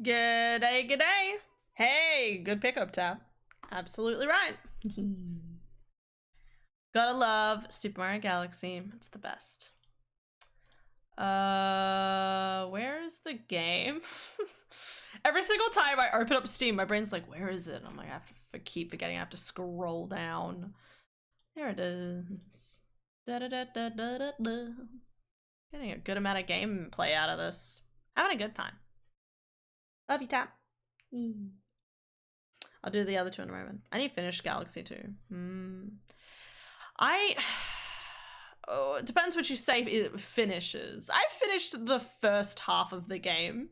G'day, g'day. Hey, good pickup tab. Absolutely right. Gotta love Super Mario Galaxy. It's the best. Where is the game? Every single time I open up Steam, my brain's like, where is it? I'm like, I have to keep forgetting. I have to scroll down. There it is. Da-da-da-da-da-da. Getting a good amount of gameplay out of this. Having a good time. Love you, Tap. I'll do the other two in a moment. I need to finish Galaxy 2. Oh, it depends what you say it finishes. I finished the first half of the game.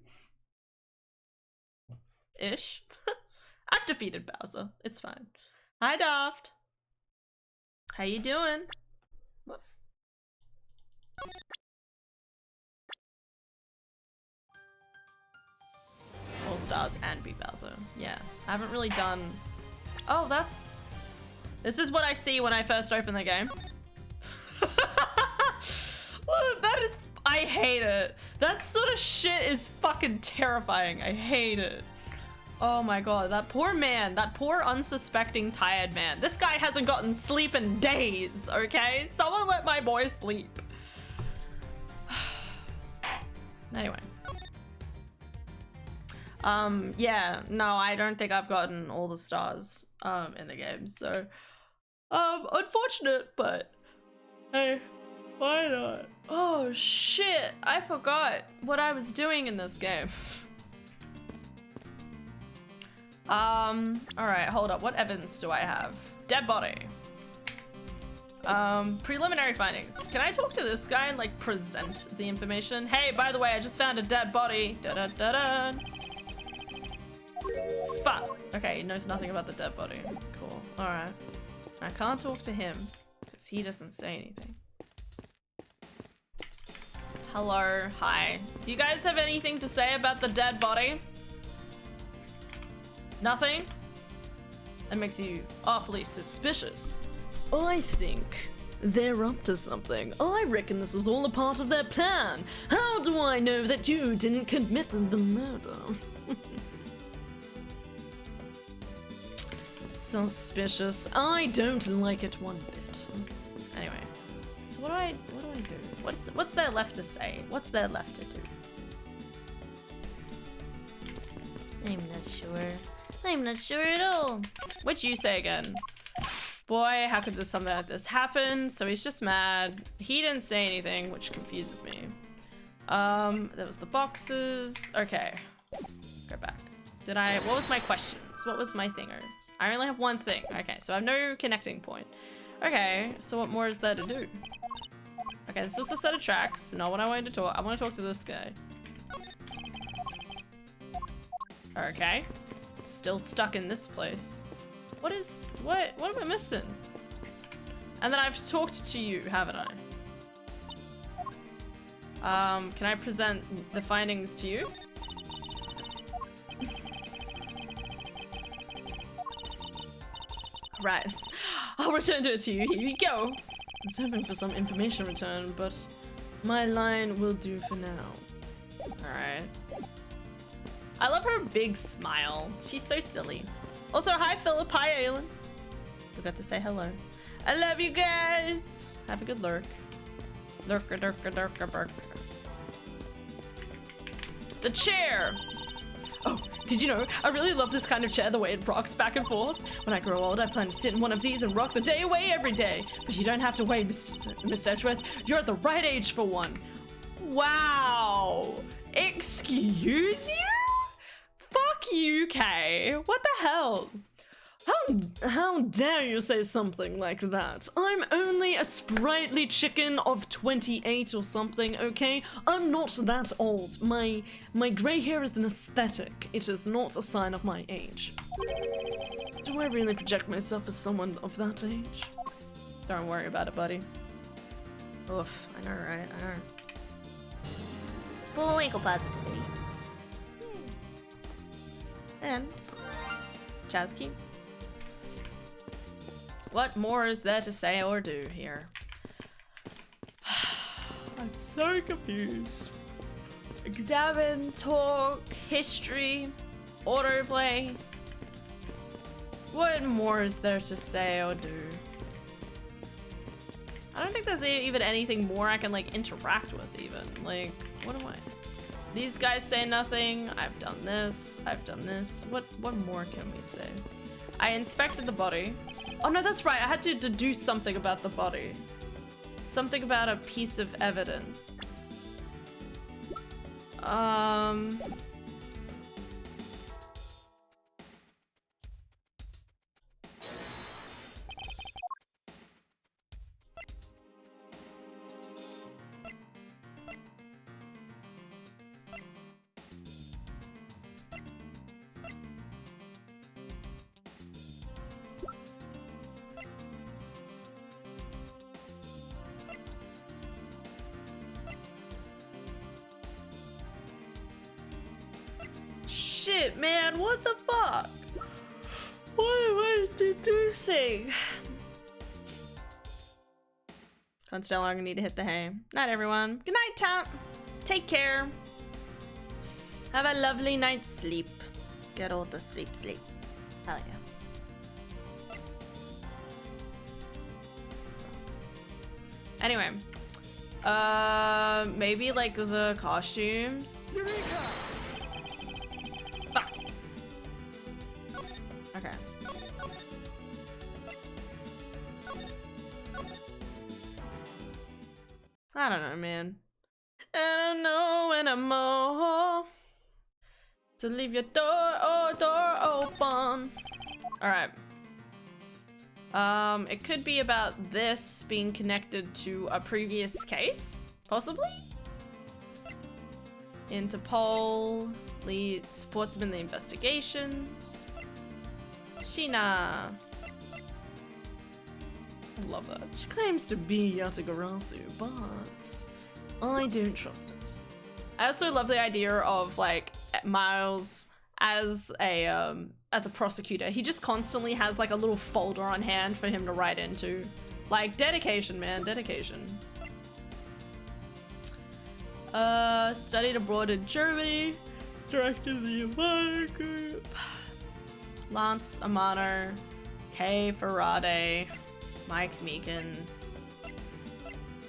Ish. I've defeated Bowser. It's fine. Hi, Daft. How you doing? What? All Stars and beat Bowser. Yeah, I haven't really done... Oh, that's... This is what I see when I first open the game. That is... I hate it. That sort of shit is fucking terrifying. I hate it. Oh my god, that poor man. That poor unsuspecting tired man. This guy hasn't gotten sleep in days, okay? Someone let my boy sleep. Anyway. Yeah, no, I don't think I've gotten all the stars, in the game, so, unfortunate, but, hey, why not? Oh, shit, I forgot what I was doing in this game. Alright, hold up, what evidence do I have? Dead body. Preliminary findings. Can I talk to this guy and, like, present the information? Hey, by the way, I just found a dead body. Da-da-da-da. Fuck. Okay, he knows nothing about the dead body. Cool. Alright. I can't talk to him because he doesn't say anything. Hello. Hi. Do you guys have anything to say about the dead body? Nothing? That makes you awfully suspicious. I think they're up to something. I reckon this was all a part of their plan. How do I know that you didn't commit the murder? Suspicious. I don't like it one bit. Anyway, so what do I do? What's there left to say? What's there left to do? I'm not sure. I'm not sure at all. What'd you say again? Boy, how could something like this happen? So he's just mad. He didn't say anything, which confuses me. There was the boxes. Okay. Go back. What was my questions? What was my thingers? I only have one thing. Okay, so I have no connecting point. Okay, so what more is there to do? Okay, this was a set of tracks. Not what I wanted to talk. I want to talk to this guy. Okay. Still stuck in this place. What am I missing? And then I've talked to you, haven't I? Can I present the findings to you? Right. I'll return it to you. Here you go. I was hoping for some information return, but my line will do for now. Alright. I love her big smile. She's so silly. Also, hi Philip. Hi Aylin. Forgot to say hello. I love you guys. Have a good lurk. Lurker, lurker, lurker, lurker. The chair. Oh, did you know, I really love this kind of chair, the way it rocks back and forth. When I grow old, I plan to sit in one of these and rock the day away every day. But you don't have to wait, Mr. Edgeworth. You're at the right age for one. Wow. Excuse you? Fuck you, Kay. What the hell? How dare you say something like that? I'm only a sprightly chicken of 28 or something, okay? I'm not that old. My grey hair is an aesthetic. It is not a sign of my age. Do I really project myself as someone of that age? Don't worry about it, buddy. Oof, I know, right? I know. Spoinkle positivity. And Jazz Key. What more is there to say or do here? I'm so confused. Examine, talk, history, autoplay. What more is there to say or do? I don't think there's even anything more I can like interact with even. Like, what am I? These guys say nothing. I've done this. I've done this. What more can we say? I inspected the body. Oh no, that's right. I had to deduce something about the body. Something about a piece of evidence. Shit, man, what the fuck? What am I deducing? Constellar, I'm gonna need to hit the hay. Night, everyone. Good night, Tom. Take care. Have a lovely night's sleep. Get all the sleep. Hell yeah. Anyway. Maybe like the costumes. Ah. Okay. I don't know, man. I don't know anymore. So leave your door open. Alright. It could be about this being connected to a previous case, possibly? Interpol, lead, supports him in the investigations. Sheena. I love that. She claims to be Yatagarasu, but I don't trust it. I also love the idea of like Miles as a prosecutor. He just constantly has like a little folder on hand for him to write into. Like dedication, man, dedication. Studied abroad in Germany, directed the environment group. Lance Amano, Kay Farade, Mike Meekins.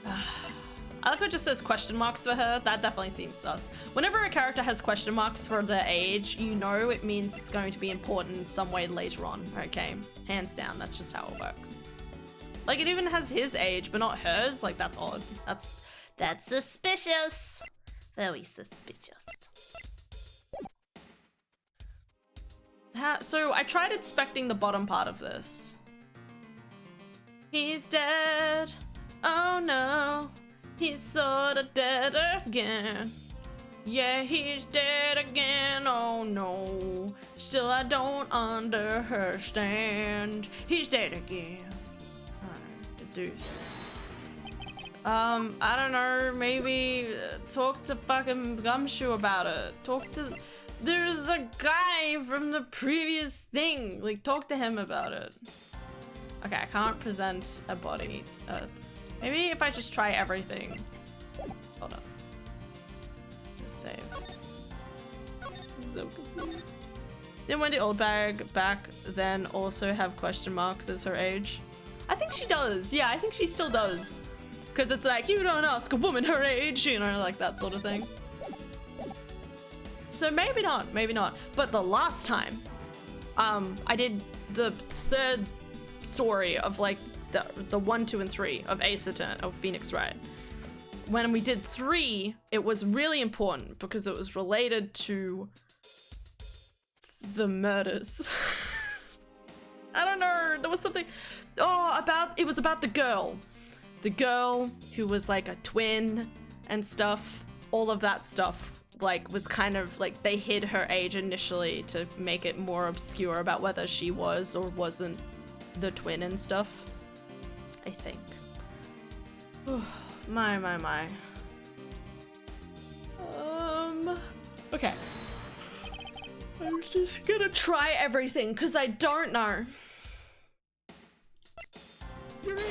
I like how it just says question marks for her. That definitely seems sus. Whenever a character has question marks for their age, you know it means it's going to be important in some way later on, okay? Hands down, that's just how it works. Like, it even has his age, but not hers. Like, that's odd. That's suspicious. Very suspicious. So, I tried inspecting the bottom part of this. He's dead. Oh no. He's sorta dead again. Yeah, he's dead again. Oh no. Still, I don't understand. He's dead again. Deduce. I don't know. Maybe talk to fucking Gumshoe about it. There's a guy from the previous thing. Like, talk to him about it. Okay, I can't present a body. Maybe if I just try everything. Hold on. Just save. So confused. Didn't Wendy Oldbag back then also have question marks as her age? I think she does. Yeah, I think she still does. Because it's like, you don't ask a woman her age, you know, like that sort of thing. So maybe not, maybe not. But the last time, I did the third story of like the 1, 2, and 3 of AEST of Phoenix Wright. When we did 3, it was really important because it was related to the murders. I don't know, there was something, it was about the girl who was like a twin and stuff. All of that stuff like was kind of like they hid her age initially to make it more obscure about whether she was or wasn't the twin and stuff. I think. My. Okay. I'm just gonna try everything because I don't know. Eureka!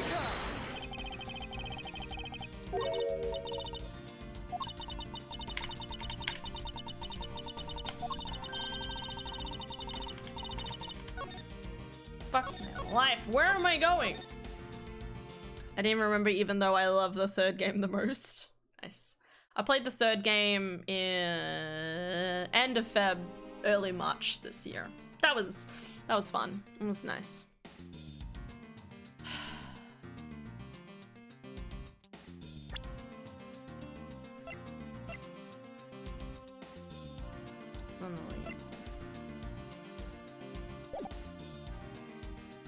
life. Where am I going? I didn't remember, even though I love the third game the most. Nice. I played the third game in end of Feb, early March this year. That was fun. It was nice.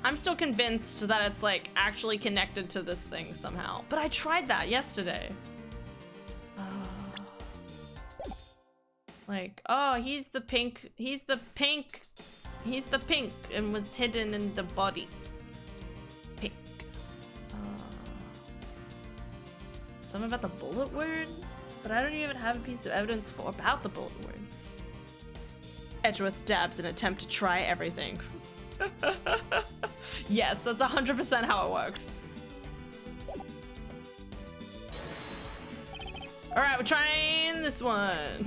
I'm still convinced that it's like actually connected to this thing somehow. But I tried that yesterday. Like, oh, he's the pink and was hidden in the body. Pink. Something about the bullet wound? But I don't even have a piece of evidence about the bullet wound. Edgeworth dabs in an attempt to try everything. Yes, that's 100% how it works. All right, we're trying this one.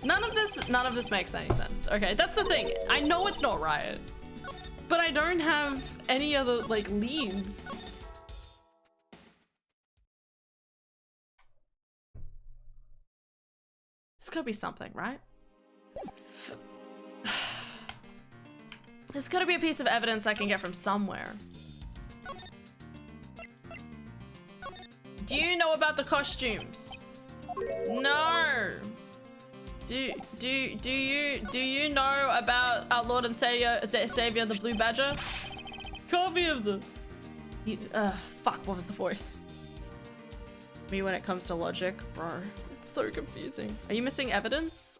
None of this makes any sense. Okay, that's the thing. I know it's not Riot, but I don't have any other like leads. This could be something, right? There's gotta be a piece of evidence I can get from somewhere. Do you know about the costumes? No. Do you know about our Lord and Savior the Blue Badger? Copy of the. Fuck. What was the voice? Me when it comes to logic, bro. It's so confusing. Are you missing evidence?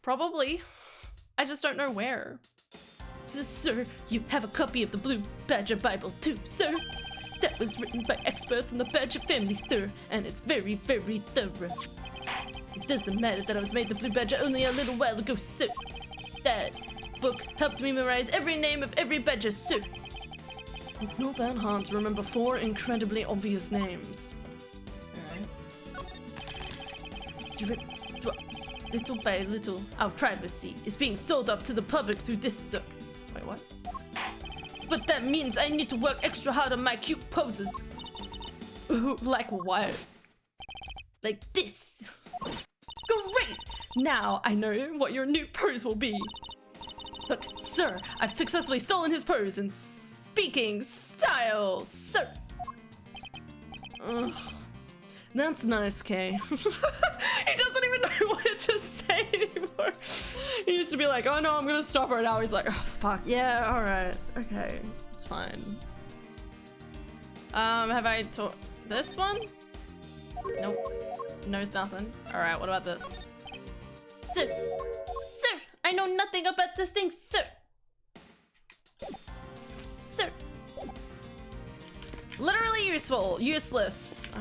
Probably. I just don't know where. Sir, you have a copy of the Blue Badger Bible too, sir. That was written by experts in the Badger family, sir, and it's very, very thorough. It doesn't matter that I was made the Blue Badger only a little while ago, sir. That book helped me memorize every name of every badger, sir. It's not that hard to remember 4 incredibly obvious names. Alright. Little by little, our privacy is being sold off to the public through this, sir. Wait, what? But that means I need to work extra hard on my cute poses. Like what? Like this. Great! Now I know what your new pose will be. Look, sir, I've successfully stolen his pose in speaking style, sir. Ugh. That's nice, Kay. He doesn't even know what to say anymore. He used to be like, oh no, I'm gonna stop right now. He's like, oh fuck, yeah, alright, okay, it's fine. Have I taught this one? Nope, knows nothing. Alright, what about this? Sir, I know nothing about this thing, sir. Sir. Literally useful, useless.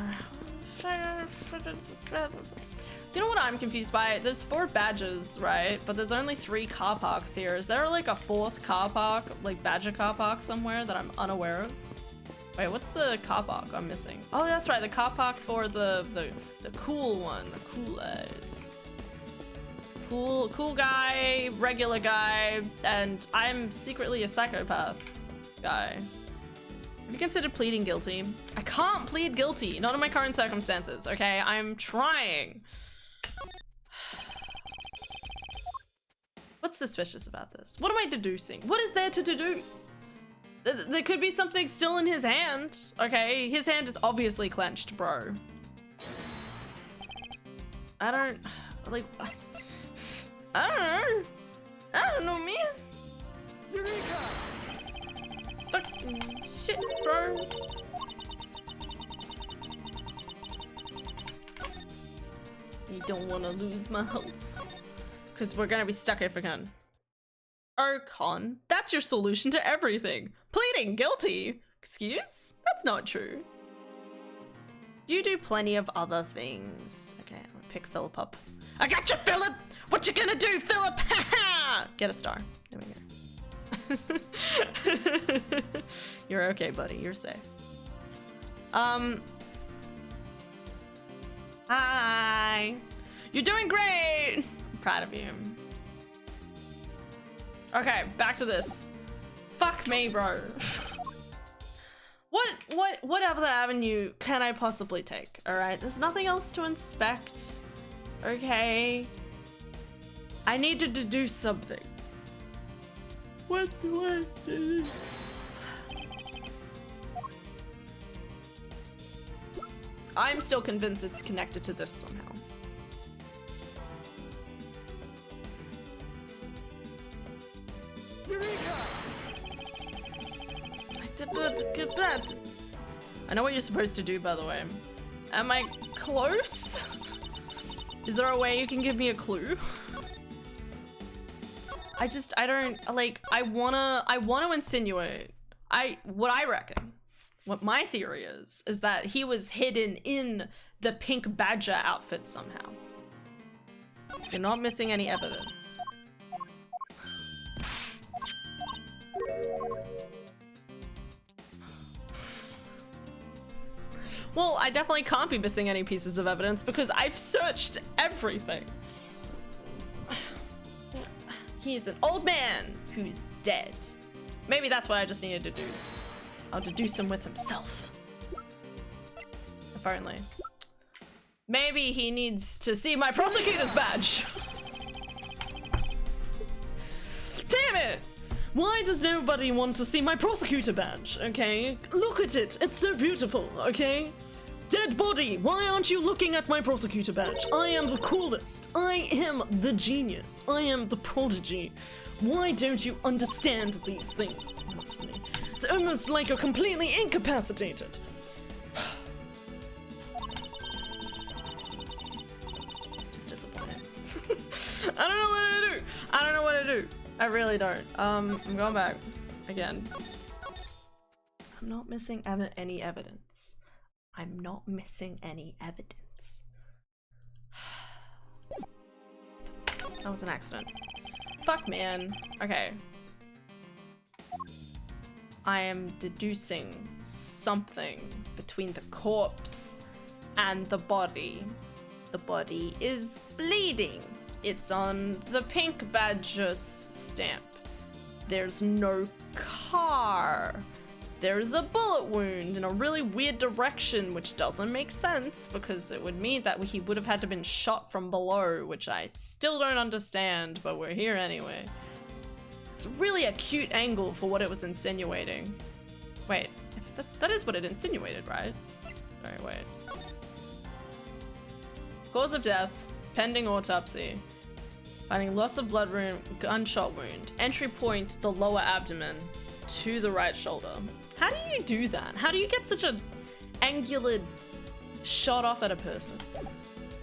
You know what I'm confused by? There's 4 badges, right? But there's only 3 car parks here. Is there like a 4th car park, like badger car park somewhere that I'm unaware of? Wait, what's the car park I'm missing? Oh, that's right, the car park for the cool one, the cool eyes. Cool guy, regular guy, and I'm secretly a psychopath guy. Have you considered pleading guilty? I can't plead guilty, not in my current circumstances, okay? I'm trying. What's suspicious about this? What am I deducing? What is there to deduce? There could be something still in his hand, okay? His hand is obviously clenched, bro. I don't know, man. Eureka! Fucking shit, bro. You don't want to lose my health. Because we're gonna be stuck if we can. Archon, that's your solution to everything. Pleading guilty. Excuse? That's not true. You do plenty of other things. Okay, I'm gonna pick Philip up. I got you, Philip! What you gonna do, Philip? Get a star. There we go. You're okay, buddy. You're safe. Hi. You're doing great. I'm proud of you. Okay, back to this. Fuck me, bro. What other avenue can I possibly take? All right, there's nothing else to inspect. Okay. I needed to do something. What do I do? I'm still convinced it's connected to this somehow. I know what you're supposed to do, by the way. Am I close? Is there a way you can give me a clue? I don't, like, I wanna insinuate, what I reckon, what my theory is that he was hidden in the pink badger outfit somehow. You're not missing any evidence. Well, I definitely can't be missing any pieces of evidence because I've searched everything. He's an old man who's dead. Maybe that's what I just needed to do. I'll deduce him with himself. If only. Maybe he needs to see my prosecutor's badge. Damn it! Why does nobody want to see my prosecutor badge, okay? Look at it, it's so beautiful, okay? Dead body, why aren't you looking at my prosecutor badge? I am the coolest. I am the genius. I am the prodigy. Why don't you understand these things, honestly? It's almost like you're completely incapacitated. Just disappointed. I don't know what to do. I don't know what to do. I really don't. I'm going back again. I'm not missing any evidence. I'm not missing any evidence. That was an accident. Fuck, man. Okay. I am deducing something between the corpse and the body. The body is bleeding. It's on the pink badger stamp. There's no car. There's a bullet wound in a really weird direction, which doesn't make sense because it would mean that he would have had to have been shot from below, which I still don't understand, but we're here anyway. It's really a cute angle for what it was insinuating. Wait, that is what it insinuated, right? Alright, wait. Cause of death, pending autopsy. Finding loss of blood wound, gunshot wound. Entry point, the lower abdomen to the right shoulder. How do you do that? How do you get such a angular shot off at a person?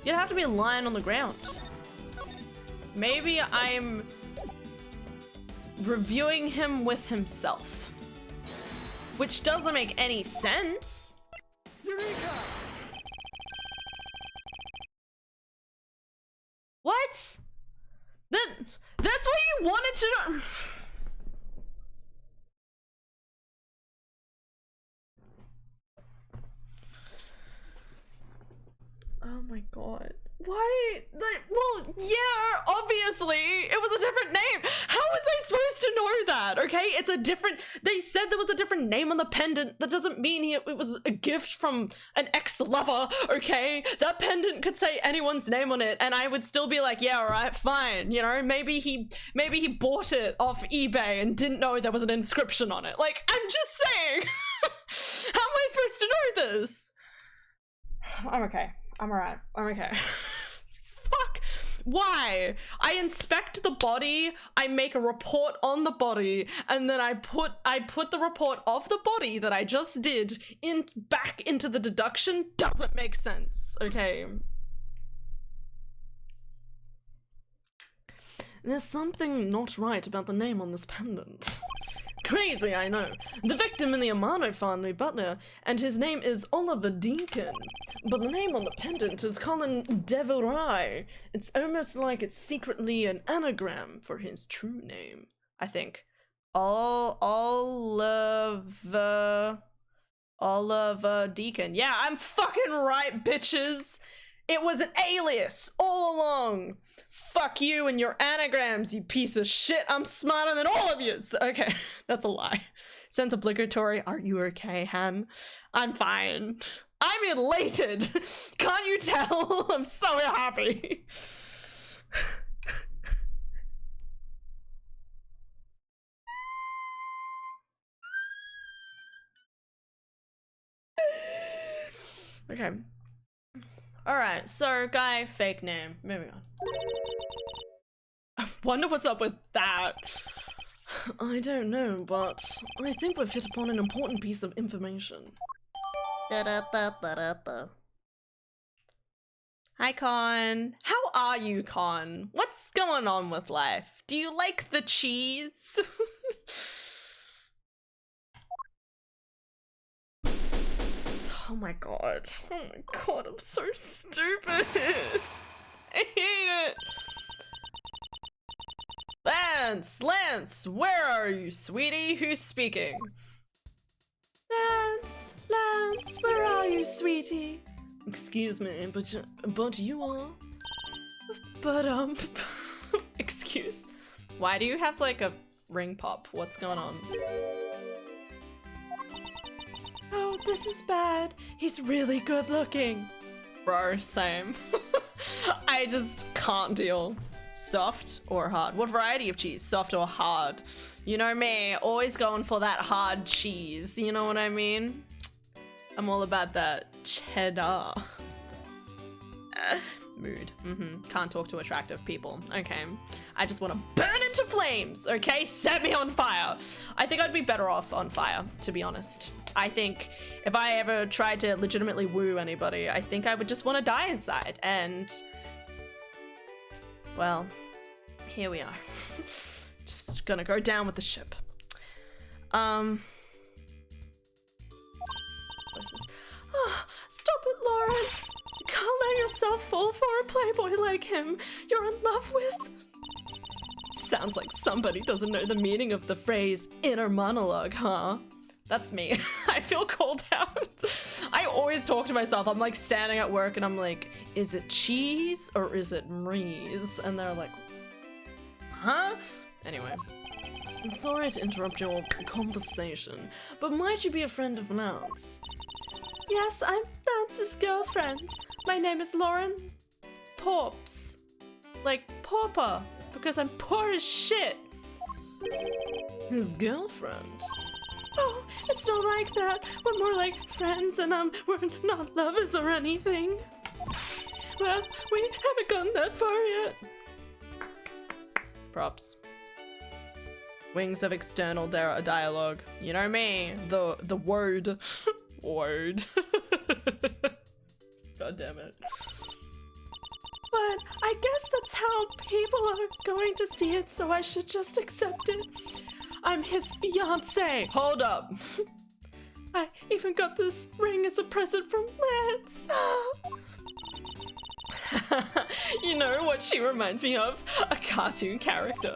You'd have to be lying on the ground. Maybe I'm reviewing him with himself, which doesn't make any sense. Eureka! What? That's what you wanted to know. Oh my god. Why? Well, yeah, obviously. It was a different name. How was I supposed to know that? Okay, it's a different... They said there was a different name on the pendant. That doesn't mean it was a gift from an ex-lover, okay? That pendant could say anyone's name on it, and I would still be like, yeah, alright, fine. You know, maybe he bought it off eBay and didn't know there was an inscription on it. Like, I'm just saying. How am I supposed to know this? I'm okay. I'm alright. I'm okay. Fuck. Why? I inspect the body, I make a report on the body, and then I put the report of the body that I just did back into the deduction. Doesn't make sense. Okay. There's something not right about the name on this pendant. Crazy, I know. The victim in the Amano family butler, and his name is Oliver Deacon. But the name on the pendant is Colin Devorai. It's almost like it's secretly an anagram for his true name, I think. Oliver Deacon. Yeah, I'm fucking right, bitches. It was an alias all along. Fuck you and your anagrams, you piece of shit. I'm smarter than all of you. Okay, that's a lie. Sense obligatory. Are you okay, Han? I'm fine. I'm elated. Can't you tell? I'm so happy. Okay. Alright, so guy, fake name. Moving on. I wonder what's up with that. I don't know, but I think we've hit upon an important piece of information. Da-da-da-da-da-da. Hi, Con. How are you, Con? What's going on with life? Do you like the cheese? Oh my god. Oh my god, I'm so stupid. I hate it. Lance, where are you, sweetie? Who's speaking? Lance, where are you, sweetie? Excuse me, but you are. But, excuse. Why do you have like a ring pop? What's going on? Oh, this is bad. He's really good looking. Bro, same. I just can't deal. Soft or hard? What variety of cheese? Soft or hard? You know me, always going for that hard cheese. You know what I mean? I'm all about that cheddar. Mood. Can't talk to attractive people. Okay. I just want to burn into flames, okay? Set me on fire. I think I'd be better off on fire, to be honest. I think if I ever tried to legitimately woo anybody, I think I would just want to die inside. And, well, here we are. Just gonna go down with the ship. Oh, stop it, Lauren. You can't let yourself fall for a playboy like him you're in love with. Sounds like somebody doesn't know the meaning of the phrase inner monologue, huh? That's me. I feel called out. I always talk to myself. I'm like standing at work and I'm like, is it cheese or is it Mreeze? And they're like, huh? Anyway. Sorry to interrupt your conversation, but might you be a friend of Lance? Yes, I'm Lance's girlfriend. My name is Lauren Porps. Like pauper, because I'm poor as shit. His girlfriend? Oh, it's not like that. We're more like friends and we're not lovers or anything. Well, we haven't gotten that far yet. Props. Wings of external dialogue. You know me, the word. Word. God damn it. But I guess that's how people are going to see it, so I should just accept it. I'm his fiance. Hold up. I even got this ring as a present from Lance. You know what she reminds me of? A cartoon character.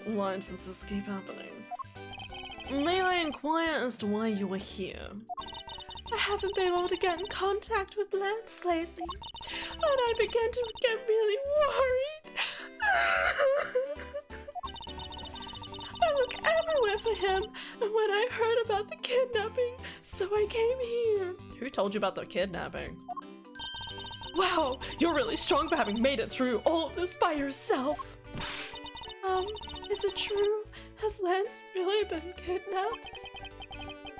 Why does this keep happening? May I inquire as to why you are here? I haven't been able to get in contact with Lance lately, and I began to get really worried. I look everywhere for him, and when I heard about the kidnapping, so I came here. Who told you about the kidnapping? Wow, you're really strong for having made it through all of this by yourself. Is it true? Has Lance really been kidnapped?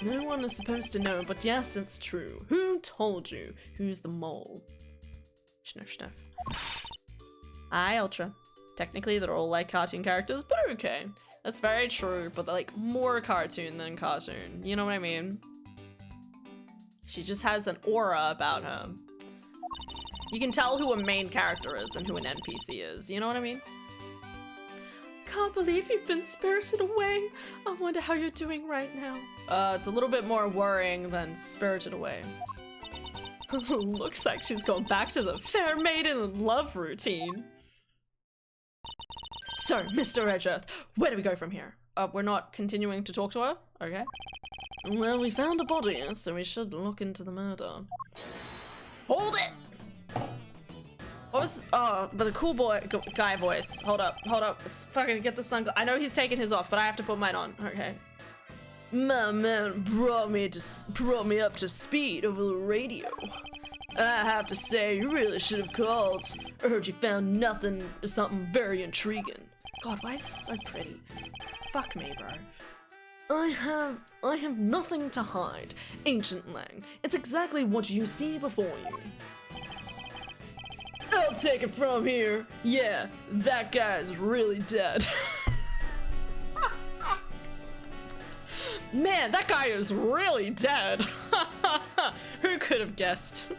No one is supposed to know, but yes, it's true. Who told you? Who's the mole? Schnuff, schnuff. Hi, Ultra. Technically, they're all like cartoon characters, but okay. That's very true, but they're like more cartoon than cartoon. You know what I mean? She just has an aura about her. You can tell who a main character is and who an NPC is. You know what I mean? Can't believe you've been spirited away. I wonder how you're doing right now. It's a little bit more worrying than spirited away. Looks like she's gone back to the fair maiden in love routine. So, Mr. Edgeworth, where do we go from here? We're not continuing to talk to her? Okay. Well, we found a body, so we should look into the murder. Hold it! What was, oh, but the cool guy voice. Hold up. Let's fucking get the sunglasses. I know he's taking his off, but I have to put mine on. Okay. My man brought me up to speed over the radio. And I have to say, you really should have called. I heard you found something very intriguing. God, why is this so pretty? Fuck me, bro. I have nothing to hide, Ancient Lang. It's exactly what you see before you. I'll take it from here. Yeah, that guy's really dead. Man, that guy is really dead. Who could have guessed?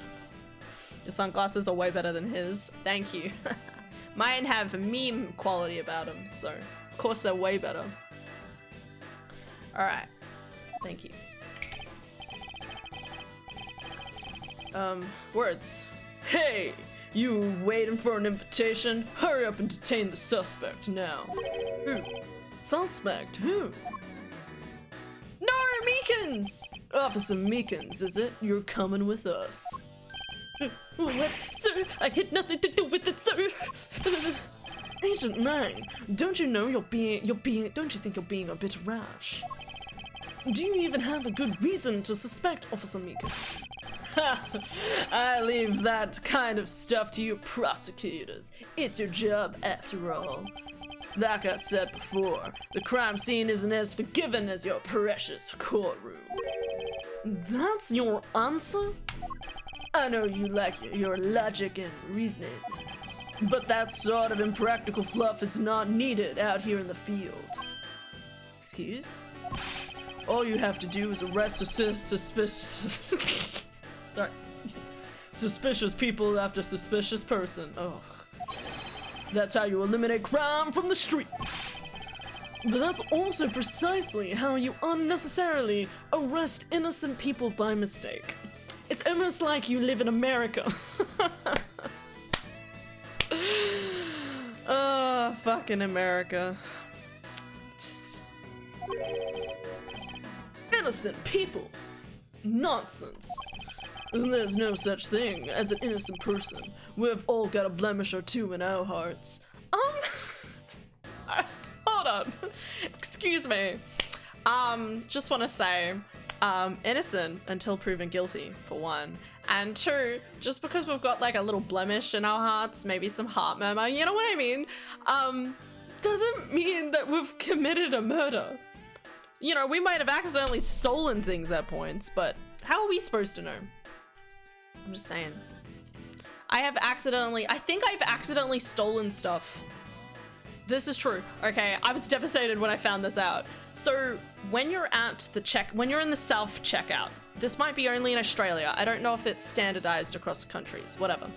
Your sunglasses are way better than his. Thank you. Mine have meme quality about them, so of course they're way better. Alright. Thank you. Words. Hey! You waiting for an invitation? Hurry up and detain the suspect now. Who? Suspect? Who? No, Meekins! Officer Meekins, is it? You're coming with us. What? Sir, I had nothing to do with it, sir! Agent Lang, don't you know don't you think you're being a bit rash? Do you even have a good reason to suspect Officer Meekins? I leave that kind of stuff to you prosecutors. It's your job after all. Like I said before, the crime scene isn't as forgiving as your precious courtroom. That's your answer? I know you like your logic and reasoning, but that sort of impractical fluff is not needed out here in the field. Excuse? All you have to do is arrest suspicious people after suspicious person. Ugh. That's how you eliminate crime from the streets. But that's also precisely how you unnecessarily arrest innocent people by mistake. It's almost like you live in America. Oh, fucking America. Just... Innocent people. Nonsense. There's no such thing as an innocent person. We've all got a blemish or two in our hearts. Hold up. Excuse me. Just want to say, innocent until proven guilty, for one. And two, just because we've got like a little blemish in our hearts, maybe some heart murmur, you know what I mean? Doesn't mean that we've committed a murder. You know, we might have accidentally stolen things at points, but how are we supposed to know? I'm just saying. I think I've accidentally stolen stuff. This is true. Okay, I was devastated when I found this out. So when you're at the when you're in the self-checkout, this might be only in Australia. I don't know if it's standardized across countries, whatever.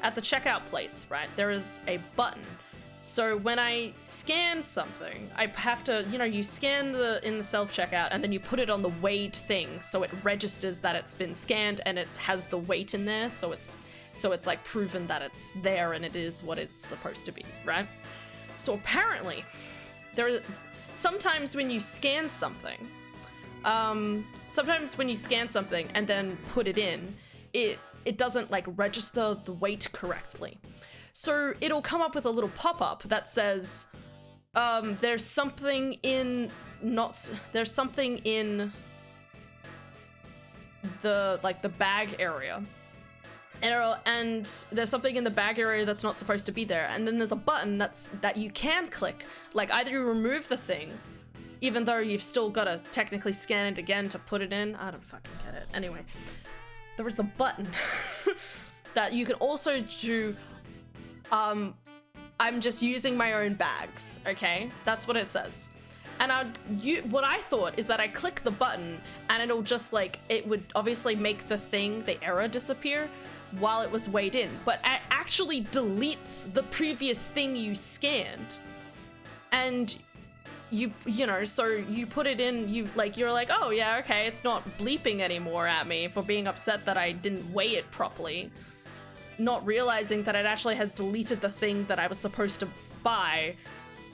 At the checkout place, right, there is a button. So when I scan something, I have to, you know, you scan in the self-checkout and then you put it on the weighed thing, so it registers that it's been scanned and it has the weight in there, so it's like proven that it's there and it is what it's supposed to be, right? So apparently, sometimes when you scan something and then put it in, it doesn't like register the weight correctly. So it'll come up with a little pop-up that says, there's something in the bag area. And there's something in the bag area that's not supposed to be there. And then there's a button that you can click. Like either you remove the thing, even though you've still got to technically scan it again to put it in. I don't fucking get it. Anyway, there is a button that you can also do. I'm just using my own bags, okay? That's what it says. And what I thought is that I click the button and it'll just like, it would obviously make the error disappear while it was weighed in, but it actually deletes the previous thing you scanned. And you know, so you put it in, you're like, oh yeah, okay, it's not bleeping anymore at me for being upset that I didn't weigh it properly. Not realizing that it actually has deleted the thing that I was supposed to buy,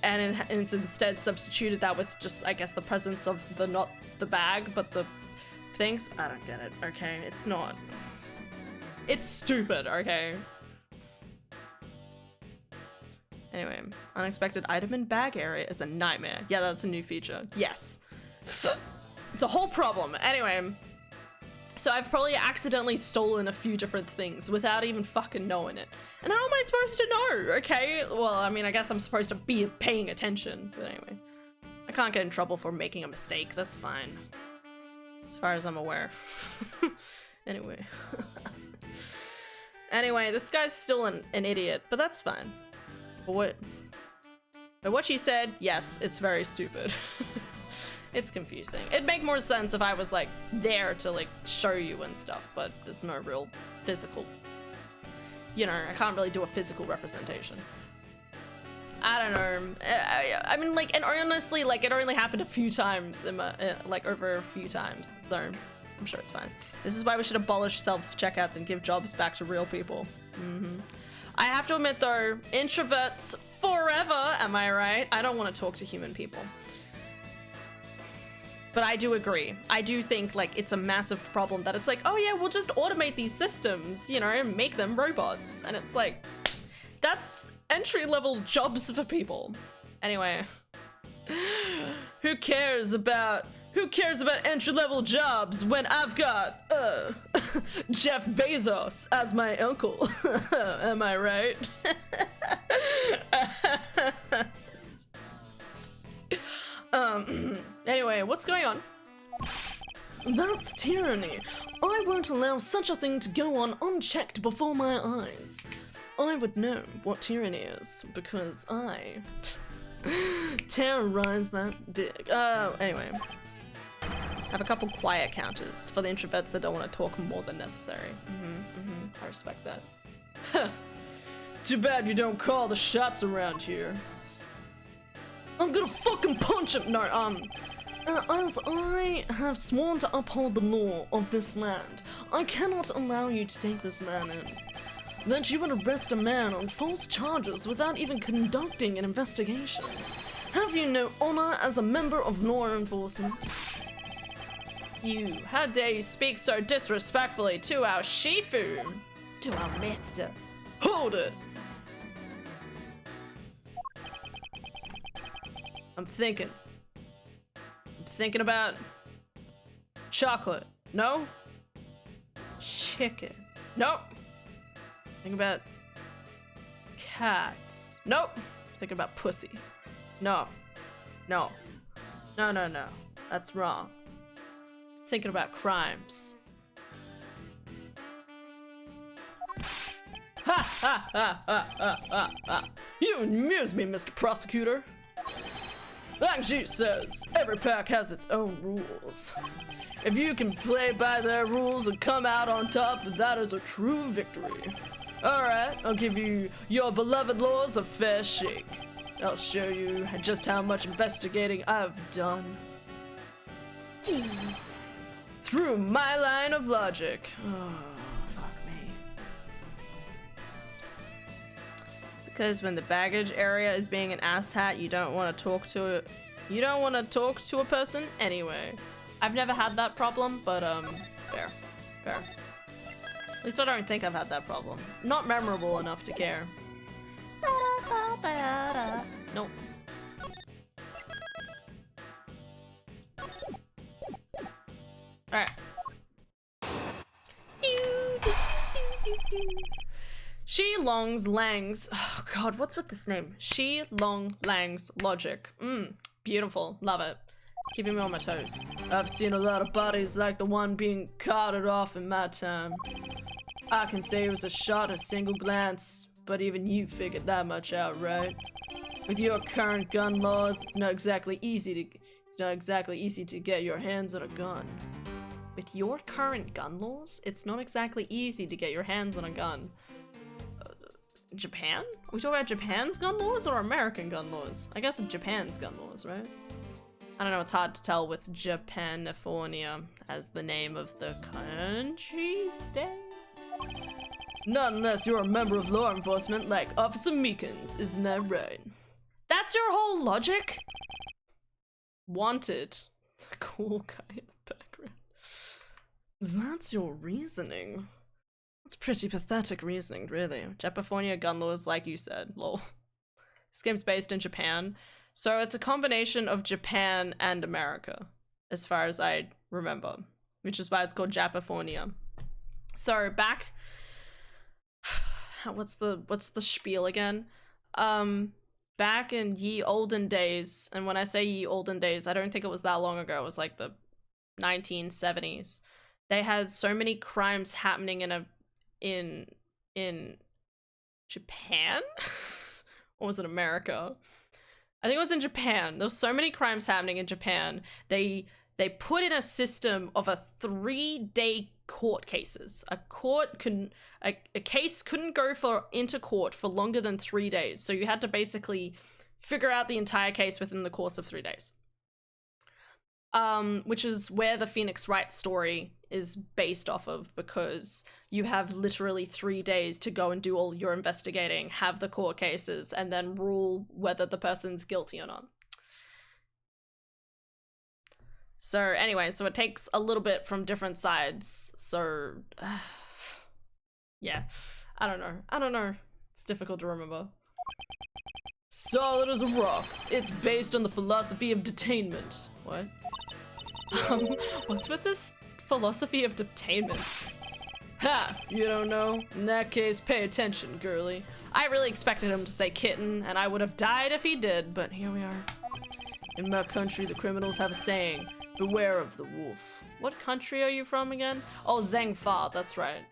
and it's instead substituted that with just, I guess, the presence of not the bag, but the things. I don't get it, okay? It's not. It's stupid, okay? Anyway, unexpected item in bag area is a nightmare. Yeah, that's a new feature. Yes. It's a whole problem. Anyway, so I've probably accidentally stolen a few different things without even fucking knowing it. And how am I supposed to know, okay? Well, I mean, I guess I'm supposed to be paying attention, but anyway. I can't get in trouble for making a mistake, that's fine. As far as I'm aware. Anyway. Anyway, this guy's still an idiot, but that's fine. But what she said, yes, it's very stupid. It's confusing. It'd make more sense if I was like there to like show you and stuff, but there's no real physical, you know, I can't really do a physical representation. I don't know. I mean, like, and honestly, like, it only happened a few times in my, like, over a few times, so I'm sure it's fine. This is why we should abolish self-checkouts and give jobs back to real people. I have to admit, though, introverts forever, am I right? I don't want to talk to human people. But I do agree. I do think, like, it's a massive problem that it's like, oh yeah, we'll just automate these systems, you know, and make them robots. And it's like, that's entry-level jobs for people. Anyway, who cares about entry-level jobs when I've got Jeff Bezos as my uncle? Am I right? Anyway, what's going on? That's tyranny. I won't allow such a thing to go on unchecked before my eyes. I would know what tyranny is, because I terrorize that dick. Anyway. Have a couple quiet counters for the introverts that don't want to talk more than necessary. I respect that. Too bad you don't call the shots around here. I'm gonna fucking punch him! No, as I have sworn to uphold the law of this land, I cannot allow you to take this man in. That you would arrest a man on false charges without even conducting an investigation. Have you no honor as a member of law enforcement? You, how dare you speak so disrespectfully to our Shifu? To our master. Hold it! I'm thinking about chocolate. No? Chicken. Nope. Think about cats. Nope. Thinking about pussy. No. No. No. That's wrong. Thinking about crimes. Ha! You amuse me, Mr. Prosecutor. Like she says, every pack has its own rules. If you can play by their rules and come out on top, that is a true victory. Alright, I'll give you your beloved laws a fair shake. I'll show you just how much investigating I've done. Through my line of logic. Oh, fuck me. Because when the baggage area is being an asshat, you don't want to talk to it. You don't want to talk to a person anyway. I've never had that problem, but fair. At least I don't think I've had that problem. Not memorable enough to care. Nope. Alright. She longs langs. Oh god, what's with this name? She long langs logic. Beautiful. Love it. Keeping me on my toes. I've seen a lot of bodies like the one being carted off in my time. I can say it was a shot, a single glance, but even you figured that much out, right? With your current gun laws, it's not exactly easy to get your hands on a gun. With your current gun laws, it's not exactly easy to get your hands on a gun. Japan? Are we talking about Japan's gun laws or American gun laws? I guess Japan's gun laws, right? I don't know, it's hard to tell with Japanifornia as the name of the country state. Not unless you're a member of law enforcement like Officer Meekins, isn't that right? That's your whole logic? Wanted. The cool guy in the background. That's your reasoning. That's pretty pathetic reasoning, really. Japaphonia gun laws, like you said, lol. This game's based in Japan, so it's a combination of Japan and America, as far as I remember, which is why it's called Japaphonia. So back, what's the spiel again? Back in ye olden days, and when I say ye olden days, I don't think it was that long ago. It was like the 1970s. They had so many crimes happening in Japan, or was it America? I think it was in Japan. There was so many crimes happening in Japan. They put in a system of a 3-day court cases. A case couldn't go into court for longer than 3 days. So you had to basically figure out the entire case within the course of 3 days. Which is where the Phoenix Wright story is based off of, because you have literally 3 days to go and do all your investigating, have the court cases, and then rule whether the person's guilty or not. So anyway, so it takes a little bit from different sides. So yeah, I don't know. It's difficult to remember. Solid as a rock. It's based on the philosophy of detainment. What? What's with this philosophy of detainment? Ha! You don't know? In that case, pay attention, girly. I really expected him to say kitten, and I would have died if he did, but here we are. In my country, the criminals have a saying, beware of the wolf. What country are you from again? Oh, Zhengfa, that's right.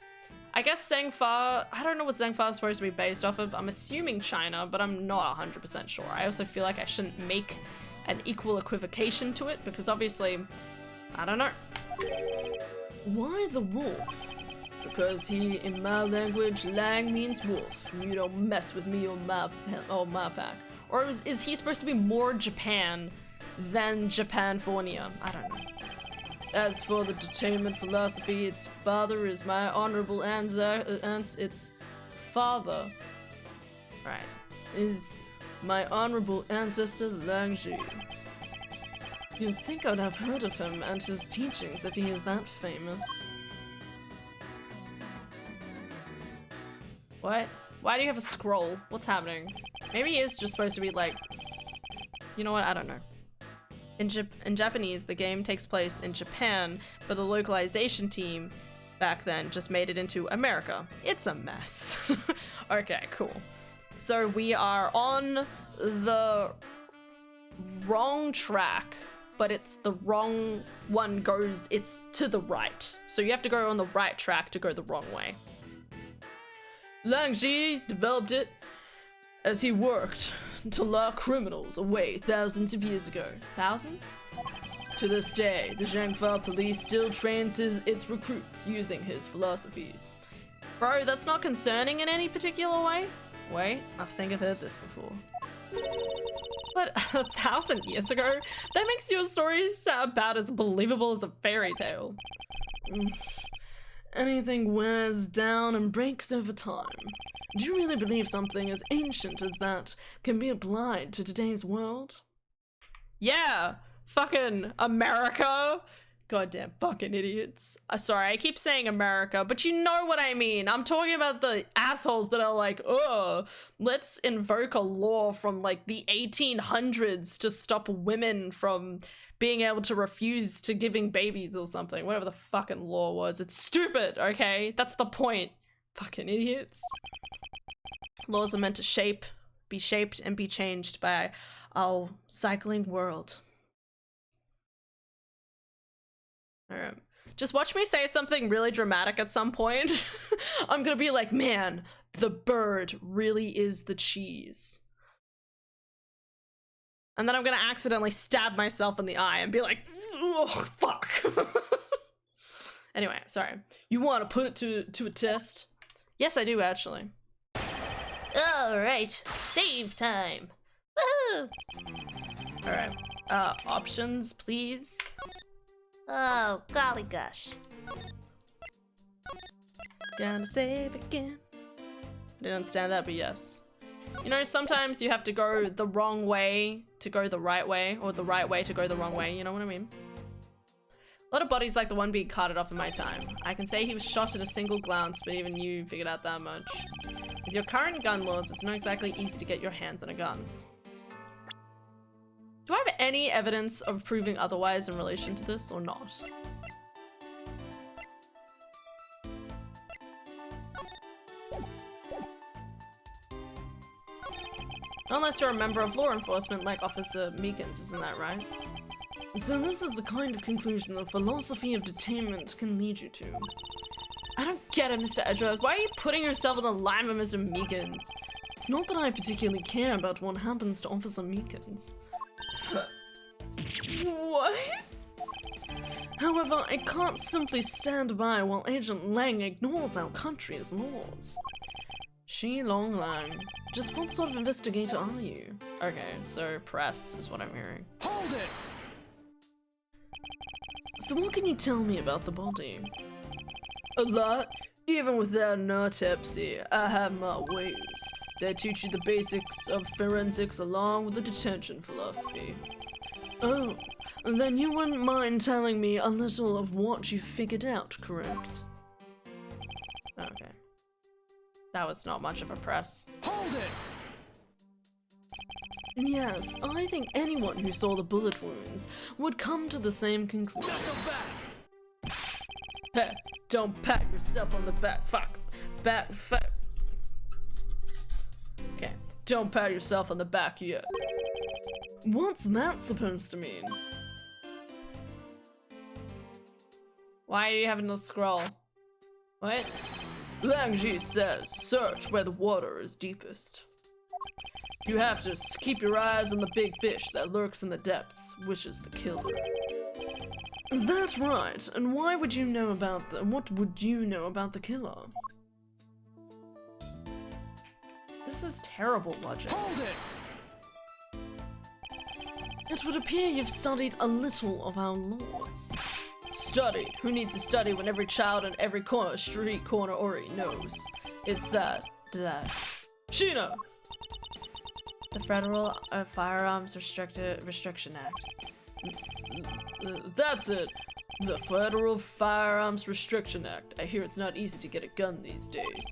I guess Zhengfa, I don't know what Zhengfa is supposed to be based off of. I'm assuming China, but I'm not 100% sure. I also feel like I shouldn't make an equal equivocation to it, because obviously, I don't know. Why the wolf? Because in my language, lang means wolf. You don't mess with me or my pack. Or is he supposed to be more Japan than Japanphonia? I don't know. As for the detainment philosophy, its father is my honorable its father, right, is my honorable ancestor Lang Ji. You'd think I'd have heard of him and his teachings if he is that famous. What? Why do you have a scroll? What's happening? Maybe he is just supposed to be like... You know what? I don't know. In Japanese, the game takes place in Japan, but the localization team back then just made it into America. It's a mess. Okay, cool. So we are on the wrong track, but it's the wrong one it's to the right. So you have to go on the right track to go the wrong way. Lang Ji developed it as he worked to lock criminals away thousands of years ago. Thousands? To this day, the Zhengfa police still trains its recruits using his philosophies. Bro, that's not concerning in any particular way? Wait, I think I've heard this before. But 1,000 years ago? That makes your story sound about as believable as a fairy tale. Anything wears down and breaks over time. Do you really believe something as ancient as that can be applied to today's world? Yeah, fucking America. Goddamn fucking idiots. Sorry, I keep saying America, but you know what I mean. I'm talking about the assholes that are like, oh, let's invoke a law from like the 1800s to stop women from being able to refuse to giving babies or something. Whatever the fucking law was. It's stupid, okay? That's the point. Fucking idiots. Laws are meant to be shaped and be changed by our cycling world. Alright. Just watch me say something really dramatic at some point. I'm gonna be like, man, the bird really is the cheese. And then I'm gonna accidentally stab myself in the eye and be like, oh, fuck. Anyway, sorry. You want to put it to a test? Yes, I do, actually. Alright, save time. Woohoo! Alright, options, please. Oh, golly gosh. Gonna save again. I didn't understand that, but yes. You know, sometimes you have to go the wrong way to go the right way, or the right way to go the wrong way, you know what I mean? A lot of bodies like the one being carted off in my time. I can say he was shot at a single glance, but even you figured out that much. With your current gun laws, it's not exactly easy to get your hands on a gun. Do I have any evidence of proving otherwise in relation to this or not? Unless you're a member of law enforcement like Officer Meekins, isn't that right? So this is the kind of conclusion the philosophy of detainment can lead you to. I don't get it, Mr. Edgeworth. Why are you putting yourself in the line with Mr. Meekins? It's not that I particularly care about what happens to Officer Meekins. What? However, I can't simply stand by while Agent Lang ignores our country's laws. She Long Lang. Just what sort of investigator are you? Okay, so press is what I'm hearing. Hold it! So what can you tell me about the body? A lot. Even without an autopsy, I have my ways. They teach you the basics of forensics along with the detention philosophy. Oh, then you wouldn't mind telling me a little of what you figured out, correct? Okay. That was not much of a press. Hold it! Yes, I think anyone who saw the bullet wounds would come to the same conclusion. Hey, don't pat yourself on the back. Fuck. Fuck. Okay, don't pat yourself on the back yet. What's that supposed to mean? Why are you having to scroll? What? Langji says, search where the water is deepest. You have to keep your eyes on the big fish that lurks in the depths, which is the killer. Is that right? And why would you know about what would you know about the killer? This is terrible logic. Hold it! It would appear you've studied a little of our laws. Studied? Who needs to study when every child in every corner, street corner already knows? It's that. Sheena! The Federal Firearms Restriction Act. That's it. The Federal Firearms Restriction Act. I hear it's not easy to get a gun these days.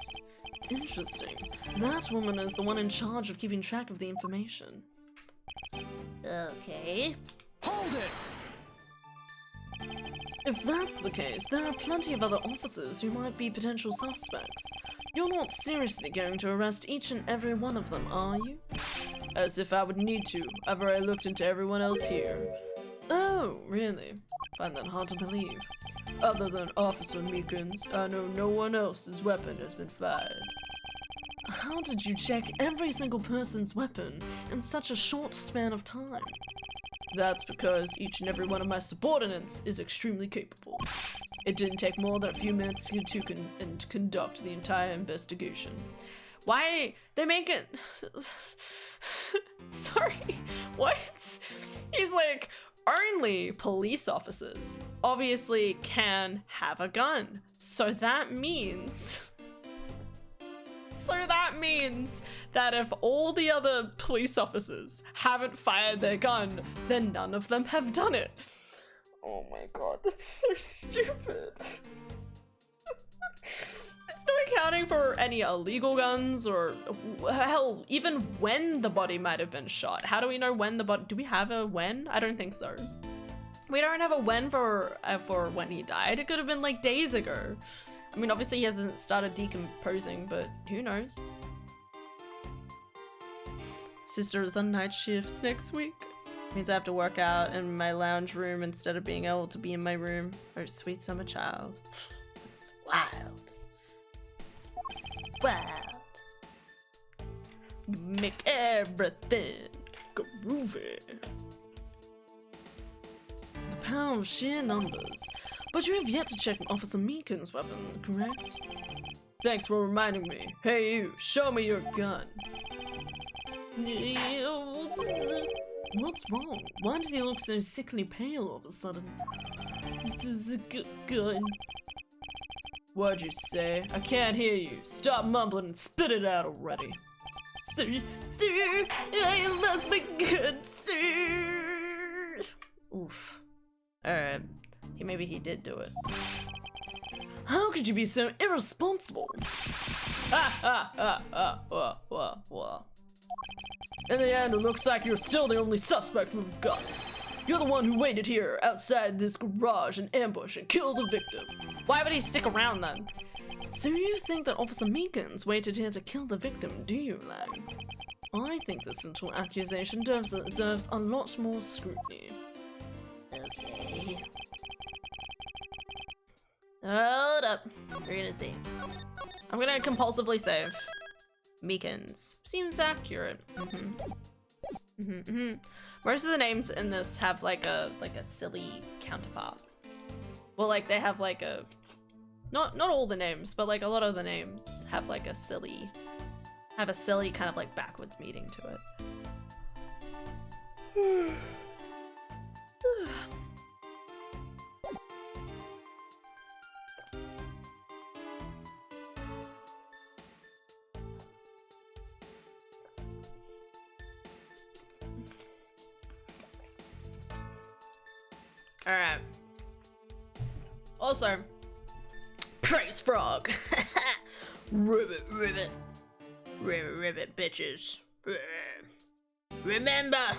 Interesting. That woman is the one in charge of keeping track of the information. Okay. Hold it! If that's the case, there are plenty of other officers who might be potential suspects. You're not seriously going to arrest each and every one of them, are you? As if I would need to. I've already looked into everyone else here. Oh, really? Find that hard to believe. Other than Officer Meekins, I know no one else's weapon has been fired. How did you check every single person's weapon in such a short span of time? That's because each and every one of my subordinates is extremely capable. It didn't take more than a few minutes to conduct the entire investigation. Why? They make it... Sorry, what? He's like, only police officers obviously can have a gun. So that means that if all the other police officers haven't fired their gun, then none of them have done it. Oh my god, that's so stupid. It's not accounting for any illegal guns or, hell, even when the body might have been shot. How do we know when the body, do we have a when? I don't think so. We don't have a when for when he died. It could have been like days ago. I mean, obviously he hasn't started decomposing, but who knows? Sister is on night shifts next week. Means I have to work out in my lounge room instead of being able to be in my room. Oh, sweet summer child. It's wild. Wild. You make everything groovy. The power of sheer numbers. But you have yet to check Officer Meekins' weapon, correct? Thanks for reminding me. Hey you, show me your gun. What's wrong? Why does he look so sickly pale all of a sudden? This is a good gun. What'd you say? I can't hear you. Stop mumbling and spit it out already. Sir, I lost my gun, sir. Oof. Alright. He maybe he did do it. How could you be so irresponsible? In the end, it looks like you're still the only suspect we've got. You're the one who waited here outside this garage in ambush and killed the victim. Why would he stick around then? So you think that Officer Meekins waited here to kill the victim, do you, Lang? I think this central accusation deserves a lot more scrutiny. Okay. Hold up. We're gonna see. I'm gonna compulsively save. Meekins. Seems accurate. Most of the names in this have like a silly counterpart. Well, like they have like a not all the names, but like a lot of the names have like a silly kind of like backwards meaning to it. Alright. Also, praise frog. Ribbit, ribbit. Ribbit, ribbit, bitches. Remember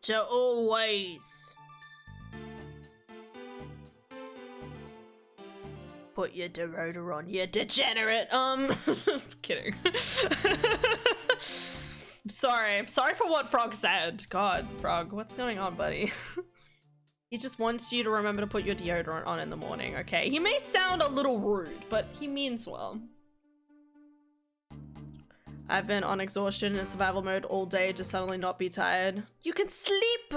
to always put your deodorant on, you degenerate. Kidding. Sorry for what Frog said. God, Frog, what's going on, buddy? He just wants you to remember to put your deodorant on in the morning, okay? He may sound a little rude, but he means well. I've been on exhaustion and survival mode all day to suddenly not be tired. You can sleep!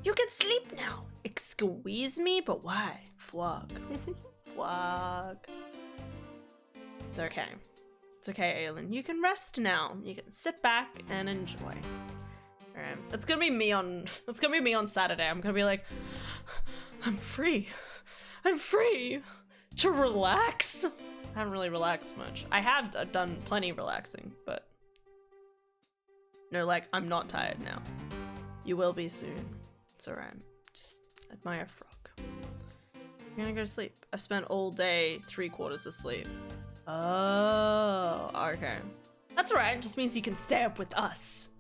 You can sleep now! Excuse me, but why? Flog. Flog. It's okay. It's okay, Aelin. You can rest now. You can sit back and enjoy. Alright, it's gonna be me on Saturday. I'm gonna be like, I'm free to relax. I haven't really relaxed much. I have done plenty relaxing, but no, like, I'm not tired now. You will be soon. It's alright. Just admire Frog. You're gonna go to sleep. I've spent all day 3/4 asleep. Oh, okay. That's alright. It just means you can stay up with us.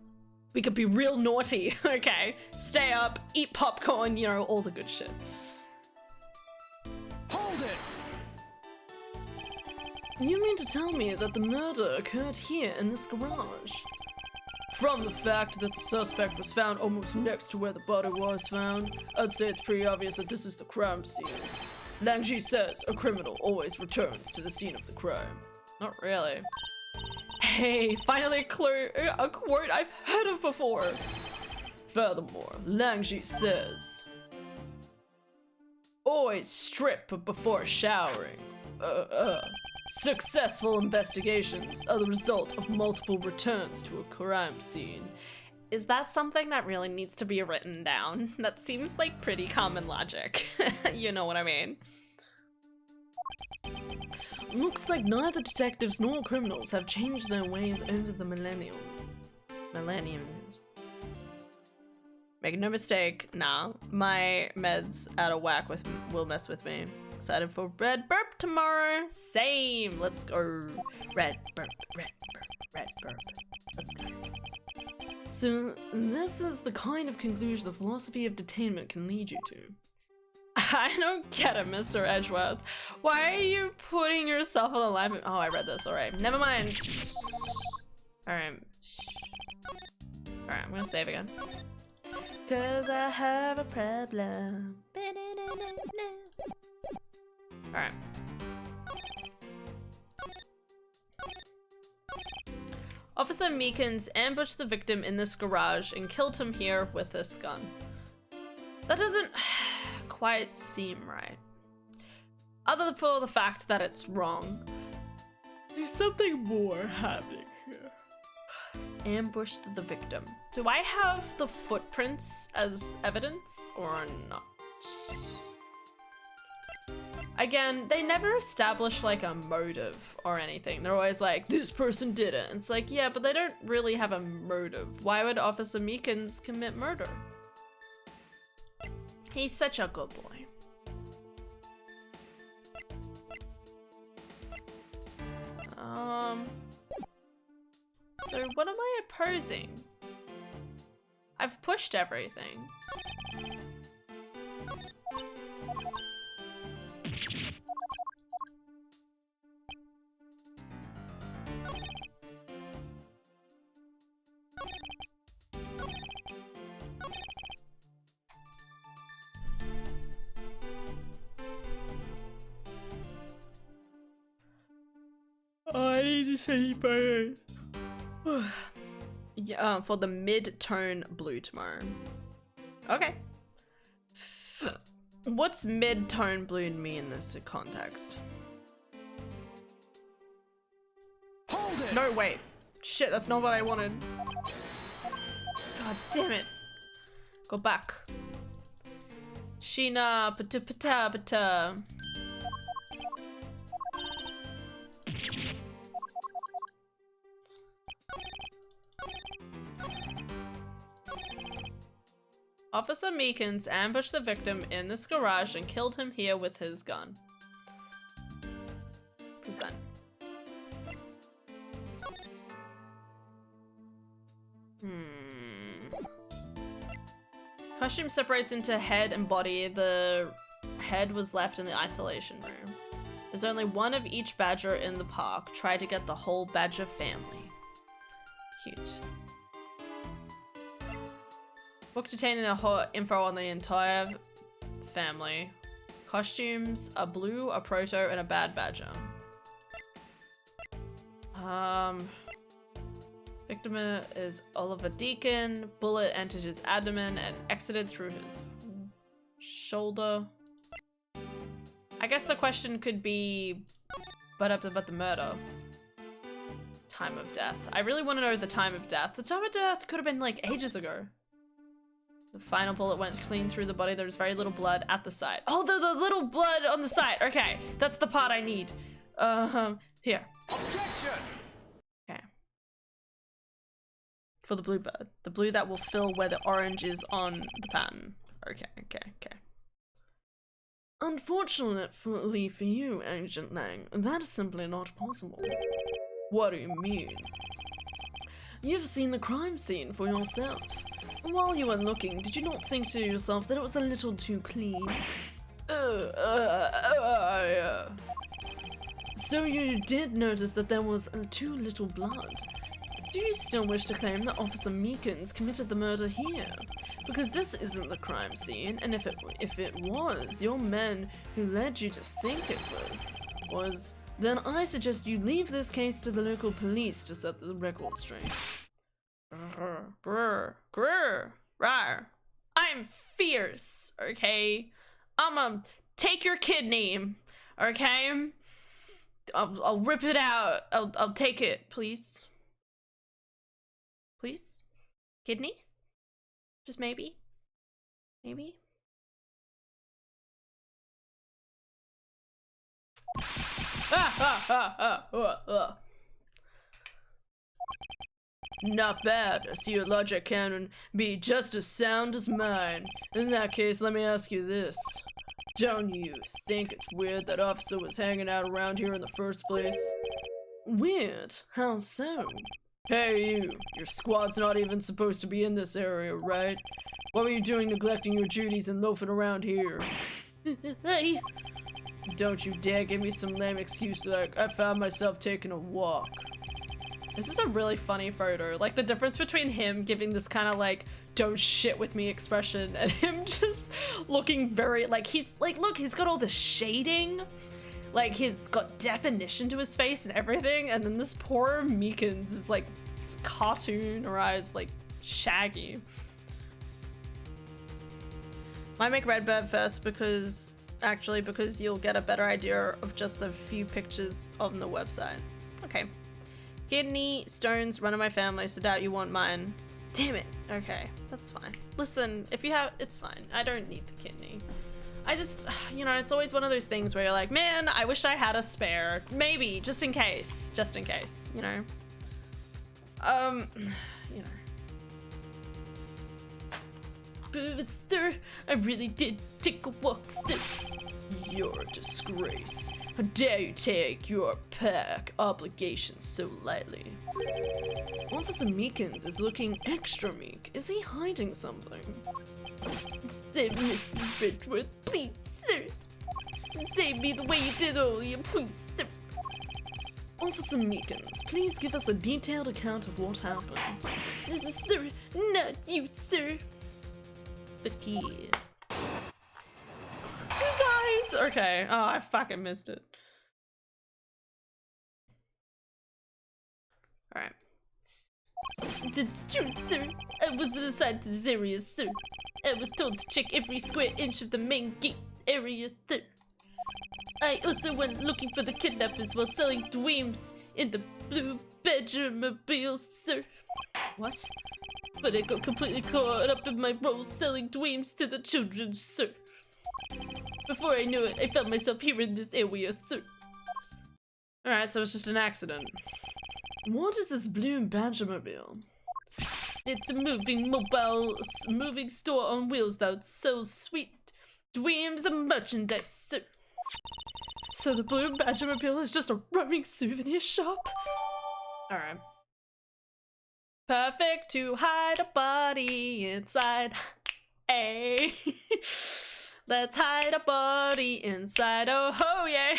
We could be real naughty, okay? Stay up, eat popcorn, you know, all the good shit. Hold it! You mean to tell me that the murder occurred here in this garage? From the fact that the suspect was found almost next to where the body was found, I'd say it's pretty obvious that this is the crime scene. Langji says a criminal always returns to the scene of the crime. Not really. Hey, finally a clue, a quote I've heard of before. Furthermore, Langji says, always strip before showering. Successful investigations are the result of multiple returns to a crime scene. Is that something that really needs to be written down? That seems like pretty common logic. You know what I mean? Looks like neither detectives nor criminals have changed their ways over the millenniums. Make no mistake, nah, my meds out of whack will mess with me. Excited for red burp tomorrow. Same. Let's go. Red burp, red burp, red burp. Let's go. So this is the kind of conclusion the philosophy of detainment can lead you to. I don't get it, Mr. Edgeworth. Why are you putting yourself on the line? Oh, I read this. All right, never mind. All right. All right, I'm gonna save again. Cause I have a problem. All right. Officer Meekins ambushed the victim in this garage and killed him here with this gun. That doesn't quite seem right. Other than for the fact that it's wrong. There's something more happening here. Ambushed the victim. Do I have the footprints as evidence or not? Again, they never establish like a motive or anything. They're always like, this person did it. And it's like, yeah, but they don't really have a motive. Why would Officer Meekins commit murder? He's such a good boy. So what am I opposing? I've pushed everything. I need to say better. Yeah, for the mid-tone blue tomorrow. Okay. What's mid-tone blue to me in this context? Hold it. No, wait. Shit, that's not what I wanted. God damn it. Go back. Sheena, pata pata pata. Officer Meekins ambushed the victim in this garage and killed him here with his gun. Present. Costume separates into head and body. The head was left in the isolation room. There's only one of each badger in the park. Try to get the whole badger family. Cute. Book containing the whole info on the entire family. Costumes, a blue, a proto, and a bad badger. Victim is Oliver Deacon. Bullet entered his abdomen and exited through his shoulder. I guess the question could be, but about the murder. Time of death. I really want to know the time of death. The time of death could have been like ages ago. The final bullet went clean through the body. There was very little blood at the site. Oh, the little blood on the site. Okay, that's the part I need. Here. Objection. Okay. For the blue bird. The blue that will fill where the orange is on the pattern. Okay. Unfortunately for you, Agent Lang, that is simply not possible. What do you mean? You've seen the crime scene for yourself. While you were looking, did you not think to yourself that it was a little too clean? So you did notice that there was too little blood. Do you still wish to claim that Officer Meekins committed the murder here? Because this isn't the crime scene, and if it was, your men who led you to think it was, then I suggest you leave this case to the local police to set the record straight. I'm fierce, okay? I'ma take your kidney, okay? I'll rip it out. I'll take it, please. Please? Kidney? Just maybe? Maybe? Not bad. I see your logic can be just as sound as mine. In that case, let me ask you this. Don't you think it's weird that officer was hanging out around here in the first place? Weird? How so? Hey you, your squad's not even supposed to be in this area, right? What were you doing neglecting your duties and loafing around here? Hey. Don't you dare give me some lame excuse like, I found myself taking a walk. This is a really funny photo. Like, the difference between him giving this kind of like, don't shit with me expression and him just looking very, like, he's, like, look, he's got all this shading. Like, he's got definition to his face and everything. And then this poor Meekins is like cartoonerized, like, shaggy. Might make Redbird first because, actually, because you'll get a better idea of just the few pictures on the website. Okay. Kidney, stones, run in my family, so doubt you want mine. Damn it. Okay, that's fine. Listen, if you have, it's fine. I don't need the kidney. I just, you know, it's always one of those things where you're like, man, I wish I had a spare. Maybe, just in case, you know? You know. But sir, I really did take a walk, sir. You're a disgrace. How dare you take your pack obligations so lightly? Officer Meekins is looking extra meek. Is he hiding something? Sir, Mr. Edgeworth, please, sir. Save me the way you did earlier, please, sir. Officer Meekins, please give us a detailed account of what happened. Sir, not you, sir. The key. His eyes! Okay. Oh, I fucking missed it. Alright. It's true, sir. I wasn't assigned to this area, sir. I was told to check every square inch of the main gate area, sir. I also went looking for the kidnappers while selling dreams in the blue Badger-mobile, sir. What? But I got completely caught up in my role selling dreams to the children, sir. Before I knew it, I found myself here in this area, sir. Alright, so it's just an accident. What is this blue Badger-mobile? It's a moving store on wheels that sells sweet dreams and merchandise, sir. So the blue Badger-mobile is just a roaming souvenir shop? Alright. Perfect to hide a body inside. Hey. Let's hide a body inside. Oh ho, yeah.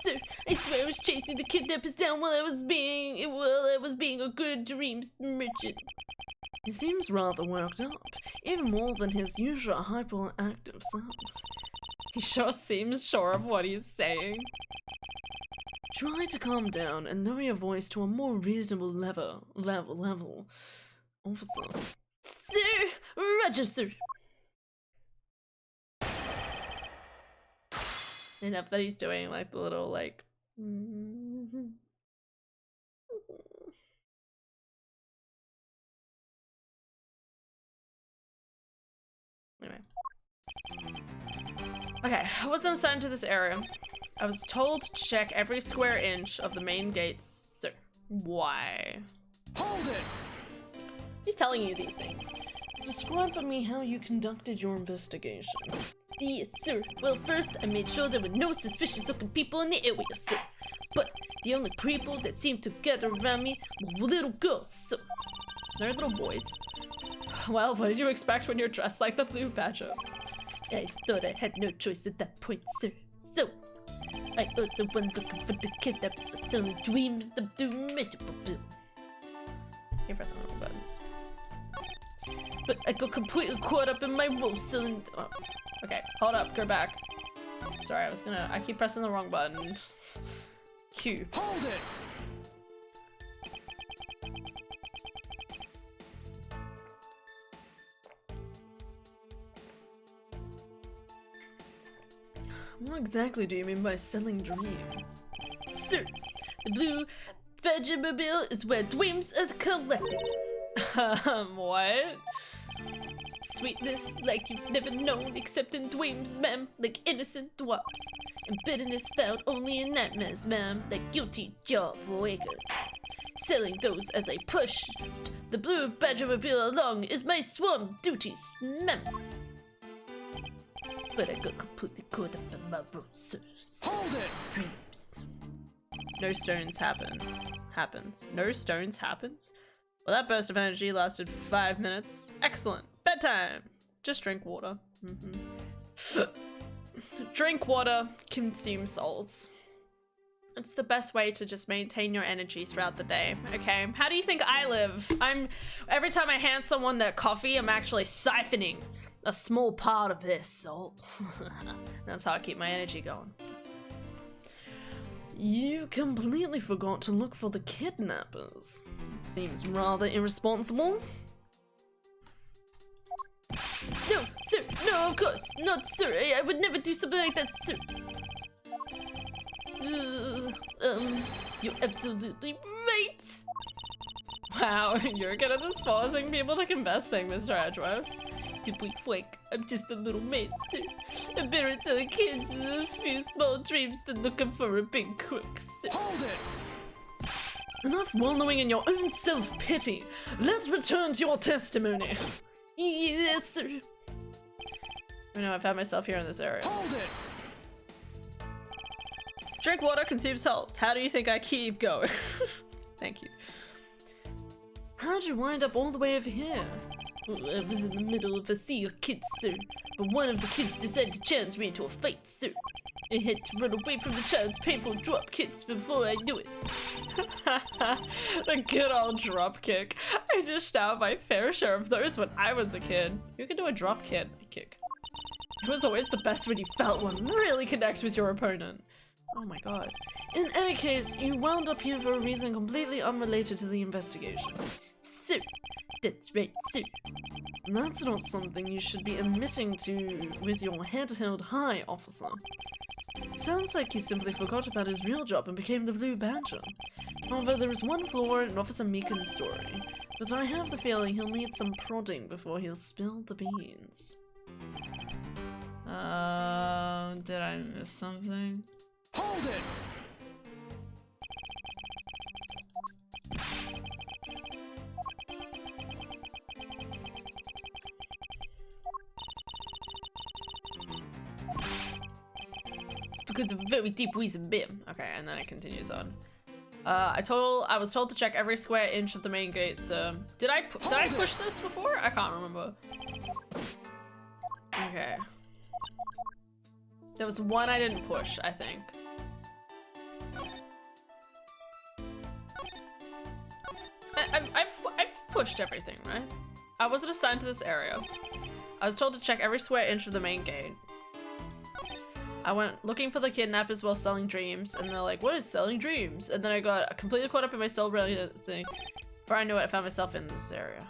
Sir, I swear I was chasing the kidnappers down while I was being a good dreams merchant. He seems rather worked up, even more than his usual hyperactive self. He sure seems sure of what he's saying. Try to calm down and lower your voice to a more reasonable level. Officer. Sir, Roger, sir. Enough that he's doing like the little like. Anyway. Okay, I wasn't assigned to this area. I was told to check every square inch of the main gates, sir. Why? Hold it! He's telling you these things. Describe for me how you conducted your investigation. Yes, sir. Well, first, I made sure there were no suspicious-looking people in the area, sir. But the only people that seemed to gather around me were little girls, sir. They're little boys. Well, what did you expect when you're dressed like the blue Badger? I thought I had no choice at that point, sir. So, I also went looking for the kidnappers for selling dreams of the magical blue. You're pressing the wrong buttons. But I got completely caught up in my role selling. Oh. Okay, hold up, go back. Sorry, I keep pressing the wrong button. Q. Hold it! What exactly do you mean by selling dreams? Sir, the blue Badger-mobile is where dreams are collected. What? Sweetness like you've never known except in dreams, ma'am, like innocent dwarfs. And bitterness found only in nightmares, ma'am, like guilty jaw breakers. Selling those as I push the blue Badger-mobile along is my sworn duties, ma'am. But I got completely caught up in my roses. Hold it! Dreams. No stones happens. No stones happens? Well, that burst of energy lasted 5 minutes. Excellent. Bedtime. Just drink water. Drink water, consume souls. It's the best way to just maintain your energy throughout the day, okay? How do you think I live? Every time I hand someone their coffee, I'm actually siphoning a small part of their soul. That's how I keep my energy going. You completely forgot to look for the kidnappers. Seems rather irresponsible. No, sir, no, of course not, sir. I would never do something like that, sir. You're absolutely right. Wow, you're good at this forcing people to confess thing, Mr. Edgeworth. To be frank, I'm just a little maid, sir. I'm better at selling kids a few small dreams than looking for a big crook, sir. Hold it! Enough wallowing in your own self-pity. Let's return to your testimony. Yes, sir. I know I found myself here in this area. Hold it! Drink water, consumes health. How do you think I keep going? Thank you. How'd you wind up all the way over here? Well, I was in the middle of a sea of kids, sir. But one of the kids decided to challenge me into a fight, sir. I had to run away from the child's painful drop kicks before I knew it. The good old drop kick. I dished out my fair share of those when I was a kid. You can do a drop kick. It was always the best when you felt one really connect with your opponent. Oh my god. In any case, you wound up here for a reason completely unrelated to the investigation. Sir. That's right, sir. That's not something you should be admitting to with your head held high, officer. It sounds like he simply forgot about his real job and became the Blue Badger. However, there is one flaw in Officer Meekin's story, but I have the feeling he'll need some prodding before he'll spill the beans. Did I miss something? Hold it! Because of a very deep reason, bim. Okay, and then it continues on. I was told to check every square inch of the main gate, so... Did I push this before? I can't remember. Okay. There was one I didn't push, I think. I've pushed everything, right? I wasn't assigned to this area. I was told to check every square inch of the main gate. I went looking for the kidnappers while selling dreams, and they're like, what is selling dreams? And then I got completely caught up in my soul thing. Before I knew it, I found myself in this area.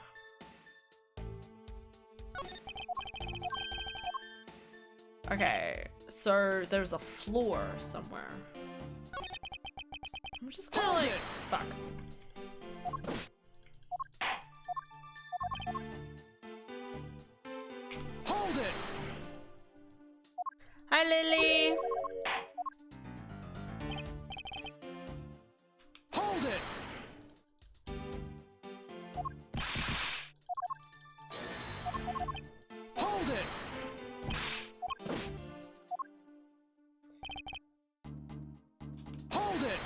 Okay, so there's a floor somewhere. I'm just kind of like, fuck. Hold it! Hi, Lily! Hold it! Hold it! Hold it!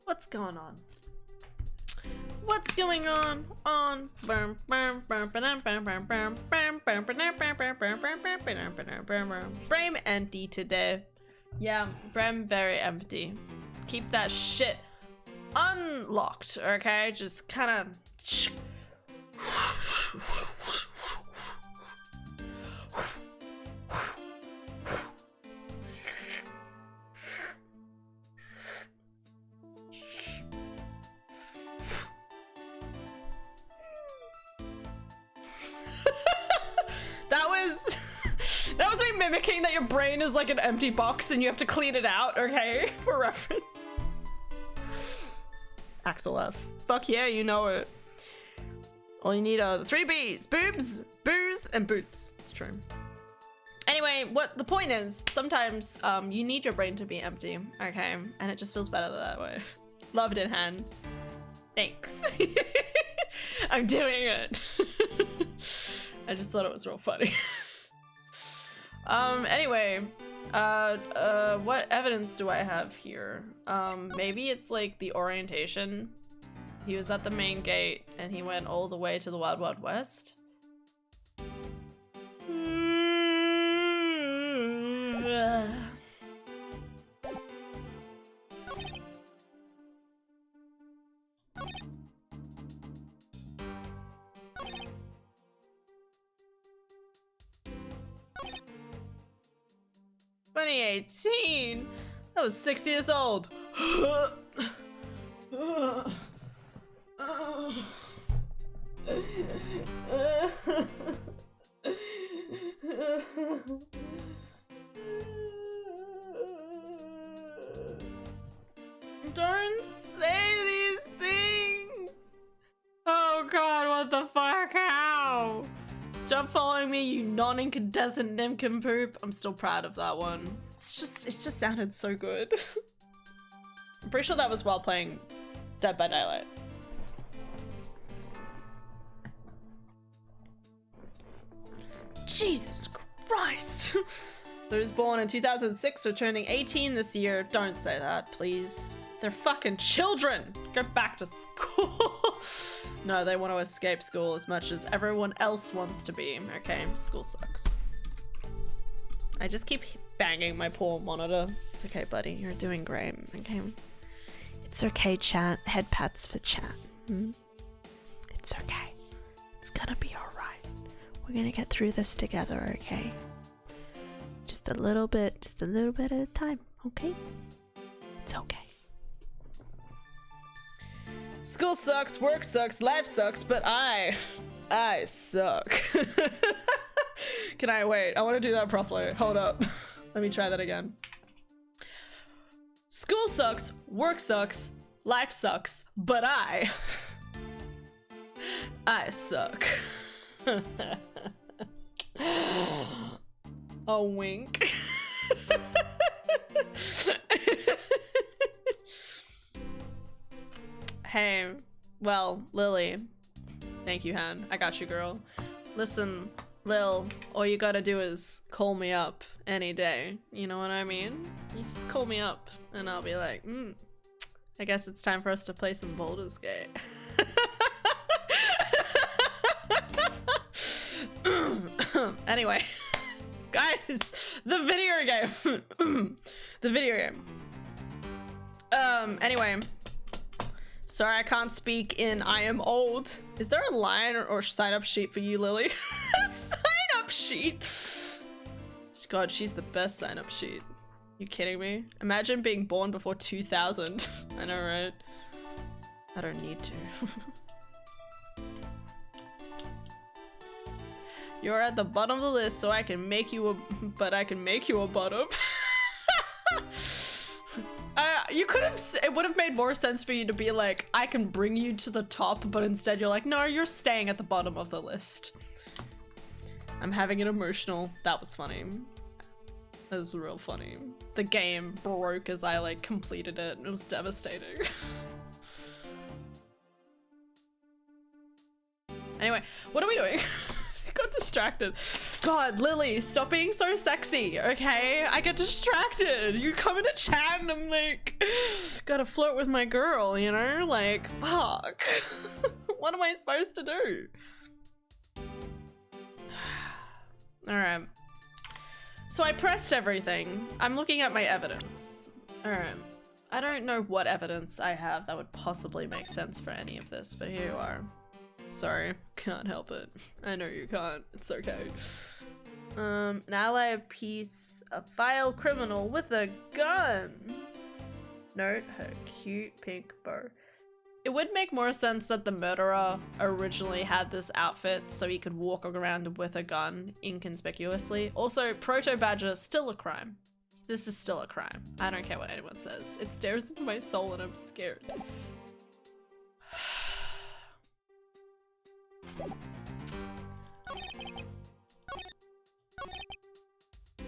What's going on? What's going on? Brain empty today. Yeah, brain very empty. Keep that shit unlocked, okay? Just kind of. That was me mimicking that your brain is like an empty box and you have to clean it out, okay? For reference. Axel F. Fuck yeah, you know it. All you need are the 3 B's. Boobs, booze, and boots. It's true. Anyway, what the point is, sometimes you need your brain to be empty, okay? And it just feels better that way. Love it in hand. Thanks. I'm doing it. I just thought it was real funny. Anyway, what evidence do I have here? Maybe it's like the orientation. He was at the main gate and he went all the way to the Wild Wild West. "2018? I was 6 years old." Don't say these things. Oh god, what the fuck? How? me, you non-incandescent nincompoop. I'm still proud of that one. It just sounded so good. I'm pretty sure that was while playing Dead by Daylight. Jesus Christ. Those born in 2006 are turning 18 this year. Don't say that, please. They're fucking children. Go back to school. No, they want to escape school as much as everyone else wants to be. Okay, school sucks. I just keep banging my poor monitor. It's okay, buddy. You're doing great. Okay. It's okay, chat. Head pats for chat. It's okay. It's gonna be alright. We're gonna get through this together, okay? Just a little bit at a time, okay? It's okay. School sucks, work sucks, life sucks, but I suck. Can I wait? I want to do that properly. Hold up. Let me try that again. School sucks, work sucks, life sucks, but I suck. A wink. Hey, well, Lily. Thank you, Han. I got you, girl. Listen, Lil, all you gotta do is call me up any day. You know what I mean? You just call me up and I'll be like, I guess it's time for us to play some Baldur's Gate. Anyway, guys, the video game. The video game. Anyway. Sorry, I can't speak in I am old. Is there a line or sign up sheet for you, Lily? Sign up sheet? God, she's the best sign up sheet. You kidding me? Imagine being born before 2000. I know, right? I don't need to. You're at the bottom of the list, so I can make you a, but I can make you a bottom. You could have, it would have made more sense for you to be like, I can bring you to the top, but instead you're like, no, you're staying at the bottom of the list. I'm having an emotional, that was funny. That was real funny. The game broke as I like completed it and it was devastating. Anyway, what are we doing? Got distracted. God, Lily, stop being so sexy, okay? I get distracted. You come into chat and I'm like, gotta flirt with my girl, you know? Like, fuck. What am I supposed to do? Alright. So I pressed everything. I'm looking at my evidence. Alright. I don't know what evidence I have that would possibly make sense for any of this, but here you are. Sorry, can't help it. I know you can't. It's okay. An allied piece, a vile criminal with a gun. Note her cute pink bow. It would make more sense that the murderer originally had this outfit so he could walk around with a gun inconspicuously. Also, proto badger, still a crime. This is still a crime. I don't care what anyone says. It stares into my soul and I'm scared.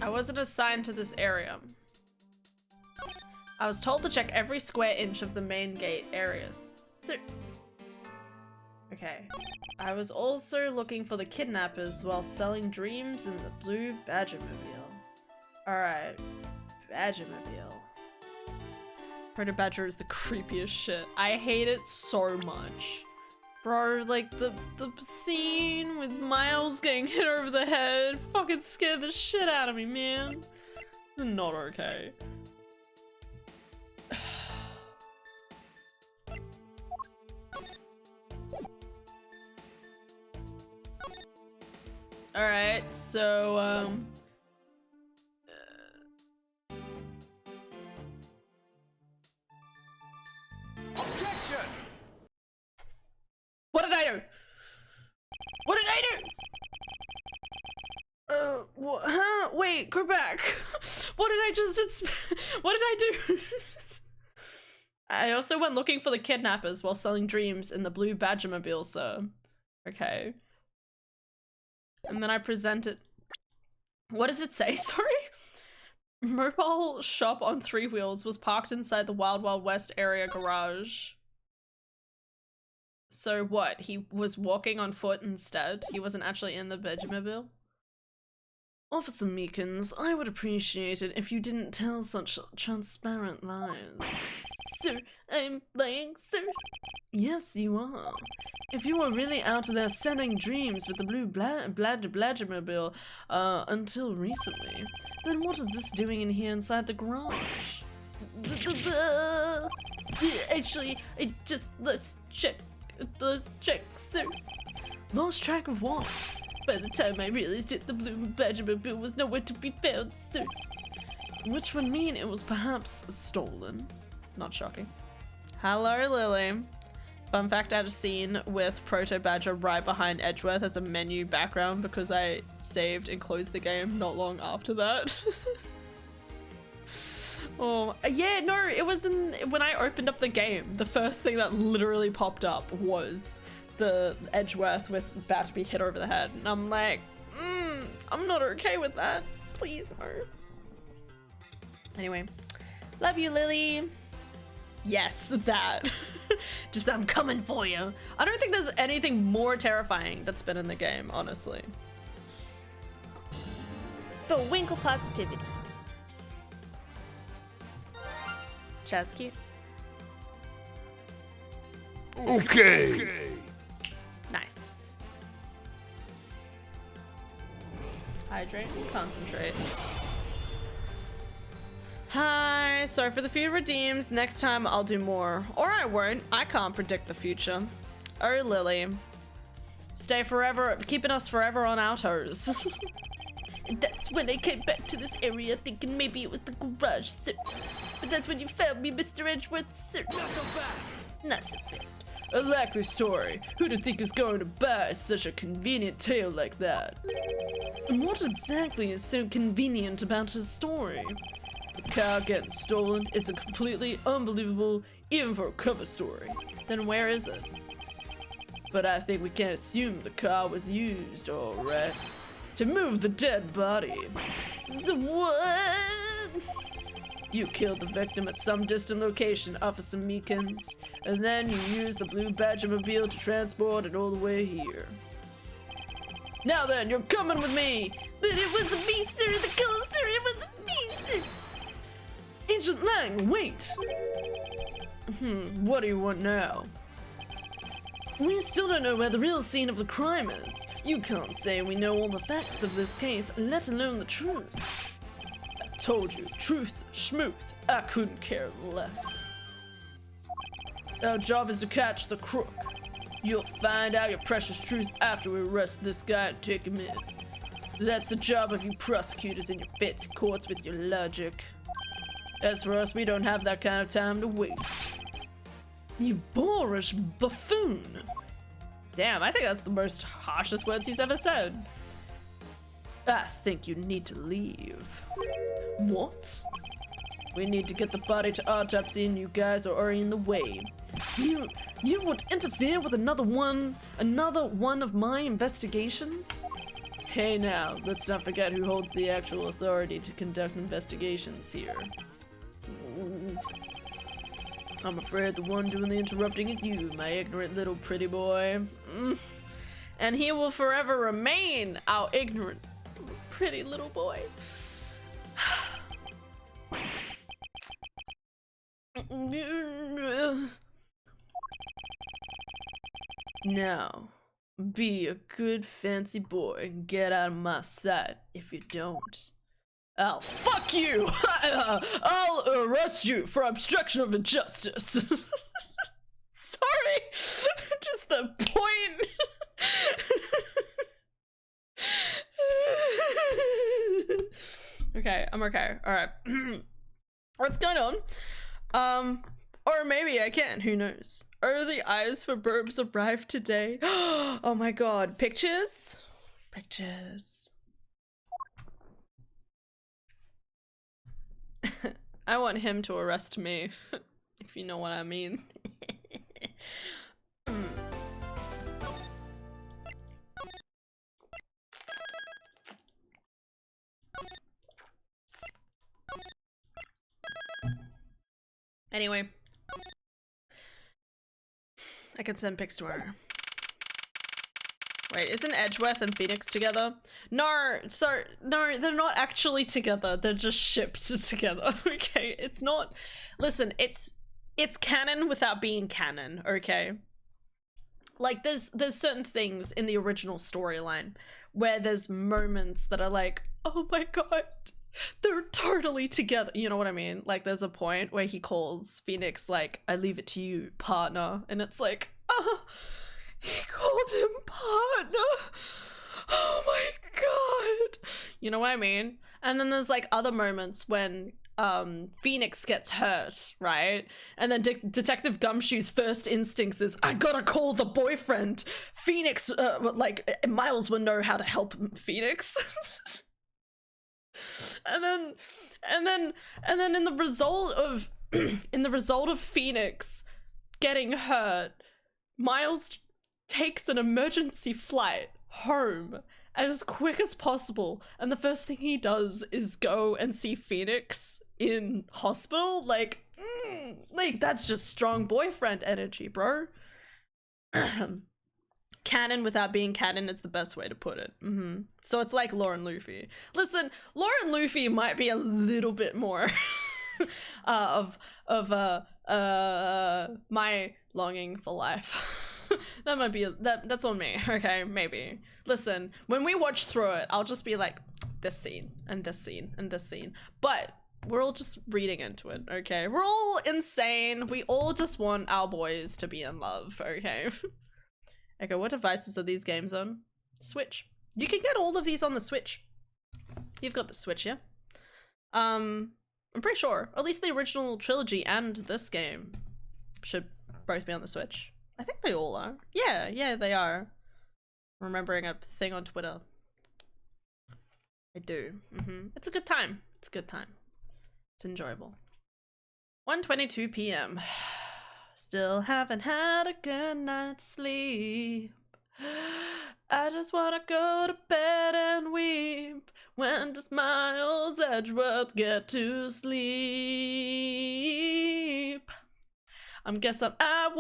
I wasn't assigned to this area. I was told to check every square inch of the main gate areas. Okay. I was also looking for the kidnappers while selling dreams in the blue Badgermobile. Alright. Badgermobile. Predator Badger is the creepiest shit. I hate it so much. Bro, like the scene with Miles getting hit over the head fucking scared the shit out of me, man. It's not okay. Alright, so, Objection! what did I do? What did I do? What, huh? Wait, go back. What did I just, what did I do? I also went looking for the kidnappers while selling dreams in the blue Badgermobile, sir. Okay. And then I present it. What does it say? Sorry? Mobile shop on 3 wheels was parked inside the Wild Wild West area garage. So what? He was walking on foot instead? He wasn't actually in the Vegemobile? Officer Meekins, I would appreciate it if you didn't tell such transparent lies. Sir, I'm lying, sir. Yes, you are. If you were really out there selling dreams with the blue Bladgermobile until recently, then what is this doing in here inside the garage? Actually, I just let's check, sir. Lost track of what? By the time I realized it, the blue Badgermobile was nowhere to be found, sir. Which would mean it was perhaps stolen. Not shocking. Hello, Lily. Fun fact, I had a scene with Proto Badger right behind Edgeworth as a menu background because I saved and closed the game not long after that. Oh, yeah, no, it was when I opened up the game, the first thing that literally popped up was the Edgeworth with about to be hit over the head. And I'm like, I'm not okay with that. Please, no. Anyway, love you, Lily. Yes, that. Just, I'm coming for you. I don't think there's anything more terrifying that's been in the game, honestly. But winkle positivity. Chaz cute. Okay. Nice. Hydrate, concentrate. Hi, sorry for the few redeems. Next time I'll do more. Or I won't. I can't predict the future. Oh, Lily. Stay forever, keeping us forever on our toes. That's when I came back to this area thinking maybe it was the garage, sir. But that's when you found me, Mr. Edgeworth, sir. Not so fast. A likely story. Who'd think is going to buy such a convenient tale like that? And what exactly is so convenient about his story? The car getting stolen, it's a completely unbelievable, even for a cover story. Then where is it? But I think we can assume the car was used, alright, to move the dead body. What? You killed the victim at some distant location, Officer Meekins, and then you used the blue Badgermobile to transport it all the way here. Now then, you're coming with me! But it wasn't me, sir, the killer, sir, it wasn't me, sir! Ancient Lang, wait! What do you want now? We still don't know where the real scene of the crime is. You can't say we know all the facts of this case, let alone the truth. I told you, truth, schmooth, I couldn't care less. Our job is to catch the crook. You'll find out your precious truth after we arrest this guy and take him in. That's the job of you prosecutors in your fancy courts with your logic. As for us, we don't have that kind of time to waste. You boorish buffoon! Damn, I think that's the most harshest words he's ever said. I think you need to leave. What? We need to get the body to autopsy and you guys are already in the way. You would interfere with another one of my investigations? Hey now, let's not forget who holds the actual authority to conduct investigations here. I'm afraid the one doing the interrupting is you, my ignorant little pretty boy. And he will forever remain our ignorant, pretty little boy. Now, be a good fancy boy and get out of my sight. If you don't, I'll fuck you! I'll arrest you for obstruction of justice. Sorry, just the point. Okay, I'm okay. All right. What's going on? Or maybe I can. Who knows? Early eyes for burbs arrived today. Oh my god! Pictures. Pictures. I want him to arrest me, if you know what I mean. Anyway. I can send pics to her. Wait, isn't Edgeworth and Phoenix together? No, no, they're not actually together. They're just shipped together, okay? It's not... Listen, it's canon without being canon, okay? Like, there's certain things in the original storyline where there's moments that are like, oh my god, they're totally together. You know what I mean? Like, there's a point where he calls Phoenix, like, I leave it to you, partner. And it's like, he called him partner. Oh my god. You know what I mean? And then there's, like, other moments when Phoenix gets hurt, right? And then Detective Gumshoe's first instincts is, I gotta call the boyfriend. Phoenix, like, Miles would know how to help Phoenix. and then in the result of Phoenix getting hurt, Miles takes an emergency flight home as quick as possible, and the first thing he does is go and see Phoenix in hospital. Like that's just strong boyfriend energy, bro. Canon without being canon is the best way to put it. So it's like Laura and Luffy. Listen, Laura and Luffy might be a little bit more of my longing for life. That might be that's on me, okay? Maybe. Listen, when we watch through it, I'll just be like, this scene and this scene and this scene. But we're all just reading into it, okay? We're all insane. We all just want our boys to be in love, okay? Okay, what devices are these games on? Switch. You can get all of these on the Switch. You've got the Switch, yeah? I'm pretty sure. At least the original trilogy and this game should both be on the Switch. I think they all are. Yeah, they are. Remembering a thing on Twitter. I do. It's a good time. It's a good time. It's enjoyable. 1:22 p.m. Still haven't had a good night's sleep. I just wanna go to bed and weep. When does Miles Edgeworth get to sleep? I'm guess I'm at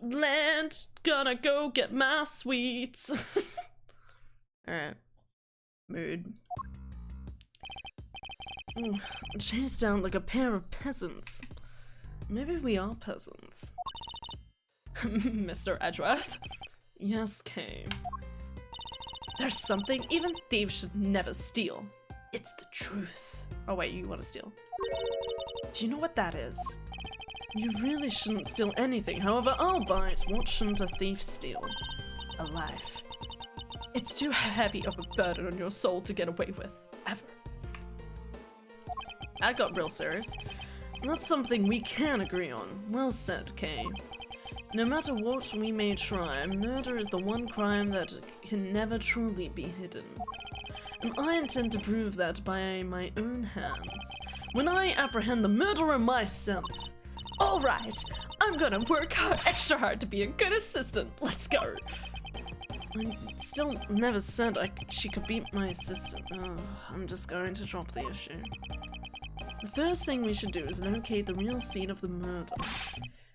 Waterland. Gonna go get my sweets. Alright. Mood. Chased down like a pair of peasants. Maybe we are peasants. Mr. Edgeworth? Yes, Kay. There's something even thieves should never steal. It's the truth. Oh wait, you want to steal? Do you know what that is? You really shouldn't steal anything, however, I'll bite. What shouldn't a thief steal? A life. It's too heavy of a burden on your soul to get away with, ever. I got real serious. That's something we can agree on. Well said, Kay. No matter what we may try, murder is the one crime that can never truly be hidden. And I intend to prove that by my own hands, when I apprehend the murderer myself. Alright, I'm gonna work extra hard to be a good assistant. Let's go. I still never said she could be my assistant. Oh, I'm just going to drop the issue. The first thing we should do is locate the real scene of the murder.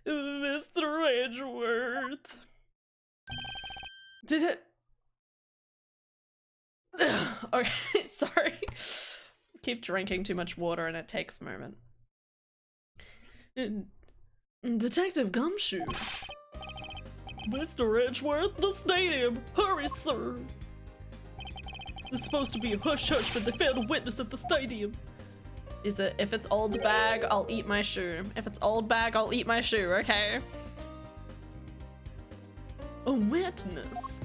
Mr. Edgeworth. Did it... Okay, sorry. Keep drinking too much water and it takes a moment. Detective Gumshoe. Mr. Edgeworth, the stadium! Hurry, sir! It's supposed to be a hush-hush, but they failed a witness at the stadium. Is it, if it's old bag, I'll eat my shoe. If it's old bag, I'll eat my shoe, okay? A witness?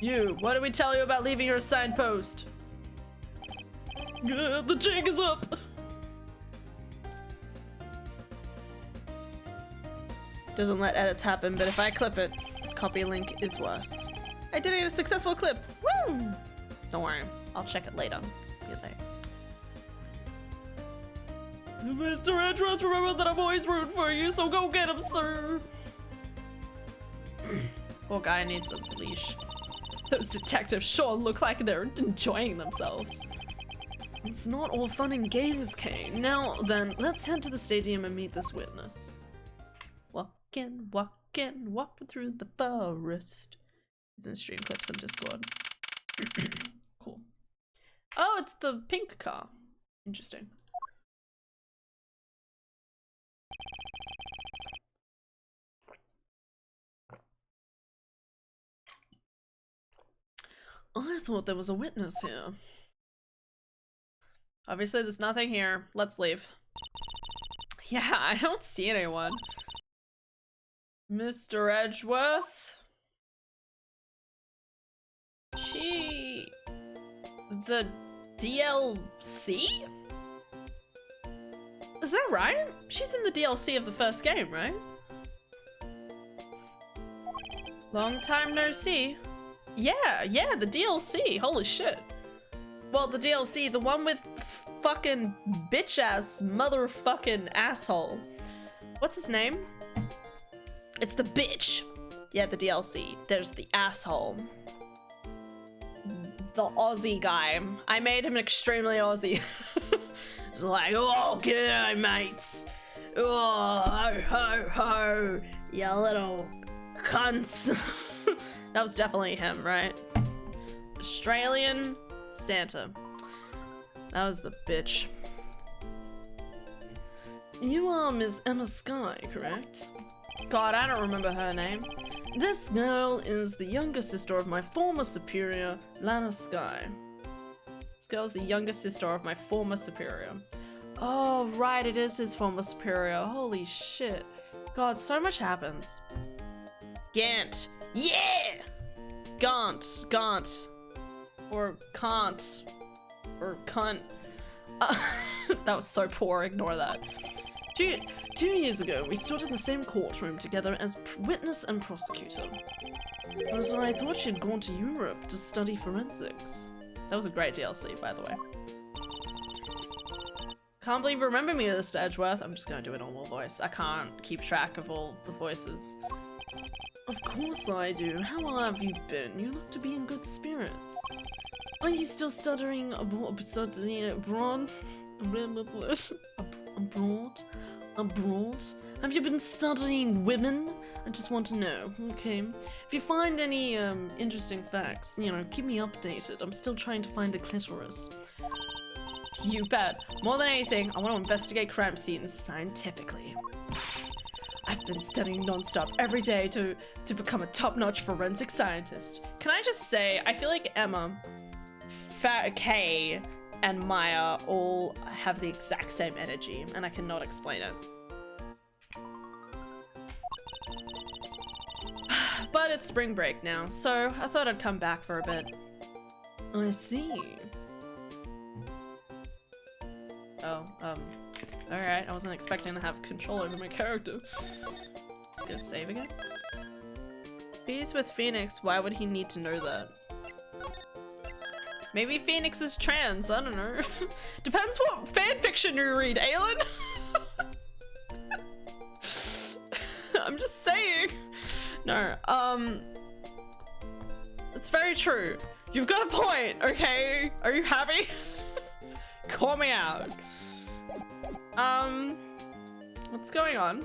You, what did we tell you about leaving your assigned post? Good, the jig is up! Doesn't let edits happen, but if I clip it, copy link is worse. I did a successful clip! Woo! Don't worry, I'll check it later. Be there. Mr. Edgeworth, remember that I'm always rooting for you, so go get him, sir! Poor guy needs a leash. Those detectives sure look like they're enjoying themselves. It's not all fun and games, Kane. Now then, let's head to the stadium and meet this witness. Walking, walking, walking through the forest. It's in stream clips on Discord. Cool. Oh, it's the pink car. Interesting. I thought there was a witness here. Obviously, there's nothing here. Let's leave. Yeah, I don't see anyone. Mr. Edgeworth? The DLC? Is that right? She's in the DLC of the first game, right? Long time no see. Yeah, the DLC. Holy shit. Well, the DLC, the one with fucking bitch-ass motherfucking asshole. What's his name? It's the bitch. Yeah, the DLC. There's the asshole. The Aussie guy. I made him extremely Aussie. It's like, oh, g'day, mates. Oh, ho, ho, ho. You little cunts. That was definitely him, right? Australian Santa. That was the bitch. You are Ms. Emma Sky, correct? God, I don't remember her name. This girl is the younger sister of my former superior, Lana Sky. This girl's the younger sister of my former superior. Oh, right, it is his former superior. Holy shit. God, so much happens. Gant. Yeah! Gaunt. Gaunt. Or can't. Or cunt. That was so poor, ignore that. 2 years ago, we stood in the same courtroom together as witness and prosecutor. But I thought she'd gone to Europe to study forensics. That was a great DLC, by the way. Can't believe you remember me, Mr. Edgeworth. I'm just gonna do a normal voice. I can't keep track of all the voices. Of course I do. How have you been? You look to be in good spirits. Are you still studying abroad? Abroad? Have you been studying women? I just want to know, okay? If you find any interesting facts, you know, keep me updated. I'm still trying to find the clitoris. You bet. More than anything, I want to investigate crime scenes scientifically. I've been studying non-stop every day to become a top-notch forensic scientist. Can I just say, I feel like Emma, Kay, and Maya all have the exact same energy, and I cannot explain it. But it's spring break now, so I thought I'd come back for a bit. I see. Oh, alright, I wasn't expecting to have control over my character. Let's go save again. If he's with Phoenix, why would he need to know that? Maybe Phoenix is trans, I don't know. Depends what fanfiction you read, Aelin! I'm just saying. No, it's very true. You've got a point, okay? Are you happy? Call me out. What's going on?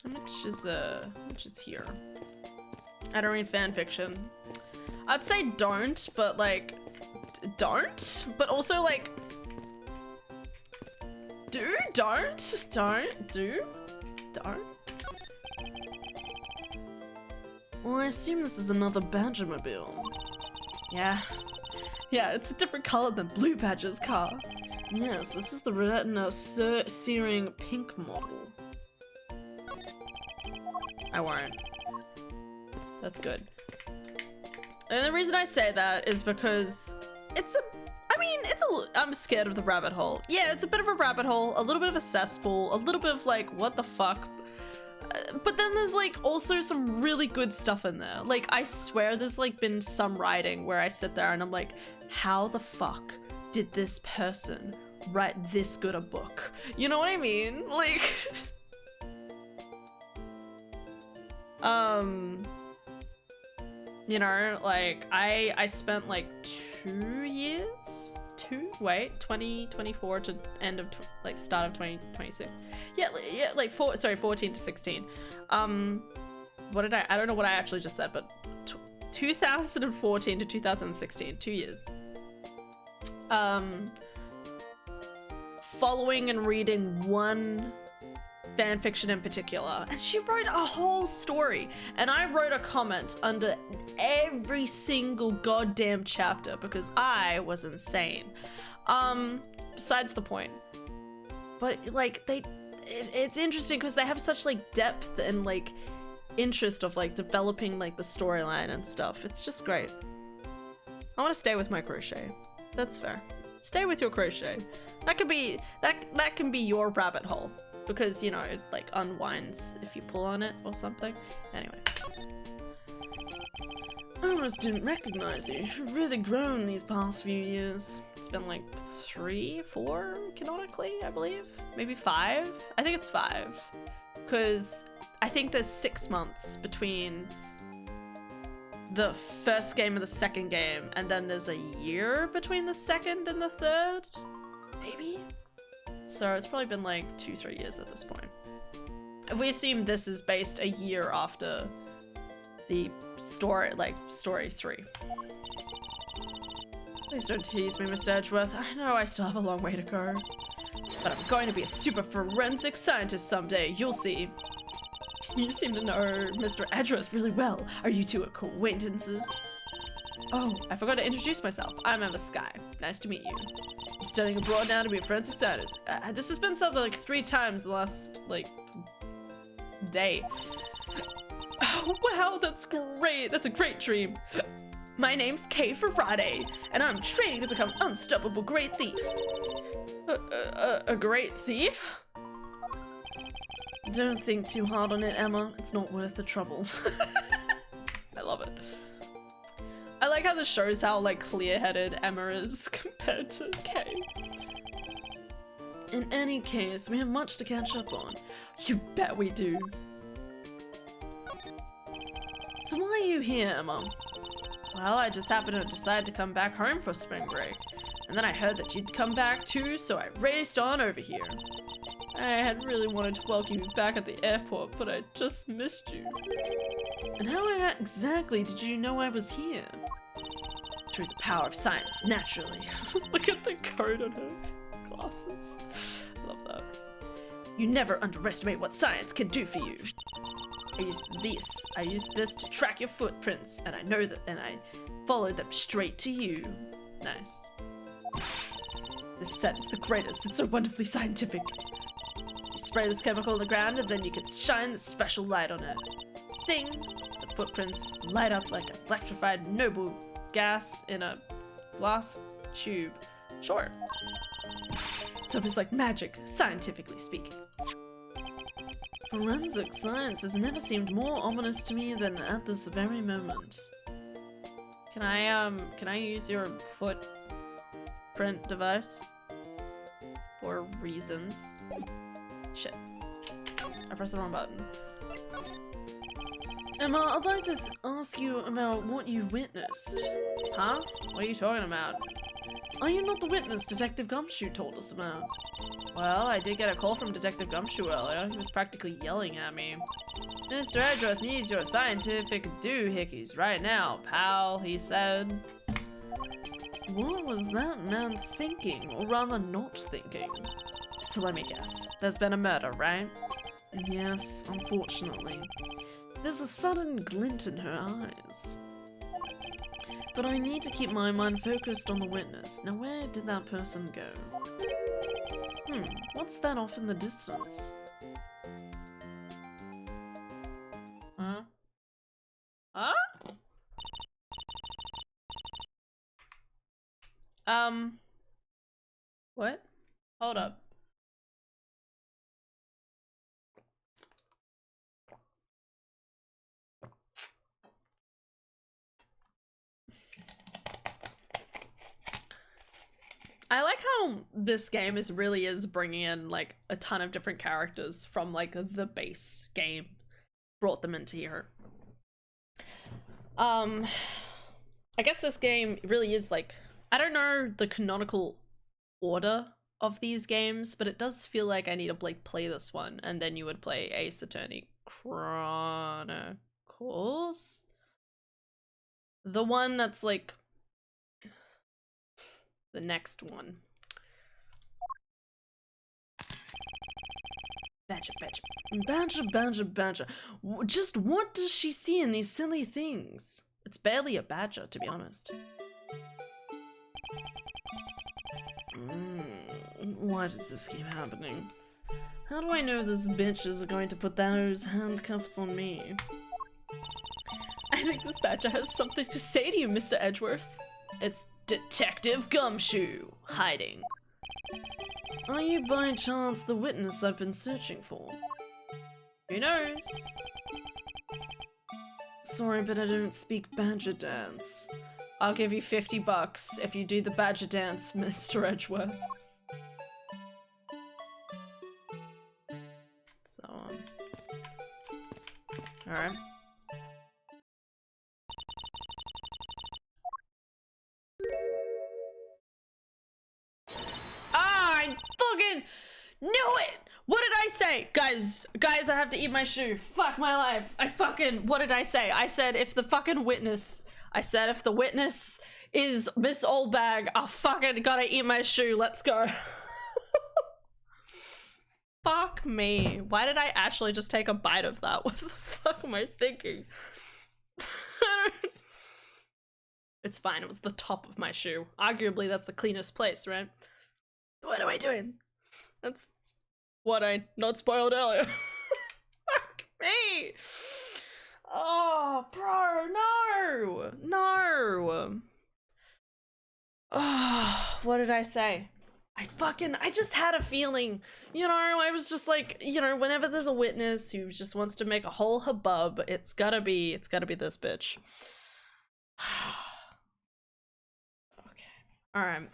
How much is here? I don't read fanfiction. I'd say don't, but like, don't? But also like, don't. Well, I assume this is another Badgermobile. Yeah, it's a different color than Blue Badger's car. Yes, this is the retina searing pink model. I won't. That's good. And the reason I say that is because I'm scared of the rabbit hole. Yeah, it's a bit of a rabbit hole, a little bit of a cesspool, a little bit of like, what the fuck? But then there's like also some really good stuff in there. Like, I swear there's like been some writing where I sit there and I'm like, how the fuck did this person write this good a book? You know what I mean? Like, you know, like I spent like 2 years? Wait, 2024 to end of like start of 2026. Yeah, like 14 to 16. What did I don't know what I actually just said, but 2014 to 2016, 2 years. Following and reading one fan fiction in particular, and she wrote a whole story, and I wrote a comment under every single goddamn chapter because I was insane. Besides the point, but like it's interesting because they have such like depth and like interest of like developing like the storyline and stuff. It's just great. I want to stay with my crochet. That's fair. Stay with your crochet. That could be that can be your rabbit hole. Because, you know, it like unwinds if you pull on it or something. Anyway. I almost didn't recognize you. You've really grown these past few years. It's been like 3, 4 canonically, I believe. Maybe 5? I think it's 5. Because I think there's 6 months between the first game and the second game. And then there's a year between the second and the third? Maybe? So it's probably been like 2-3 years at this point. If we assume this is based a year after the story, like story 3. Please don't tease me, Mr. Edgeworth. I know I still have a long way to go. But I'm going to be a super forensic scientist someday, you'll see. You seem to know Mr. Edgeworth really well. Are you two acquaintances? Oh, I forgot to introduce myself. I'm Emma Sky. Nice to meet you. I'm studying abroad now to be a forensic scientist. This has been said like 3 times the last, like, day. Oh, wow, that's great. That's a great dream. My name's Kay Faraday, and I'm training to become an unstoppable great thief. A great thief? Don't think too hard on it, Emma. It's not worth the trouble. I love it. I like how this shows how like clear-headed Emma is compared to Kay. In any case, we have much to catch up on. You bet we do. So why are you here, Emma? Well, I just happened to decide to come back home for spring break. And then I heard that you'd come back too, so I raced on over here. I had really wanted to welcome you back at the airport, but I just missed you. And how exactly did you know I was here? Through the power of science, naturally. Look at the code on her glasses. I love that. You never underestimate what science can do for you. I used this to track your footprints, and I know that, and I followed them straight to you. Nice. This set is the greatest. It's so wonderfully scientific. You spray this chemical on the ground, and then you can shine this special light on it. Sing! The footprints light up like electrified noble gas in a glass tube. Sure. So it's like magic, scientifically speaking. Forensic science has never seemed more ominous to me than at this very moment. Can I use your footprint device? For reasons. Shit. I pressed the wrong button. Emma, I'd like to ask you about what you witnessed. Huh? What are you talking about? Are you not the witness Detective Gumshoe told us about? Well, I did get a call from Detective Gumshoe earlier. He was practically yelling at me. Mr. Edgeworth needs your scientific doohickeys right now, pal, he said. What was that man thinking, or rather not thinking? So let me guess. There's been a murder, right? Yes, unfortunately. There's a sudden glint in her eyes. But I need to keep my mind focused on the witness. Now where did that person go? What's that off in the distance? Huh? Huh? What? Hold up. I like how this game really is bringing in like a ton of different characters from like the base game, brought them into here. I guess this game really is like I don't know the canonical order of these games, but it does feel like I need to like play this one, and then you would play Ace Attorney Chronicles. The one that's like the next one. Badger. Just what does she see in these silly things? It's barely a badger, to be honest. Why does this keep happening? How do I know this bitch is going to put those handcuffs on me? I think this badger has something to say to you, Mr. Edgeworth. It's Detective Gumshoe, hiding. Are you by chance the witness I've been searching for? Who knows? Sorry, but I don't speak badger dance. I'll give you $50 if you do the badger dance, Mr. Edgeworth. So, alright. I fucking knew it! What did I say? Guys, I have to eat my shoe. Fuck my life. What did I say? I said if the witness is Miss Oldbag, I fucking gotta eat my shoe. Let's go. Fuck me. Why did I actually just take a bite of that? What the fuck am I thinking? It's fine, it was the top of my shoe. Arguably, that's the cleanest place, right? What am I doing? That's what I not spoiled earlier. Fuck me! Oh, bro, no! Oh, what did I say? I just had a feeling, you know, I was just like, you know, whenever there's a witness who just wants to make a whole hubbub, it's gotta be this bitch. Okay, alright.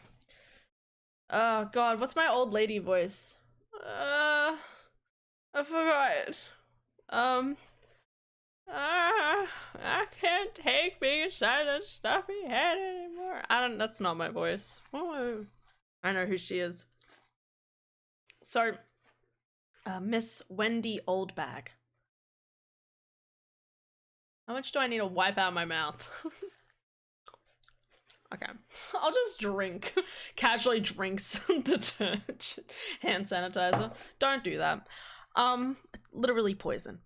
Oh god, what's my old lady voice? I forgot. I can't take being inside that stuffy head anymore. That's not my voice. Whoa. I know who she is. So, Miss Wendy Oldbag. How much do I need to wipe out my mouth? Okay, I'll just drink. Casually drink some detergent, hand sanitizer. Don't do that. Literally poison.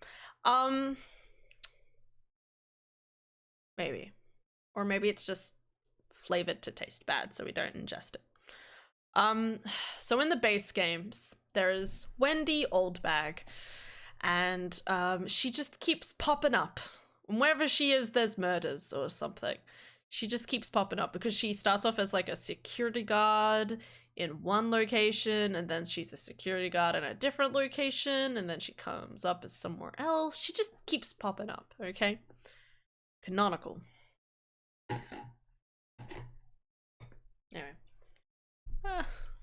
Maybe. Or maybe it's just flavored to taste bad, so we don't ingest it. So in the base games, there is Wendy Oldbag, and she just keeps popping up. And wherever she is, there's murders or something. She just keeps popping up because she starts off as like a security guard in one location, and then she's a security guard in a different location, and then she comes up as somewhere else. She just keeps popping up, okay? Canonical. Anyway.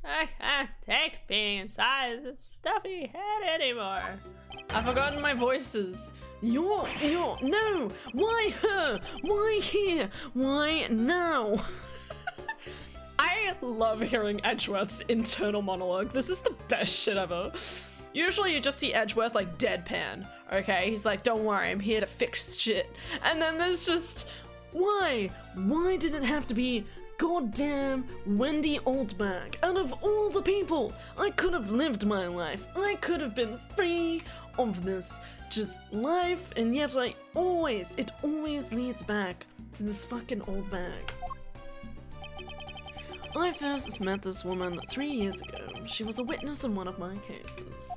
I can't take being inside this stuffy head anymore. I've forgotten my voices. No, why her? Why here? Why now? I love hearing Edgeworth's internal monologue. This is the best shit ever. Usually you just see Edgeworth like deadpan, okay? He's like, don't worry, I'm here to fix shit. And then there's just, why? Why did it have to be goddamn Wendy Oldbag? Out of all the people, I could have lived my life. I could have been free of this just life, and yet it always leads back to this fucking Oldbag. I first met this woman 3 years ago. She was a witness in one of my cases.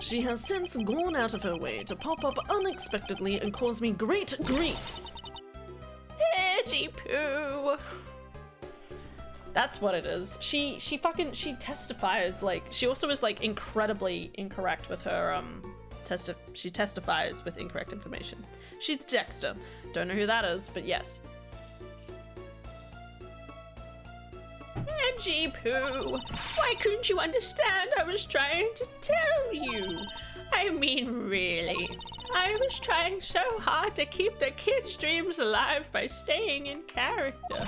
She has since gone out of her way to pop up unexpectedly and cause me great grief. Edgy poo. That's what it is. She testifies, like, she also is like incredibly incorrect with her she testifies with incorrect information. She's Dexter. Don't know who that is, but yes. Edgy poo. Why couldn't you understand? I was trying to tell you. I mean, really. I was trying so hard to keep the kids' dreams alive by staying in character.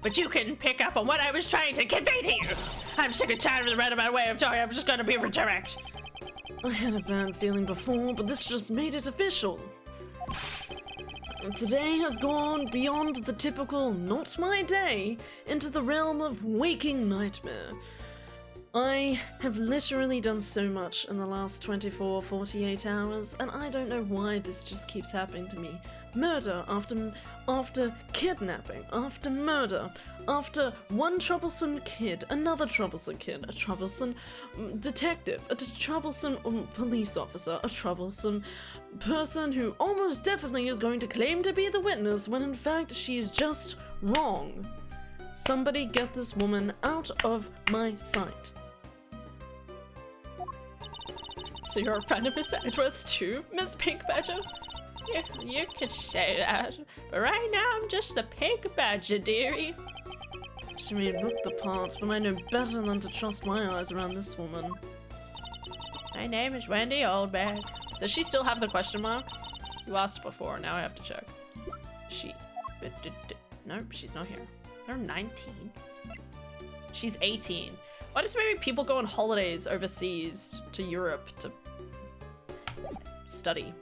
But you couldn't pick up on what I was trying to convey to you. I'm sick and tired of the roundabout way of talking. I'm just gonna be direct. I had a bad feeling before, but this just made it official. Today has gone beyond the typical not my day into the realm of waking nightmare. I have literally done so much in the last 48 hours, and I don't know why this just keeps happening to me. Murder after kidnapping, after murder, after one troublesome kid, another troublesome kid, a troublesome detective, a troublesome police officer, a troublesome person who almost definitely is going to claim to be the witness when in fact she's just wrong. Somebody get this woman out of my sight. So you're a friend of Mr. Edgeworth's too, Miss Pink Badger? Yeah, you could say that, but right now I'm just a pink badger, dearie. She may look the part, but I know better than to trust my eyes around this woman. My name is Wendy Oldbag. Does she still have the question marks? You asked before, now I have to check. Nope, she's not here. They're 19. She's 18. Why does maybe people go on holidays overseas to Europe to study?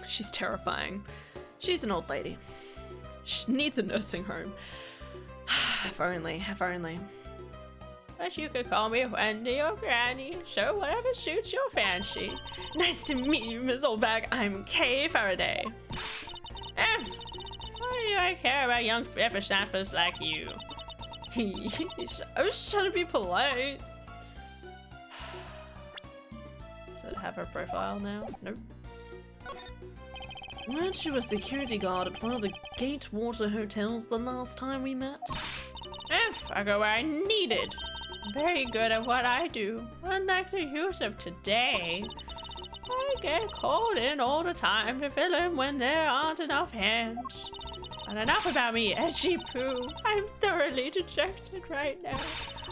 She's terrifying. She's an old lady. She needs a nursing home. If only, if only. But you could call me Wendy or Granny, so whatever suits your fancy. Nice to meet you, Miss Oldbag. I'm Kay Faraday. Why do I care about young whippersnappers like you? I was trying to be polite. Does it have her profile now? Nope. Weren't you a security guard at one of the Gatewater hotels the last time we met? I go where I needed. I'm very good at what I do. Unlike the youth of today, I get called in all the time to fill in when there aren't enough hands. And enough about me, edgy poo. I'm thoroughly dejected right now.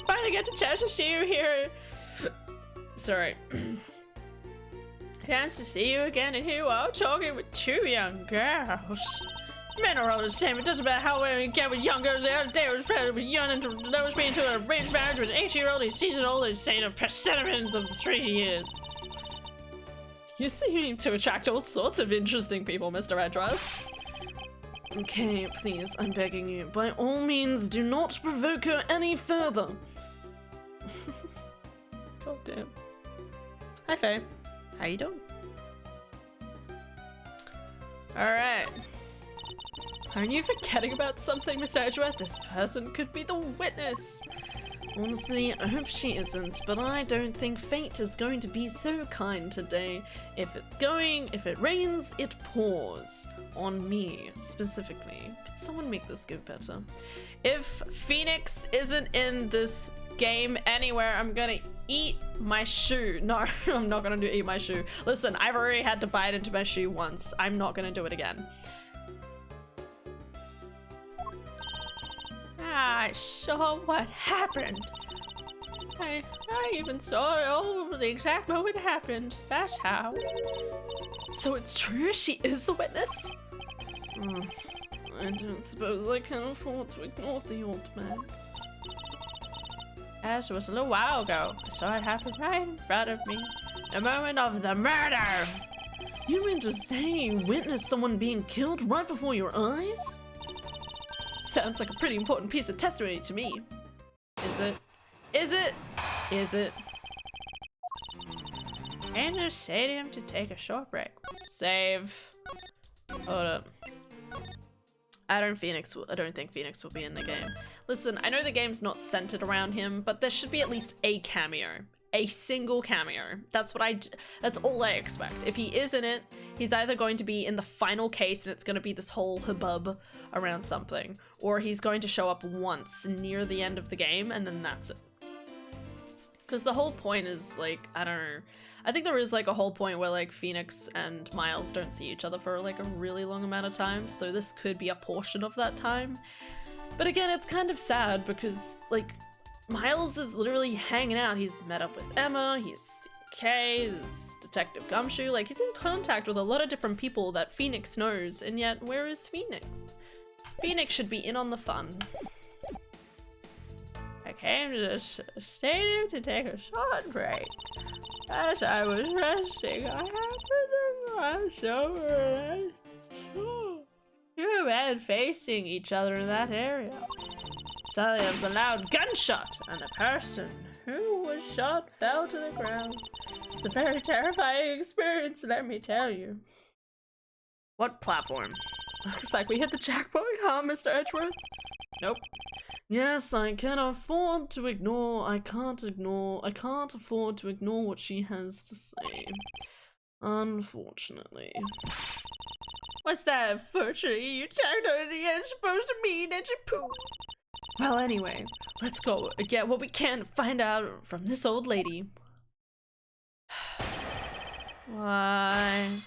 Finally get the chance to see you here. Sorry. Chance to see you again and here while talking with two young girls. Men are all the same. It doesn't matter how well you get with young girls. The other day I was pregnant with young and that was me into an arranged marriage with an 18-year-old and season-old and saying the persimmons of 3 years. You seem to attract all sorts of interesting people, Mr. Edgeworth. Okay, please, I'm begging you. By all means, do not provoke her any further. God damn. Hi, Faye. How you doing? Alright. Aren't you forgetting about something, Mr. Edgeworth? This person could be the witness. Honestly, I hope she isn't, but I don't think fate is going to be so kind today. If it rains, it pours. On me, specifically. Could someone make this go better? If Phoenix isn't in this game anywhere, I'm gonna eat my shoe. No, I'm not gonna eat my shoe. Listen, I've already had to bite into my shoe once. I'm not gonna do it again. I saw what happened. I even saw the exact moment it happened. That's how. So it's true? She is the witness? I don't suppose I can afford to ignore the old man. As it was a little while ago. I saw it happen right in front of me. The moment of the murder! You mean to say you witnessed someone being killed right before your eyes? Sounds like a pretty important piece of testimony to me. Is it? Is it? Is it? In the stadium to take a short break. Save. Hold up. I don't think Phoenix will be in the game. Listen, I know the game's not centered around him, but there should be at least a cameo. A single cameo. That's all I expect. If he is in it, he's either going to be in the final case and it's going to be this whole hubbub around something, or he's going to show up once near the end of the game and then that's it. Because the whole point is, like, I don't know. I think there is, like, a whole point where, like, Phoenix and Miles don't see each other for, like, a really long amount of time, so this could be a portion of that time. But again, it's kind of sad because, like, Miles is literally hanging out. He's met up with Emma, he's seen Kay, he's Detective Gumshoe. Like, he's in contact with a lot of different people that Phoenix knows, and yet where is Phoenix? Phoenix should be in on the fun. I came to this stadium to take a short break. As I was resting, I happened to glance over and I saw two men facing each other in that area. Suddenly there was a loud gunshot, and the person who was shot fell to the ground. It's a very terrifying experience, let me tell you. What platform? Looks like we hit the jackpot, huh, Mr. Edgeworth? Nope. Yes, I can afford to ignore. I can't afford to ignore what she has to say. Unfortunately. What's that? Unfortunately, you checked on the end supposed to mean that you poop. Well, anyway, let's go get what we can to find out from this old lady. Why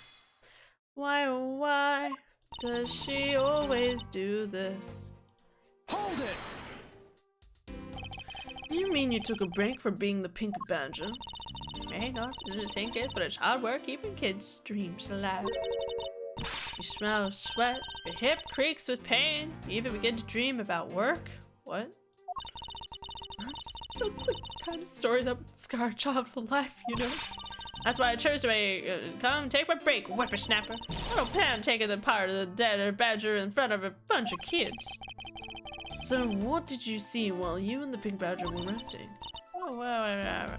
does she always do this? Hold it! You mean you took a break from being the pink badger? May not think it, but it's hard work keeping kids' dreams alive. You smell of sweat, your hip creaks with pain, you even begin to dream about work? What? That's the kind of story that would scar a child for life, you know? That's why I chose to come take my break, whippersnapper. I don't plan on taking the part of the dead badger in front of a bunch of kids. So what did you see while you and the pink badger were resting? Oh, well,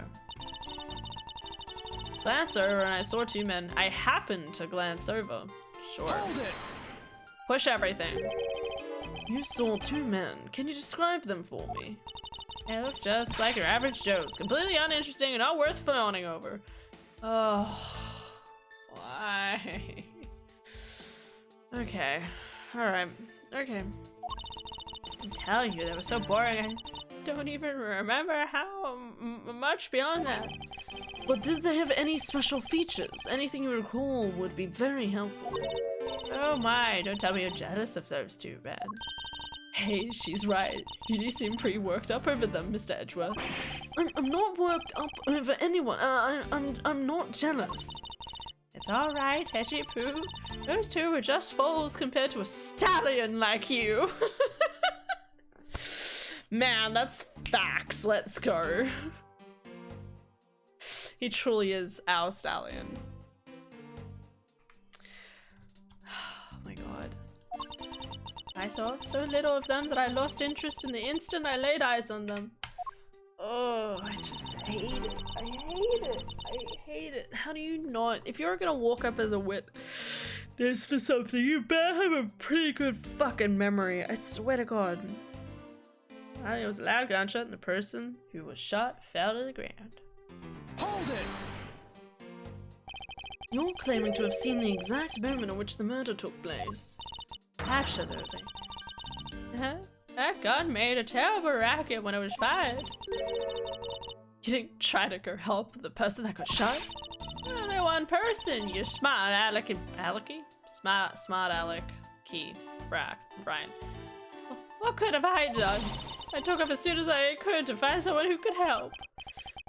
glance over and I saw two men. I happened to glance over. Sure. Hold it! Push everything. You saw two men. Can you describe them for me? They look just like your average Joes. Completely uninteresting and not worth fawning over. Oh, why? Okay. Alright. Okay. I tell you, that was so boring. I don't even remember how much beyond that. But did they have any special features? Anything you recall would be very helpful. Oh my, don't tell me you're jealous of those two, Ben. Hey, she's right. You do seem pretty worked up over them, Mr. Edgeworth. I'm not worked up over anyone. I'm not jealous. It's alright, Edgy Poo. Those two were just foals compared to a stallion like you. Man, that's facts. Let's go. He truly is our stallion. Oh my god. I thought so little of them that I lost interest in the instant I laid eyes on them. Oh, I just hate it. I hate it. I hate it. How do you not? If you're gonna walk up as a witness for something, you better have a pretty good fucking memory. I swear to god. Well, it was a loud gunshot and the person who was shot fell to the ground. Hold it! You're claiming to have seen the exact moment in which the murder took place. Absolutely. That gun made a terrible racket when it was fired. You didn't try to go help the person that got shot? Only one person, you smart alecky? Smart Alec Key Brian. What could have I done? I took off as soon as I could to find someone who could help.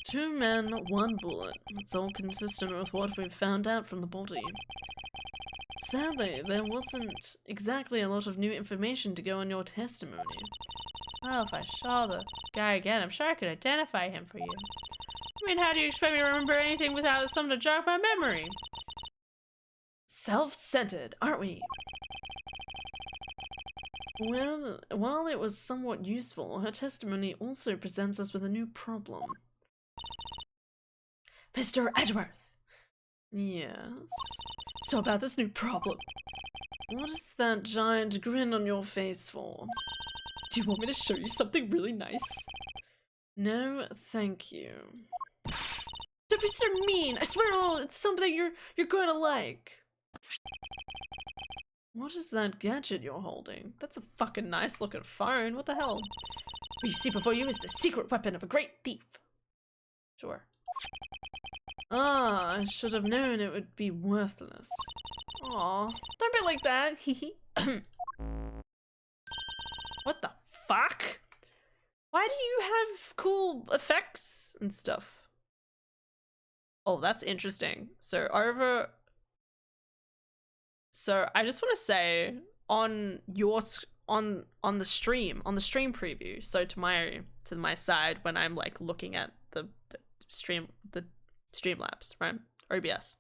Two men, one bullet. It's all consistent with what we've found out from the body. Sadly, there wasn't exactly a lot of new information to go on your testimony. Well, if I saw the guy again, I'm sure I could identify him for you. I mean, how do you expect me to remember anything without something to jog my memory? Self-centered, aren't we? Well, while it was somewhat useful, her testimony also presents us with a new problem. Mr. Edgeworth! Yes? So about this new problem. What is that giant grin on your face for? Do you want me to show you something really nice? No, thank you. Don't be so mean! I swear it's something you're going to like. What is that gadget you're holding? That's a fucking nice looking phone. What the hell? What you see before you is the secret weapon of a great thief. Sure. Ah, I should have known it would be worthless. Aw, don't be like that. What the fuck? Why do you have cool effects and stuff? Oh, that's interesting. So over... So I just want to say on your on the stream preview, so to my side when I'm like looking at the Streamlabs, right? OBS.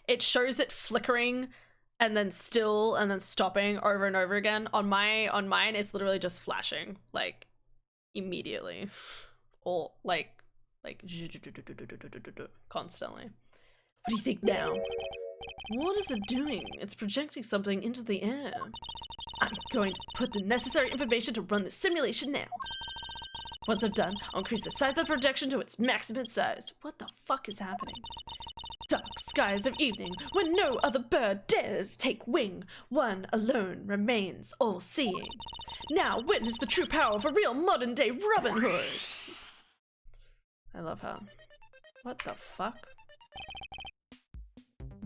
It shows it flickering and then still and then stopping over and over again. On mine it's literally just flashing like immediately or like constantly. What do you think now? What is it doing? It's projecting something into the air. I'm going to put the necessary information to run the simulation now. Once I'm done, I'll increase the size of the projection to its maximum size. What the fuck is happening? Dark skies of evening, when no other bird dares take wing, one alone remains all-seeing. Now witness the true power of a real modern-day Robin Hood. I love her. What the fuck?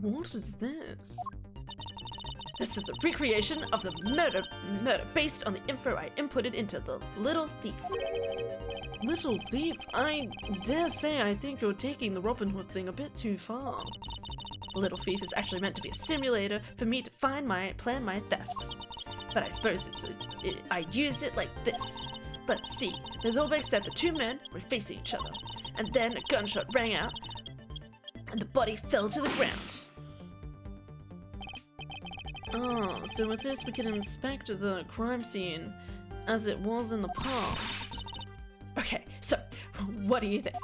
What is this? This is the recreation of the murder based on the info I inputted into the Little Thief. Little Thief? I dare say I think you're taking the Robin Hood thing a bit too far. The Little Thief is actually meant to be a simulator for me to plan my thefts. But I suppose I use it like this. Let's see, there's all except the two men were facing each other. And then a gunshot rang out, and the body fell to the ground. Oh, so with this we can inspect the crime scene as it was in the past. Okay, so what do you think?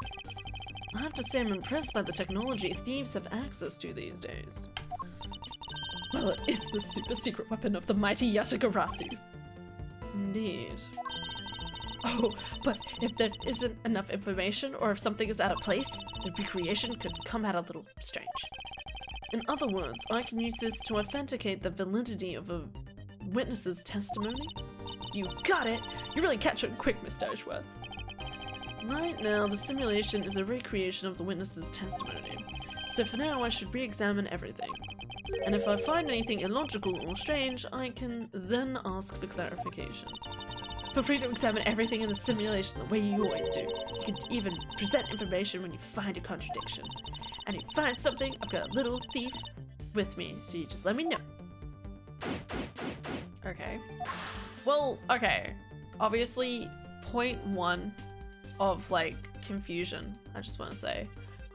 I have to say I'm impressed by the technology thieves have access to these days. Well, it is the super secret weapon of the mighty Yatagarasu. Indeed. Oh, but if there isn't enough information or if something is out of place, the recreation could come out a little strange. In other words, I can use this to authenticate the validity of a witness's testimony. You got it! You really catch on quick, Mr. Edgeworth. Right now, the simulation is a recreation of the witness's testimony. So for now, I should re-examine everything. And if I find anything illogical or strange, I can then ask for clarification. Feel free to examine everything in the simulation the way you always do. You can even present information when you find a contradiction. And if you find something, I've got a Little Thief with me, so you just let me know. Okay. Well, okay. Obviously, point one of, like, confusion, I just want to say.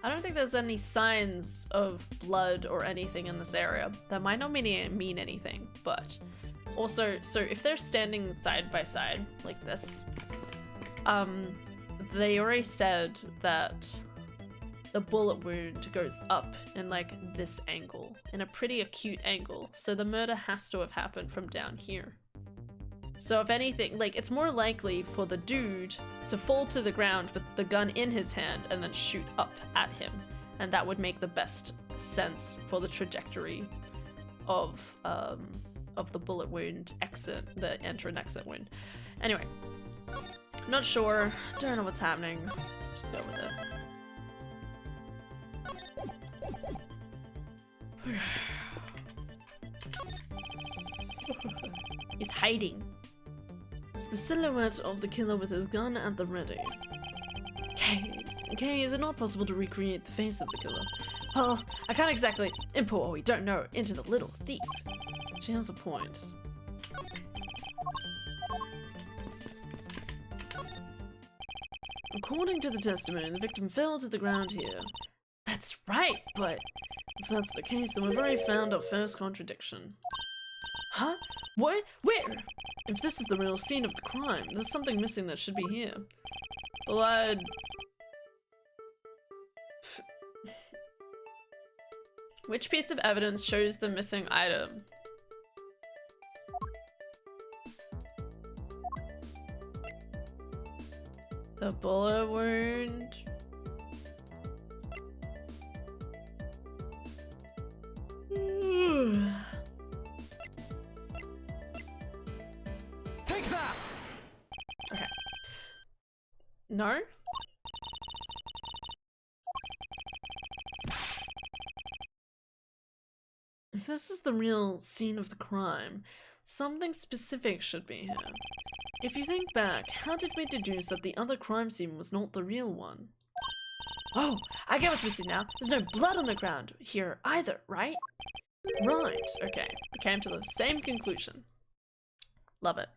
I don't think there's any signs of blood or anything in this area. That might not mean anything, but... Also, so if they're standing side by side, like this, they already said that the bullet wound goes up in like this angle, in a pretty acute angle, so the murder has to have happened from down here. So if anything, like it's more likely for the dude to fall to the ground with the gun in his hand and then shoot up at him, and that would make the best sense for the trajectory of the bullet wound exit, the enter and exit wound. Anyway, not sure, don't know what's happening, just go with it. He's hiding. It's the silhouette of the killer with his gun at the ready. Okay, is it not possible to recreate the face of the killer? Well, I can't exactly import what we don't know into the Little Thief. She has a point. According to the testimony, the victim fell to the ground here. That's right, but if that's the case, then we've already found our first contradiction. Huh? What? Where? If this is the real scene of the crime, there's something missing that should be here. Blood. Which piece of evidence shows the missing item? The bullet wound. Take that! Okay. No? If this is the real scene of the crime, something specific should be here. If you think back, how did we deduce that the other crime scene was not the real one? Oh, I get what's missing now. There's no blood on the ground here either, right? Right, okay. We came to the same conclusion. Love it.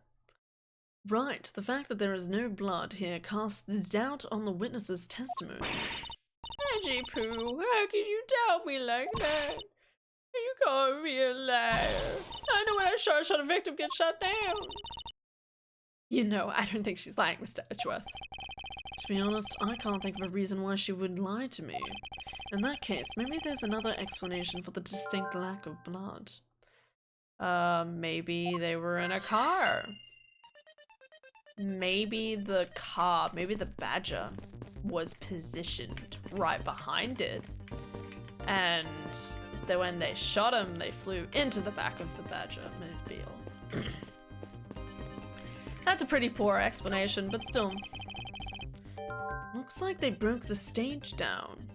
Right, the fact that there is no blood here casts doubt on the witness's testimony. Edgy Poo, how could you doubt me like that? You can't be a liar. I know when I shot a victim get shot down. You know, I don't think she's lying, Mr. Edgeworth. To be honest, I can't think of a reason why she would lie to me. In that case, maybe there's another explanation for the distinct lack of blood. Maybe they were in a car. Maybe the badger was positioned right behind it. And then when they shot him, they flew into the back of the badger mobile. That's a pretty poor explanation, but still. Looks like they broke the stage down.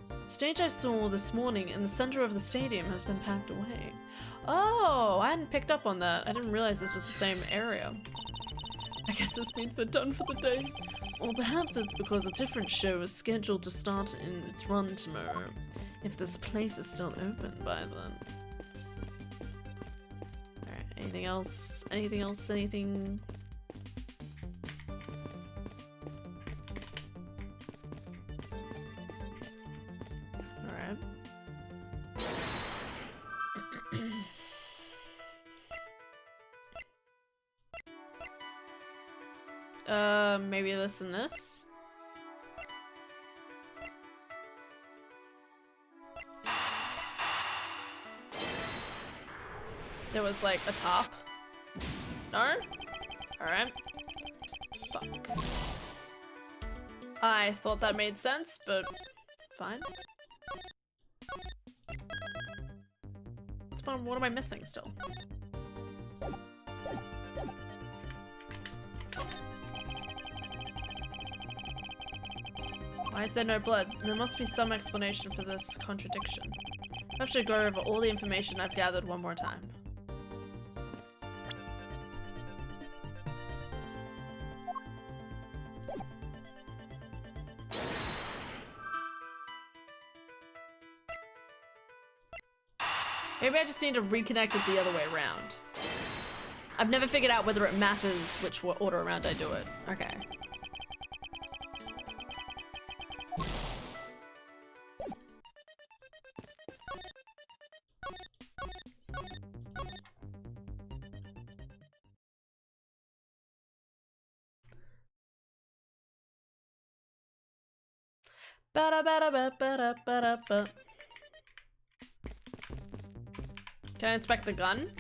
The stage I saw this morning in the center of the stadium has been packed away. Oh, I hadn't picked up on that. I didn't realize this was the same area. I guess this means they're done for the day. Or perhaps it's because a different show is scheduled to start in its run tomorrow, if this place is still open by then. Alright, anything else? Anything else? Anything? Alright. Maybe this and this? There was like a top. No? Alright. Fuck. I thought that made sense, but fine. What am I missing still? Why is there no blood? There must be some explanation for this contradiction. I should go over all the information I've gathered one more time. Maybe I just need to reconnect it the other way around. I've never figured out whether it matters which order around I do it. Okay. Ba-da-ba-da-ba-ba-da-ba-da-ba. Can I inspect the gun?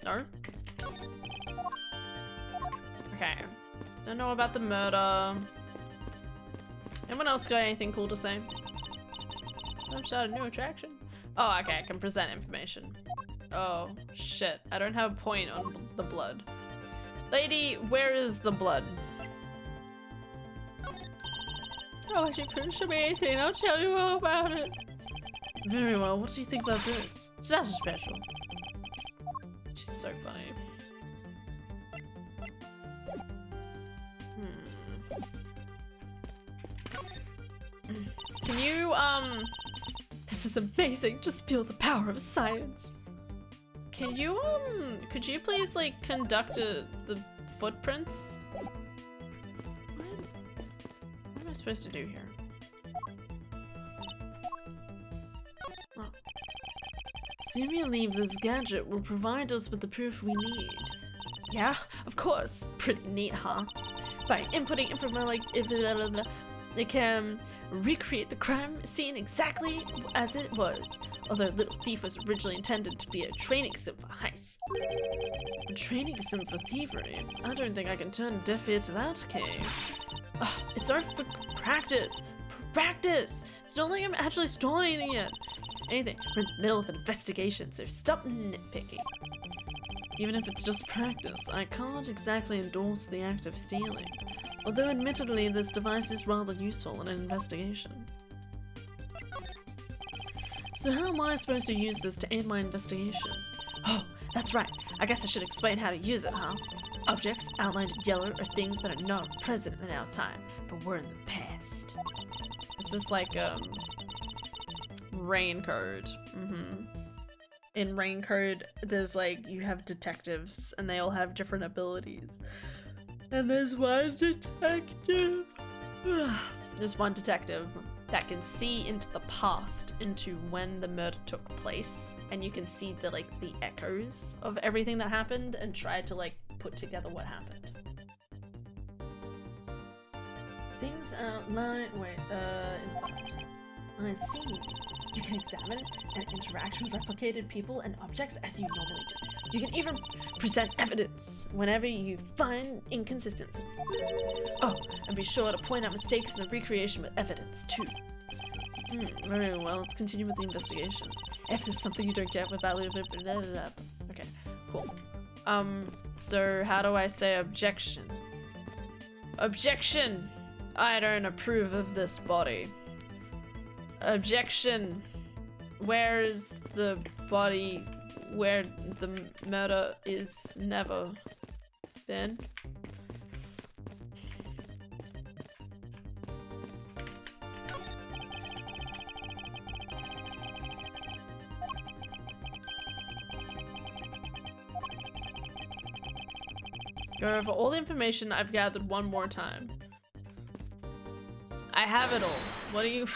No? Okay. Don't know about the murder. Anyone else got anything cool to say? I've started a new attraction. Oh, okay, I can present information. Oh, shit. I don't have a point on the blood. Lady, where is the blood? Oh, I should show me 18. I'll tell you all about it. Very well. What do you think about this? She's not special. She's so funny. Can you, This is amazing. Just feel the power of science. Can you, could you please, like, conduct the footprints? What am I supposed to do here? Oh. Soon we leave, this gadget will provide us with the proof we need. Yeah, of course. Pretty neat, huh? By inputting information like it can recreate the crime scene exactly as it was. Although Little Thief was originally intended to be a training sim for heists. A training sim for thievery? I don't think I can turn a deaf ear to that, Kay. It's our practice! Practice! It's not like I'm actually stolen anything yet. Anything. We're in the middle of an investigation, so stop nitpicking. Even if it's just practice, I can't exactly endorse the act of stealing. Although admittedly, this device is rather useful in an investigation. So how am I supposed to use this to aid my investigation? Oh, that's right. I guess I should explain how to use it, huh? Objects outlined in yellow are things that are not present in our time, but were in the past. This is like rain code. In rain code, there's like you have detectives and they all have different abilities. And there's one detective. There's one detective that can see into the past, into when the murder took place, and you can see the the echoes of everything that happened and try to like put together what happened. Things outlined in the past. I see. You can examine and interact with replicated people and objects as you normally do. You can even present evidence whenever you find inconsistency. Oh, and be sure to point out mistakes in the recreation with evidence too. Very well, let's continue with the investigation. If there's something you don't get with that little bit, blah, blah, blah. Okay, cool. So how do I say objection? Objection! I don't approve of this body. Objection! Where is the body where the murder is never been? Go over all the information I've gathered one more time. I have it all. What are you?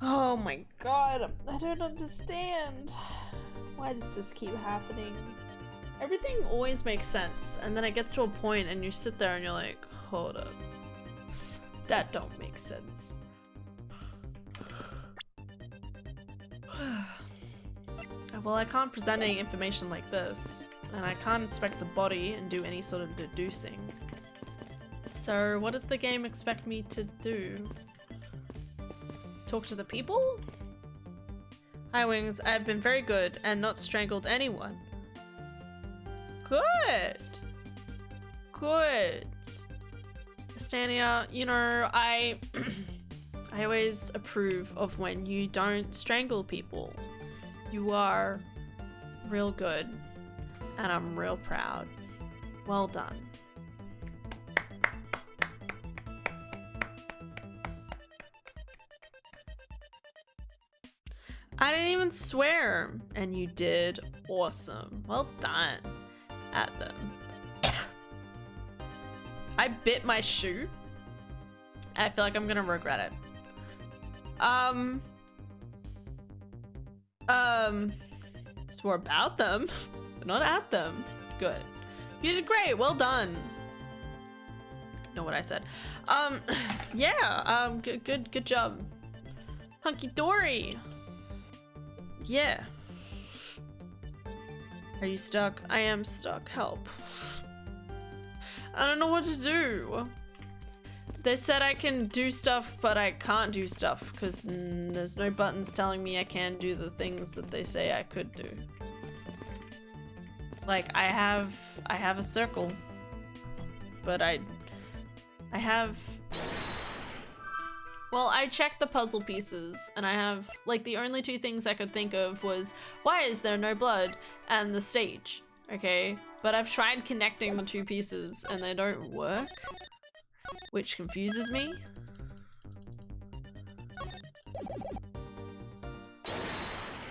Oh my god, I don't understand. Why does this keep happening? Everything always makes sense, and then it gets to a point and you sit there and you're like, hold up. That don't make sense. Well, I can't present any information like this, and I can't inspect the body and do any sort of deducing. So what does the game expect me to do? Talk to the people? Hi Wings, I've been very good and not strangled anyone. Good. Good. Stania, you know, I always approve of when you don't strangle people. You are real good and I'm real proud. Well done. I didn't even swear, and you did. Awesome. Well done at them. I bit my shoe. I feel like I'm gonna regret it. Swore about them, but not at them. Good. You did great. Well done. Know what I said. Yeah. Good job. Hunky dory. Yeah. Are you stuck? I am stuck. Help. I don't know what to do. They said I can do stuff, but I can't do stuff because there's no buttons telling me I can do the things that they say I could do. Like I have a circle, but I have. Well, I checked the puzzle pieces, and I have, like, the only two things I could think of was, why is there no blood, and the stage, okay? But I've tried connecting the two pieces, and they don't work, which confuses me.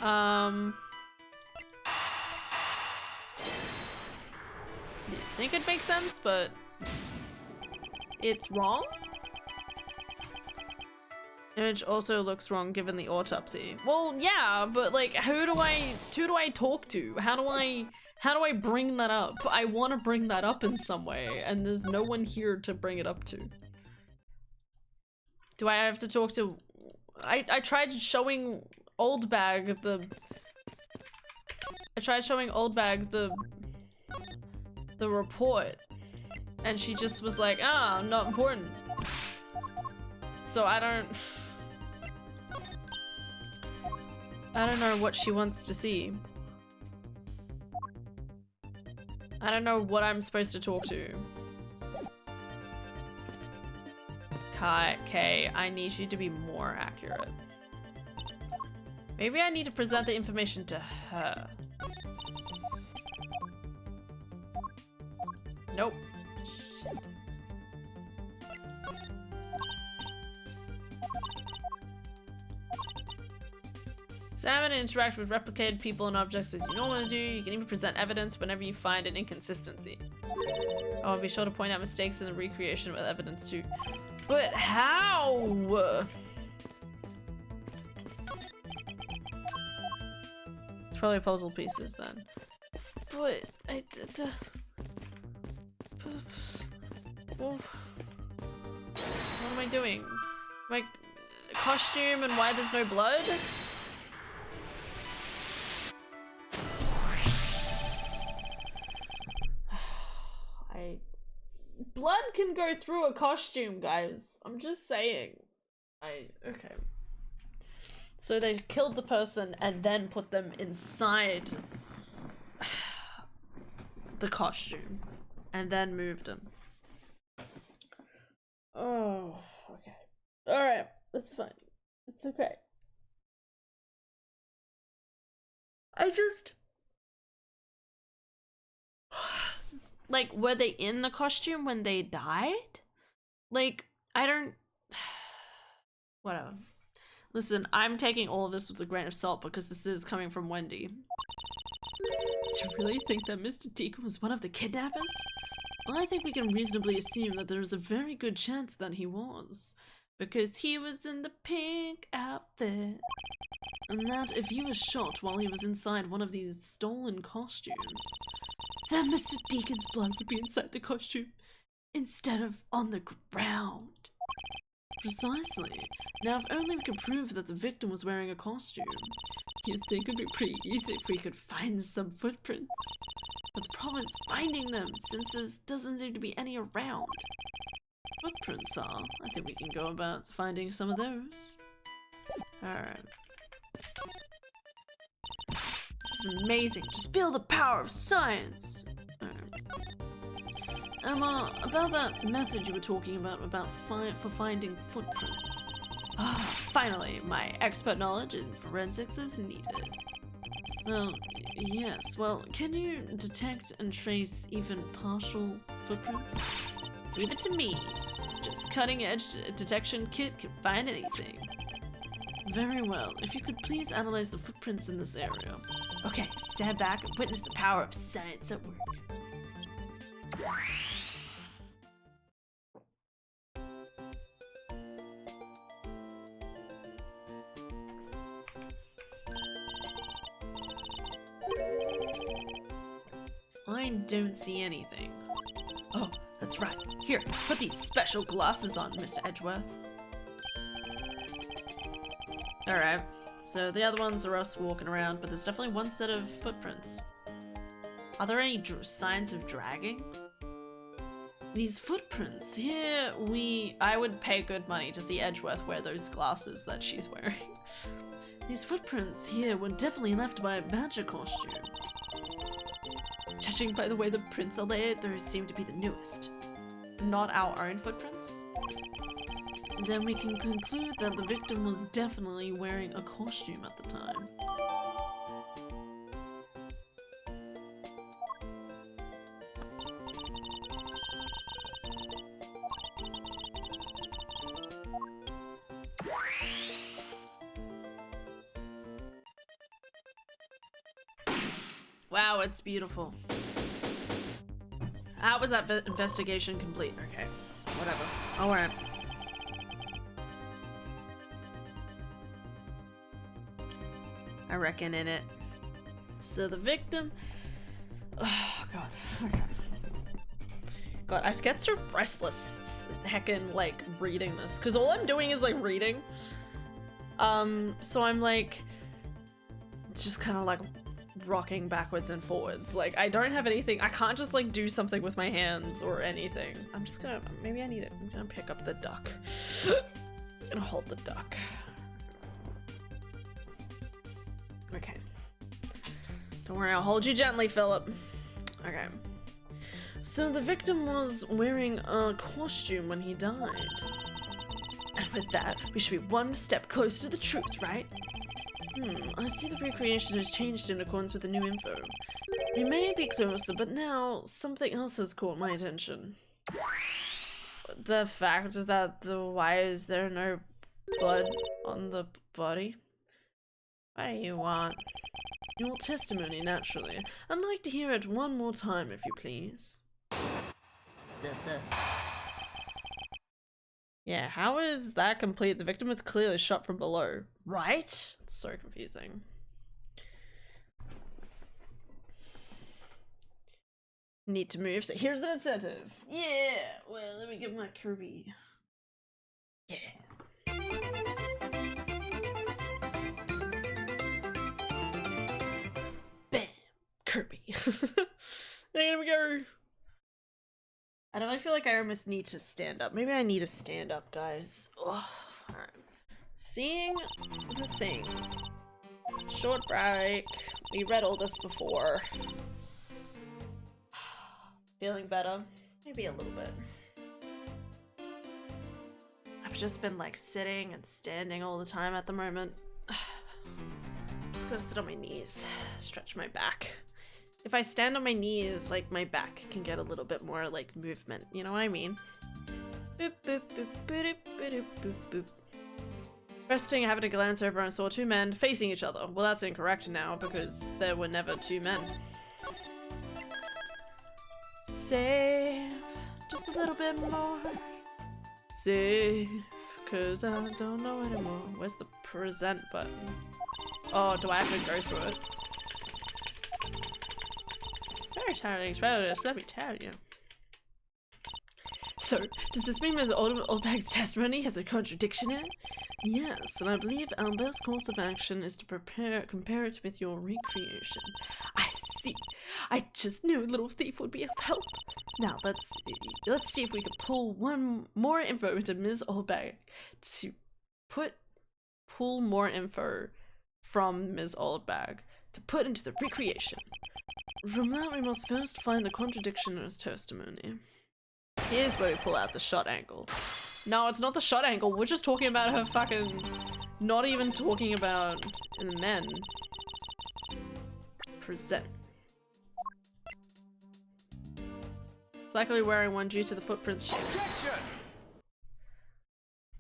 I think it makes sense, but it's wrong? Image also looks wrong given the autopsy. Well, yeah, but like, who do I talk to? How do I bring that up? I want to bring that up in some way, and there's no one here to bring it up to. Do I have to talk to? I tried showing Old Bag the report, and she just was like, ah, not important. So I don't know what she wants to see. I don't know what I'm supposed to talk to. Kay, I need you to be more accurate. Maybe I need to present the information to her. Nope. Shit. Examine and interact with replicated people and objects as you normally do. You can even present evidence whenever you find an inconsistency. Oh, be sure to point out mistakes in the recreation with evidence too. But how? It's probably puzzle pieces then. But I did. What am I doing? My costume and why there's no blood? Blood can go through a costume, guys. I'm just saying. Okay. So they killed the person and then put them inside the costume and then moved them. Oh, okay. Alright, that's fine. It's okay. Like, were they in the costume when they died? Like, I don't... Whatever. Listen, I'm taking all of this with a grain of salt because this is coming from Wendy. Do you really think that Mr. Deacon was one of the kidnappers? Well, I think we can reasonably assume that there is a very good chance that he was. Because he was in the pink outfit. And that if he was shot while he was inside one of these stolen costumes, then Mr. Deacon's blood would be inside the costume instead of on the ground. Precisely. Now, if only we could prove that the victim was wearing a costume, you'd think it'd be pretty easy if we could find some footprints. But the problem is finding them, since there doesn't seem to be any around. Footprints are. I think we can go about finding some of those. Alright. This is amazing. Just feel the power of science. Emma, about that method you were talking about for finding footprints. Ah, finally, my expert knowledge in forensics is needed. Well, yes. Well, can you detect and trace even partial footprints? Leave it to me. Just cutting-edge detection kit can find anything. Very well. If you could please analyze the footprints in this area. Okay, stand back and witness the power of science at work. I don't see anything. Oh, that's right. Here, put these special glasses on, Mr. Edgeworth. Alright, so the other ones are us walking around, but there's definitely one set of footprints. Are there any signs of dragging? These footprints, here I would pay good money to see Edgeworth wear those glasses that she's wearing. These footprints here were definitely left by a badger costume. Judging by the way the prints are laid, those seem to be the newest. Not our own footprints? Then we can conclude that the victim was definitely wearing a costume at the time. Wow, it's beautiful. How was that investigation complete? Okay, whatever. Alright. I reckon in it. So the victim... Oh, God. Okay. God, I get so restless heckin' like reading this, because all I'm doing is like reading. So I'm like just kind of like rocking backwards and forwards. Like I don't have anything. I can't just like do something with my hands or anything. I'm just gonna, maybe I need it. I'm gonna pick up the duck. gonna hold the duck. Okay. Don't worry, I'll hold you gently, Philip. Okay. So the victim was wearing a costume when he died. And with that, we should be one step closer to the truth, right? I see the recreation has changed in accordance with the new info. We may be closer, but now something else has caught my attention. The fact that why is there no blood on the body? What do you want? Your testimony, naturally. I'd like to hear it one more time, if you please. Yeah, how is that complete? The victim was clearly shot from below, right? It's so confusing. Need to move, so here's an incentive. Yeah, well, let me get my Kirby. Yeah. Bam! Kirby. There we go. I don't feel like I almost need to stand up. Maybe I need to stand up, guys. Ugh. Alright. Seeing the thing. Short break. We read all this before. Feeling better? Maybe a little bit. I've just been like sitting and standing all the time at the moment. I'm just gonna sit on my knees, stretch my back. If I stand on my knees, like my back can get a little bit more like movement, you know what I mean? Boop, boop, boop, boop, boop, boop, boop. Resting, I happened to glance over and saw two men facing each other. Well, that's incorrect now because there were never two men. Save just a little bit more. Save, cause I don't know anymore. Where's the present button? Oh, do I have to go through it? Very tiring experience, let me tell you. So, does this mean Ms. Oldbag's testimony has a contradiction in it? Yes, and I believe our best course of action is to compare it with your recreation. I see. I just knew a little thief would be of help. Now, let's see if we can pull one more info into Ms. Oldbag to pull more info from Ms. Oldbag to put into the recreation. From that, we must first find the contradiction in his testimony. Here's where we pull out the shot angle. No, it's not the shot angle. We're just talking about her fucking... Not even talking about the men. Present. It's likely wearing one due to the footprints shape.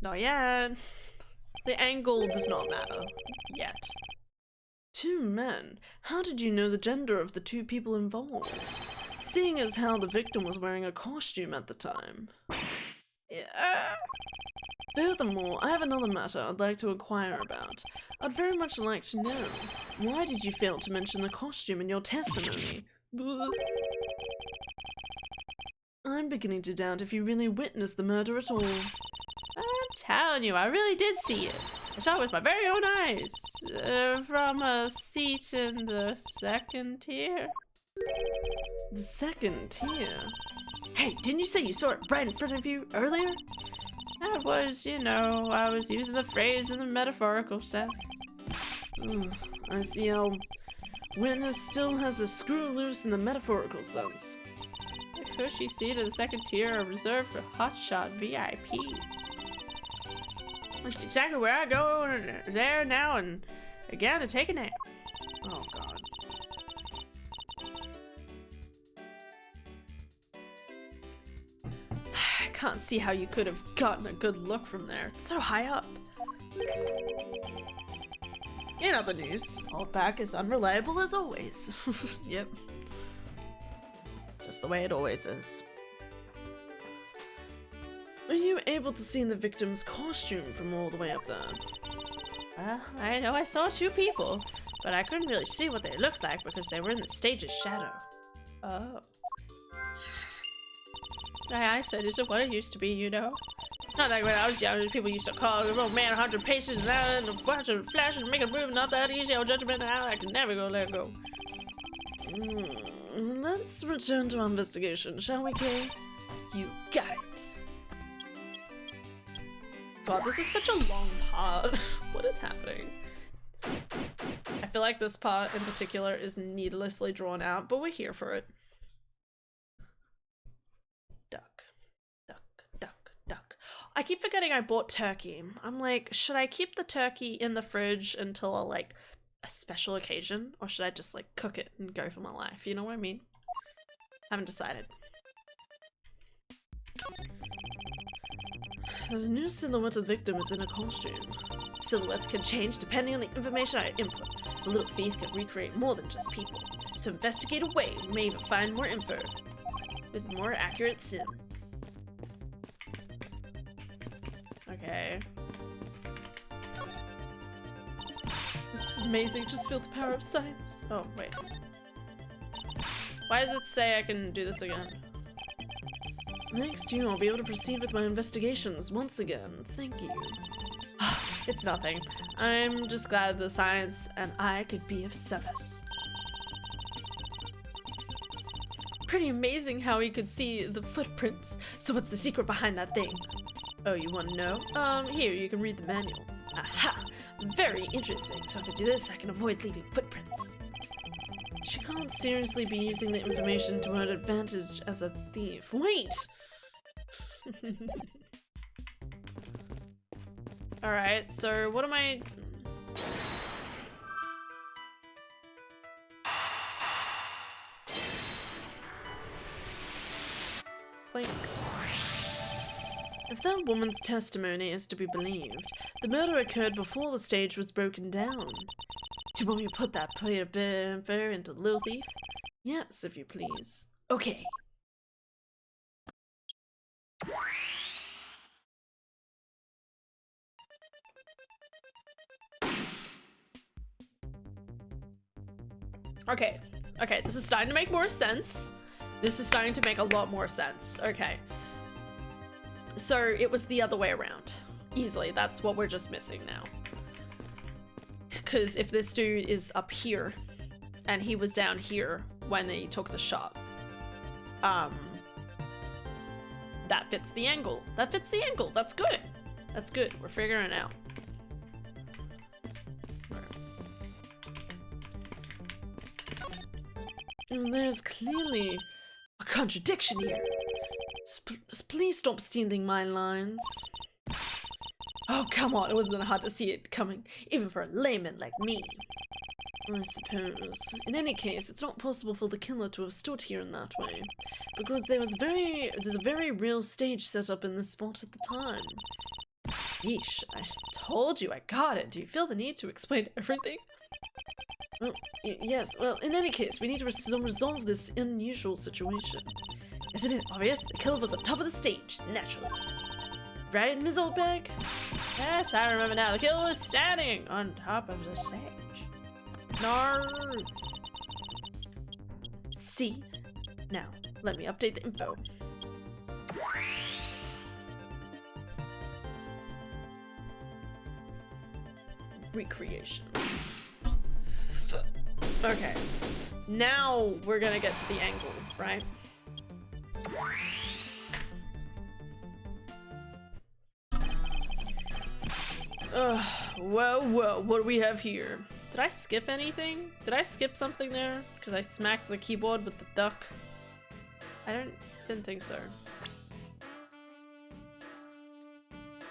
Not yet. The angle does not matter. Yet. Two men? How did you know the gender of the two people involved? Seeing as how the victim was wearing a costume at the time. Yeah. Furthermore, I have another matter I'd like to inquire about. I'd very much like to know. Why did you fail to mention the costume in your testimony? I'm beginning to doubt if you really witnessed the murder at all. I'm telling you, I really did see it. I saw it with my very own eyes. From a seat in the second tier. The second tier? Hey, didn't you say you saw it right in front of you earlier? I was, you know, I was using the phrase in the metaphorical sense. I see how witness still has a screw loose in the metaphorical sense. The cushy seat in the second tier are reserved for hotshot VIPs. That's exactly where I go there now and again to take a nap. Oh god. I can't see how you could have gotten a good look from there. It's so high up. In other news, Oldbag is unreliable as always. Yep. Just the way it always is. Are you able to see the victim's costume from all the way up there? Well, I know I saw two people, but I couldn't really see what they looked like because they were in the stage's shadow. Oh. My eyesight isn't what it used to be, you know? Not like when I was young, people used to call a little man 100 paces an hour and watch and flash and make a move, not that easy. I'll judgment now, I can never go let go. Let's return to our investigation, shall we, Kay? You got it. God, this is such a long part. What is happening? I feel like this part in particular is needlessly drawn out, but we're here for it. Duck, duck, duck, duck. I keep forgetting I bought turkey. I'm like, should I keep the turkey in the fridge until a special occasion, or should I just like cook it and go for my life? You know what I mean? Haven't decided. There's a new silhouette of victim is in a costume. Silhouettes can change depending on the information I input. The little thief can recreate more than just people. So investigate away, we may even find more info with more accurate sim. Okay. This is amazing, just feel the power of science. Oh, wait. Why does it say I can do this again? Thanks to you, I'll be able to proceed with my investigations once again. Thank you. It's nothing. I'm just glad the science and I could be of service. Pretty amazing how he could see the footprints. So what's the secret behind that thing? Oh, you want to know? Here, you can read the manual. Aha! Very interesting. So if I do this, I can avoid leaving footprints. She can't seriously be using the information to her advantage as a thief. Wait! Alright, so what am I... Clink. If that woman's testimony is to be believed, the murder occurred before the stage was broken down. Do you want me to put that plate of info into Lil Thief? Yes, if you please. Okay. Okay, okay, this is starting to make more sense. This is starting to make a lot more sense. Okay. So it was the other way around. Easily, that's what we're just missing now. Because if this dude is up here, and he was down here when he took the shot, that fits the angle. That fits the angle. That's good. That's good. We're figuring it out. There's clearly a contradiction here. Please stop stealing my lines. Oh, come on. It wasn't hard to see it coming, even for a layman like me. I suppose. In any case, it's not possible for the killer to have stood here in that way, because there's a very real stage set up in this spot at the time. Yeesh, I told you I got it. Do you feel the need to explain everything? Well, yes. Well, in any case, we need to resolve this unusual situation. Isn't it obvious? The killer was on top of the stage, naturally. Right, Ms. Oldbag? Yes, I remember now. The killer was standing on top of the stage. No. See? Now, let me update the info. Recreation. Okay. Now we're gonna get to the angle, right? Whoa, what do we have here? Did I skip anything? Did I skip something there? Because I smacked the keyboard with the duck. I didn't think so.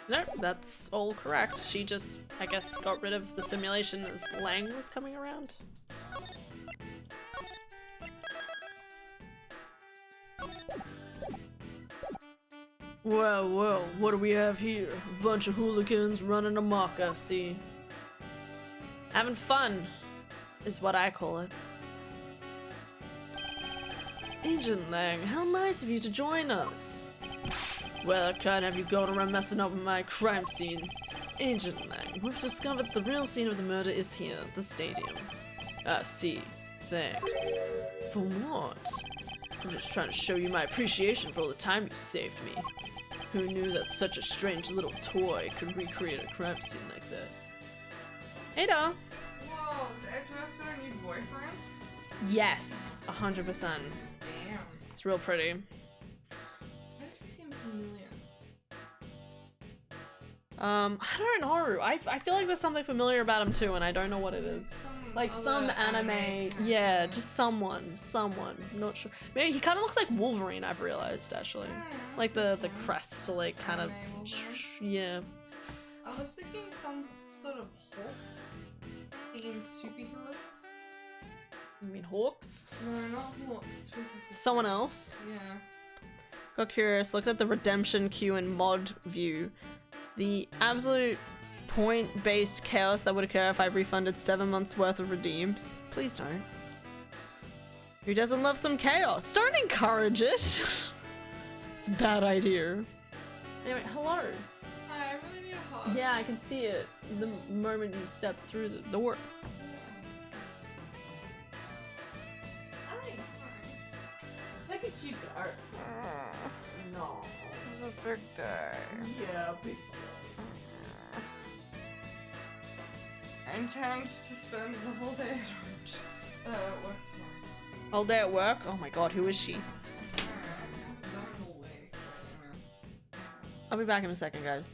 Nope, that's all correct. She just, I guess, got rid of the simulation as Lang was coming around. Whoa, what do we have here? A bunch of hooligans running amok, I see. Having fun is what I call it. Agent Lang, how nice of you to join us. Well, I can't have you going around messing up with my crime scenes. Agent Lang, we've discovered the real scene of the murder is here, the stadium. I see. Thanks. For what? I'm just trying to show you my appreciation for all the time you saved me. Who knew that such a strange little toy could recreate a crime scene like that? Hey, Da. Whoa, is Edgeworth got a new boyfriend? Yes, 100%. Damn. It's real pretty. Why does he seem familiar? I don't know. I feel like there's something familiar about him too, and I don't know what it is. Like some other anime, character. yeah, just someone, not sure. Maybe he kind of looks like Wolverine. I've realized actually, like the crest, like kind of, yeah. I was thinking some sort of Hulk themed superhero. You mean Hawks? No, not Hulk specifically. Someone else? Yeah. Got curious. Looked at the redemption queue in mod view. The absolute point-based chaos that would occur if I refunded 7 months worth of redeems. Please don't. Who doesn't love some chaos? Don't encourage it. It's a bad idea. Anyway, hello. Hi, I really need a hug. Yeah, I can see it the moment you step through the door. Hi. Look at you go. No. It was a big day. Yeah, big. I intend to spend the whole day at work tomorrow. All day at work? Oh my god, who is she? I'll be back in a second, guys.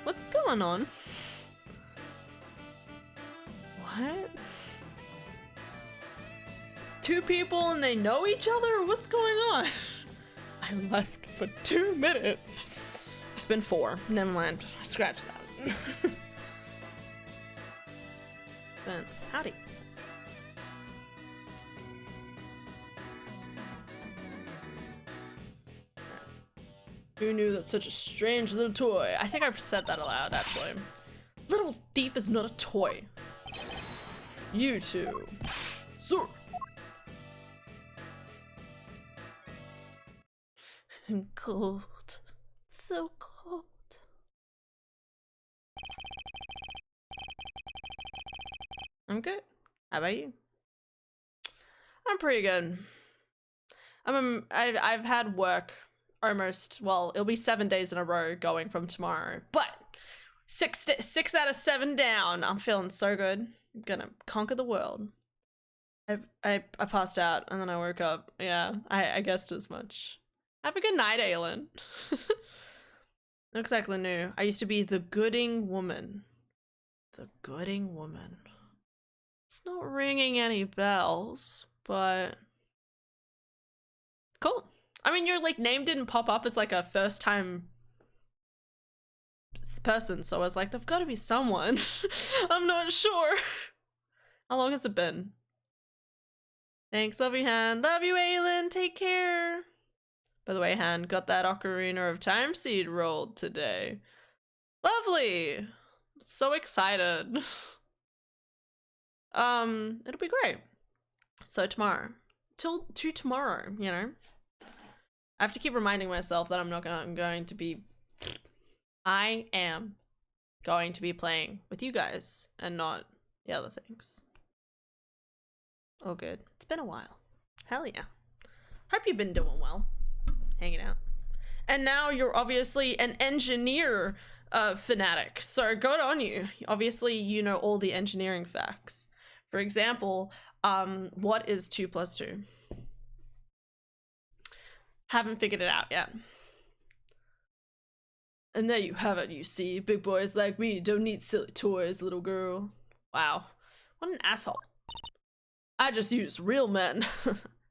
What's going on? What? It's two people and they know each other? What's going on? I left for 2 minutes. It's been 4. Never mind. Scratch that. But howdy. Who knew that such a strange little toy? I think I said that aloud, actually. Little thief is not a toy. You two. Sir. I'm cold. So cold. I'm good. How about you? I'm pretty good. I've had work almost, well, it'll be 7 days in a row going from tomorrow, but 6 out of 7 down. I'm feeling so good. I'm gonna conquer the world. I passed out and then I woke up. Yeah, I guessed as much. Have a good night, Aelin. Looks like Lanu. I used to be the gooding woman. The gooding woman. It's not ringing any bells, but cool. I mean, your like name didn't pop up as like a first time person, so I was like, there've got to be someone. I'm not sure. How long has it been? Thanks, love you, Han. Love you, Aelin. Take care. By the way, Han, got that Ocarina of Time seed rolled today. Lovely. So excited. It'll be great. So tomorrow. To tomorrow, you know? I have to keep reminding myself that I'm going to be... I am going to be playing with you guys and not the other things. Oh, good. It's been a while. Hell yeah. Hope you've been doing well. Hanging out. And now you're obviously an engineer fanatic, so good on you. Obviously, you know all the engineering facts. For example, what is 2 + 2? Haven't figured it out yet. And there you have it, you see. Big boys like me don't need silly toys, little girl. Wow. What an asshole. I just use real men.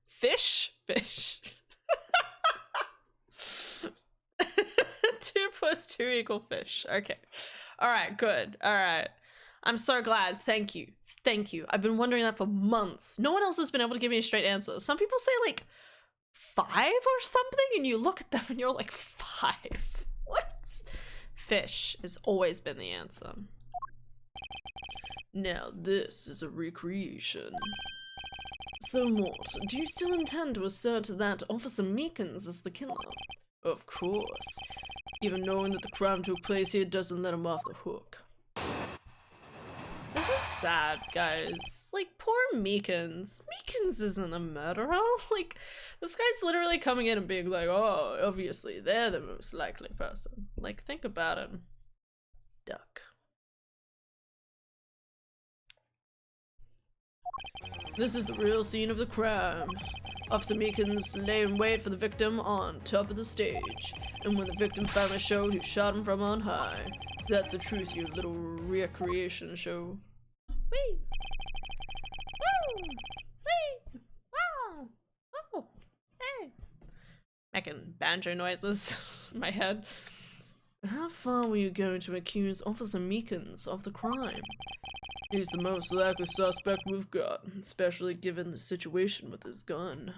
Fish? Fish. 2 + 2 = fish. Okay. Alright, good. Alright. I'm so glad. Thank you. Thank you. I've been wondering that for months. No one else has been able to give me a straight answer. Some people say like 5 or something, and you look at them and you're like, 5? What? Fish has always been the answer. Now this is a recreation. So Mort, do you still intend to assert that Officer Meekins is the killer? Of course. Even knowing that the crime took place here doesn't let him off the hook. This is sad, guys. Like, poor Meekins. Meekins isn't a murderer. Like, this guy's literally coming in and being like, oh, obviously they're the most likely person. Like, think about it. Duck. This is the real scene of the crime. Officer Meekins lay in wait for the victim on top of the stage. And when the victim finally showed who shot him from on high. That's the truth, you little recreation show. Whee! Woo! Whee! Wow! Oh! Hey! Making banjo noises in my head. How far were you going to accuse Officer Meekins of the crime? He's the most likely suspect we've got, especially given the situation with his gun.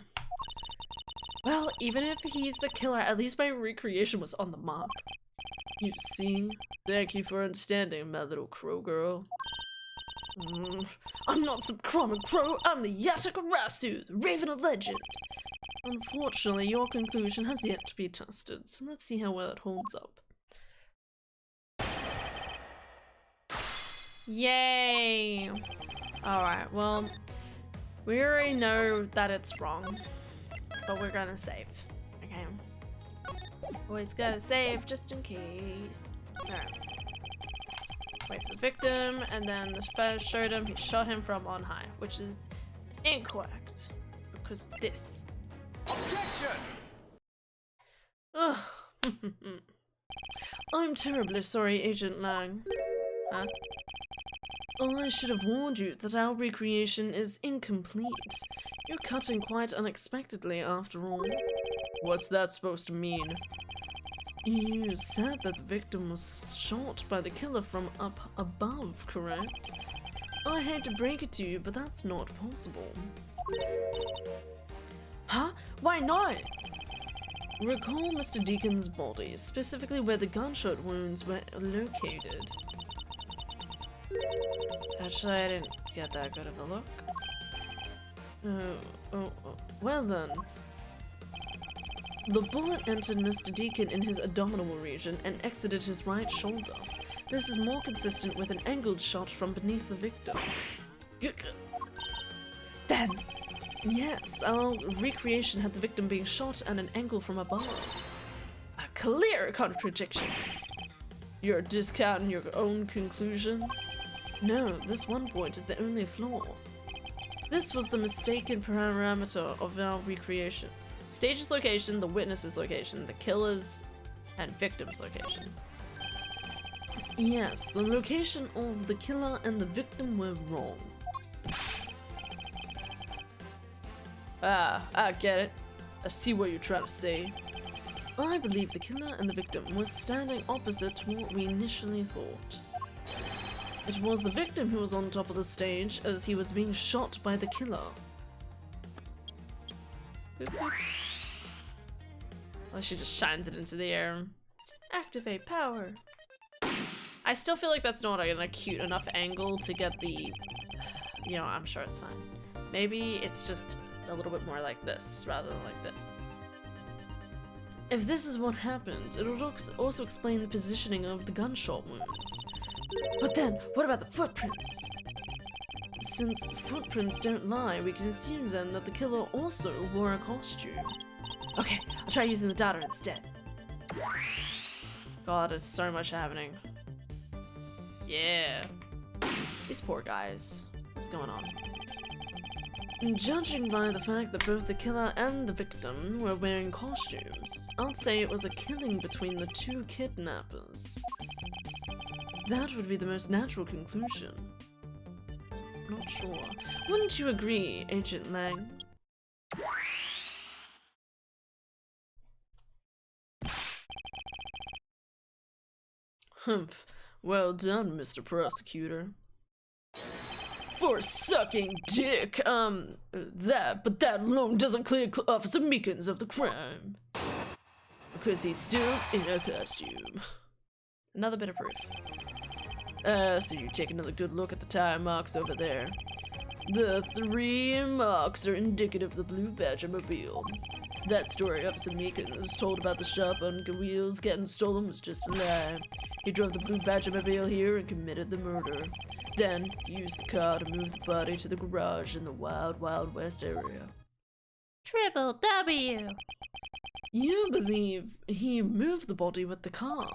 Well, even if he's the killer, at least my recreation was on the mark. You see? Thank you for understanding, my little crow girl. I'm not some common crow, I'm the Yatakarasu, the Raven of Legend. Unfortunately, your conclusion has yet to be tested, so let's see how well it holds up. Yay! Alright, well, we already know that it's wrong, but we're gonna save, okay? Always gotta save just in case. Alright. Wait for the victim, and then the first showed him, he shot him from on high, which is incorrect, because this. Objection! Ugh. I'm terribly sorry, Agent Lang. Huh? I should have warned you that our recreation is incomplete. You're cutting quite unexpectedly, after all. What's that supposed to mean? You said that the victim was shot by the killer from up above, correct? I hate to break it to you, but that's not possible. Huh? Why not? Recall Mr. Deacon's body, specifically where the gunshot wounds were located. Actually, I didn't get that good of a look. Well then. The bullet entered Mr. Deacon in his abdominal region and exited his right shoulder. This is more consistent with an angled shot from beneath the victim. Then, yes, our recreation had the victim being shot at an angle from above. A clear contradiction. You're discounting your own conclusions? No, this one point is the only flaw. This was the mistaken parameter of our recreation. Stage's location, the witness's location, the killer's and victim's location. Yes, the location of the killer and the victim were wrong. Ah, I get it. I see what you're trying to say. I believe the killer and the victim were standing opposite to what we initially thought. It was the victim who was on top of the stage as he was being shot by the killer. Well, she just shines it into the air. Activate power. I still feel like that's not an acute enough angle to get the... You know, I'm sure it's fine. Maybe it's just a little bit more like this rather than like this. If this is what happened, it would also explain the positioning of the gunshot wounds. But then, what about the footprints? Since footprints don't lie, we can assume then that the killer also wore a costume. Okay, I'll try using the data instead. God, there's so much happening. Yeah. These poor guys. What's going on? Judging by the fact that both the killer and the victim were wearing costumes, I'd say it was a killing between the two kidnappers. That would be the most natural conclusion. Not sure. Wouldn't you agree, Agent Lang? Humph. Well done, Mr. Prosecutor. For sucking dick, but that alone doesn't clear Officer Meekins of the crime. Because he's still in a costume. Another bit of proof. So you take another good look at the tire marks over there. The 3 marks are indicative of the Blue Badger-mobile. That story Officer Meekins told about the shop on wheels getting stolen was just a lie. He drove the Blue Badger-mobile here and committed the murder. Then, used the car to move the body to the garage in the Wild Wild West area. Triple W! You believe he moved the body with the car?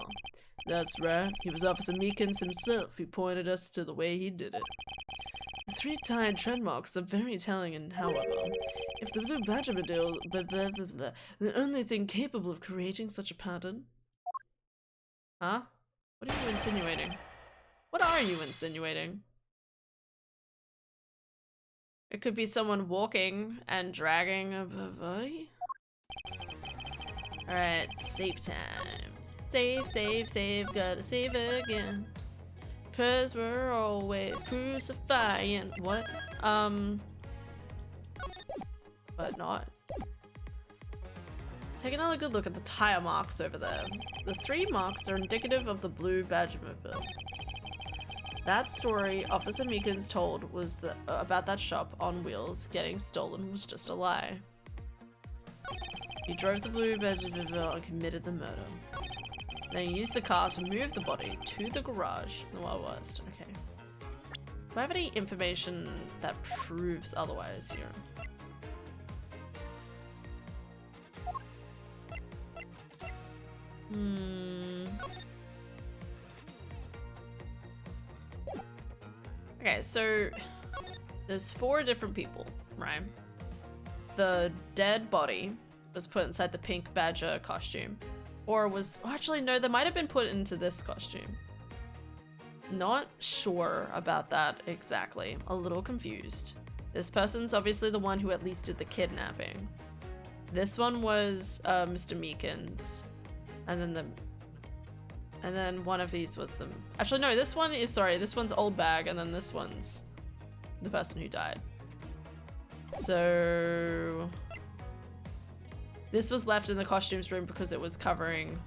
That's right. He was Officer Meekins himself who pointed us to the way he did it. The 3 tied tread marks are very telling, and however, if the Blue Badger-mobile the only thing capable of creating such a pattern? Huh? What are you insinuating? What are you insinuating? It could be someone walking and dragging a body? Alright, save time. Save, save, save, gotta save again. Cause we're always crucifying. What? But not. Take another good look at the tire marks over there. The 3 marks are indicative of the Blue Badger-mobile. That story Officer Meekins told was about that shop on wheels getting stolen was just a lie. He drove the Blue Badger-mobile and committed the murder. Then he used the car to move the body to the garage in the Wild West. Okay. Do I have any information that proves otherwise here? Okay, so there's 4 different people, right? The dead body was put inside the pink badger costume. Or was, oh, actually no, they might have been put into this costume. Not sure about that exactly. A little confused. This person's obviously the one who at least did the kidnapping. This one was Mr. Meekins. And then one of these was the, actually no, this one is, sorry, this one's Old Bag, and then this one's the person who died. So this was left in the costumes room because it was covering,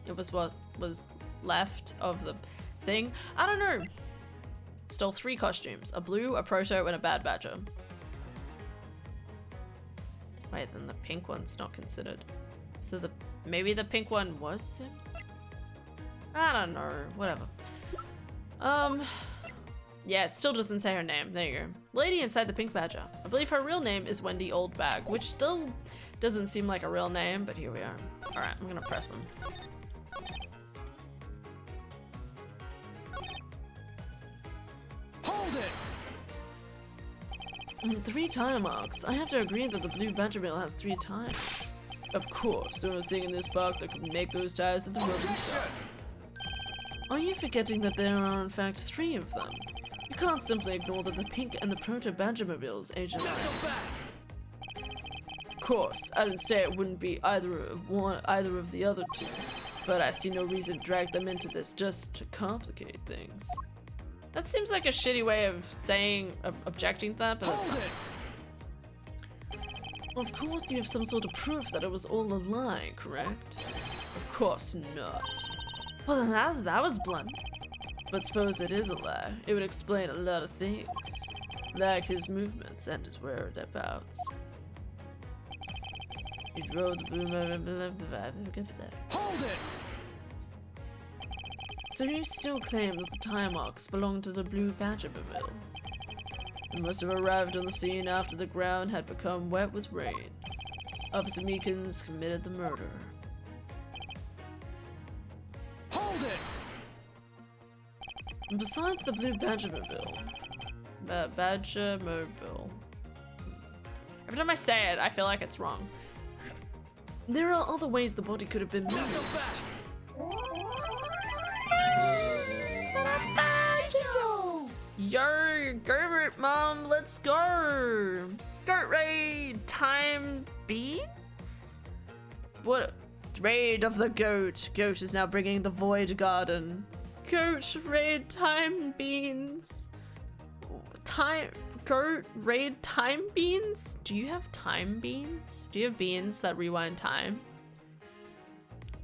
it was what was left of the thing. I don't know. Stole 3 costumes, a blue, a proto, and a bad badger. Wait, then the pink one's not considered. So maybe the pink one was him? I don't know, whatever. Yeah, it still doesn't say her name. There you go. Lady inside the pink badger. I believe her real name is Wendy Oldbag, which still doesn't seem like a real name, but here we are. Alright, I'm gonna press them. Hold it! 3 tire marks. I have to agree that the blue badger wheel has 3 tires. Of course, the only thing in this park that could make those tires is the broken shot. Are you forgetting that there are in fact 3 of them? You can't simply ignore that the pink and the proto badgermobiles age alike. Of course, I didn't say it wouldn't be either of the other 2, but I see no reason to drag them into this just to complicate things. That seems like a shitty way of saying, objecting to that, but that's fine. Of course you have some sort of proof that it was all a lie, correct? Of course not. Well then that was blunt. But suppose it is a lie, it would explain a lot of things. Like his movements and his whereabouts. He drove the blue... Hold it! So you still claim that the tire marks belong to the blue badgermobile? You must have arrived on the scene after the ground had become wet with rain. Officer Meekins committed the murder. Hold it! And besides the blue badgermobile, every time I say it, I feel like it's wrong. There are other ways the body could have been moved. Yo, go mom, let's go! Goat raid! Time beats? What? Raid of the goat. Goat is now bringing the void garden. Goat raid time beans. Goat raid time beans? Do you have time beans? Do you have beans that rewind time?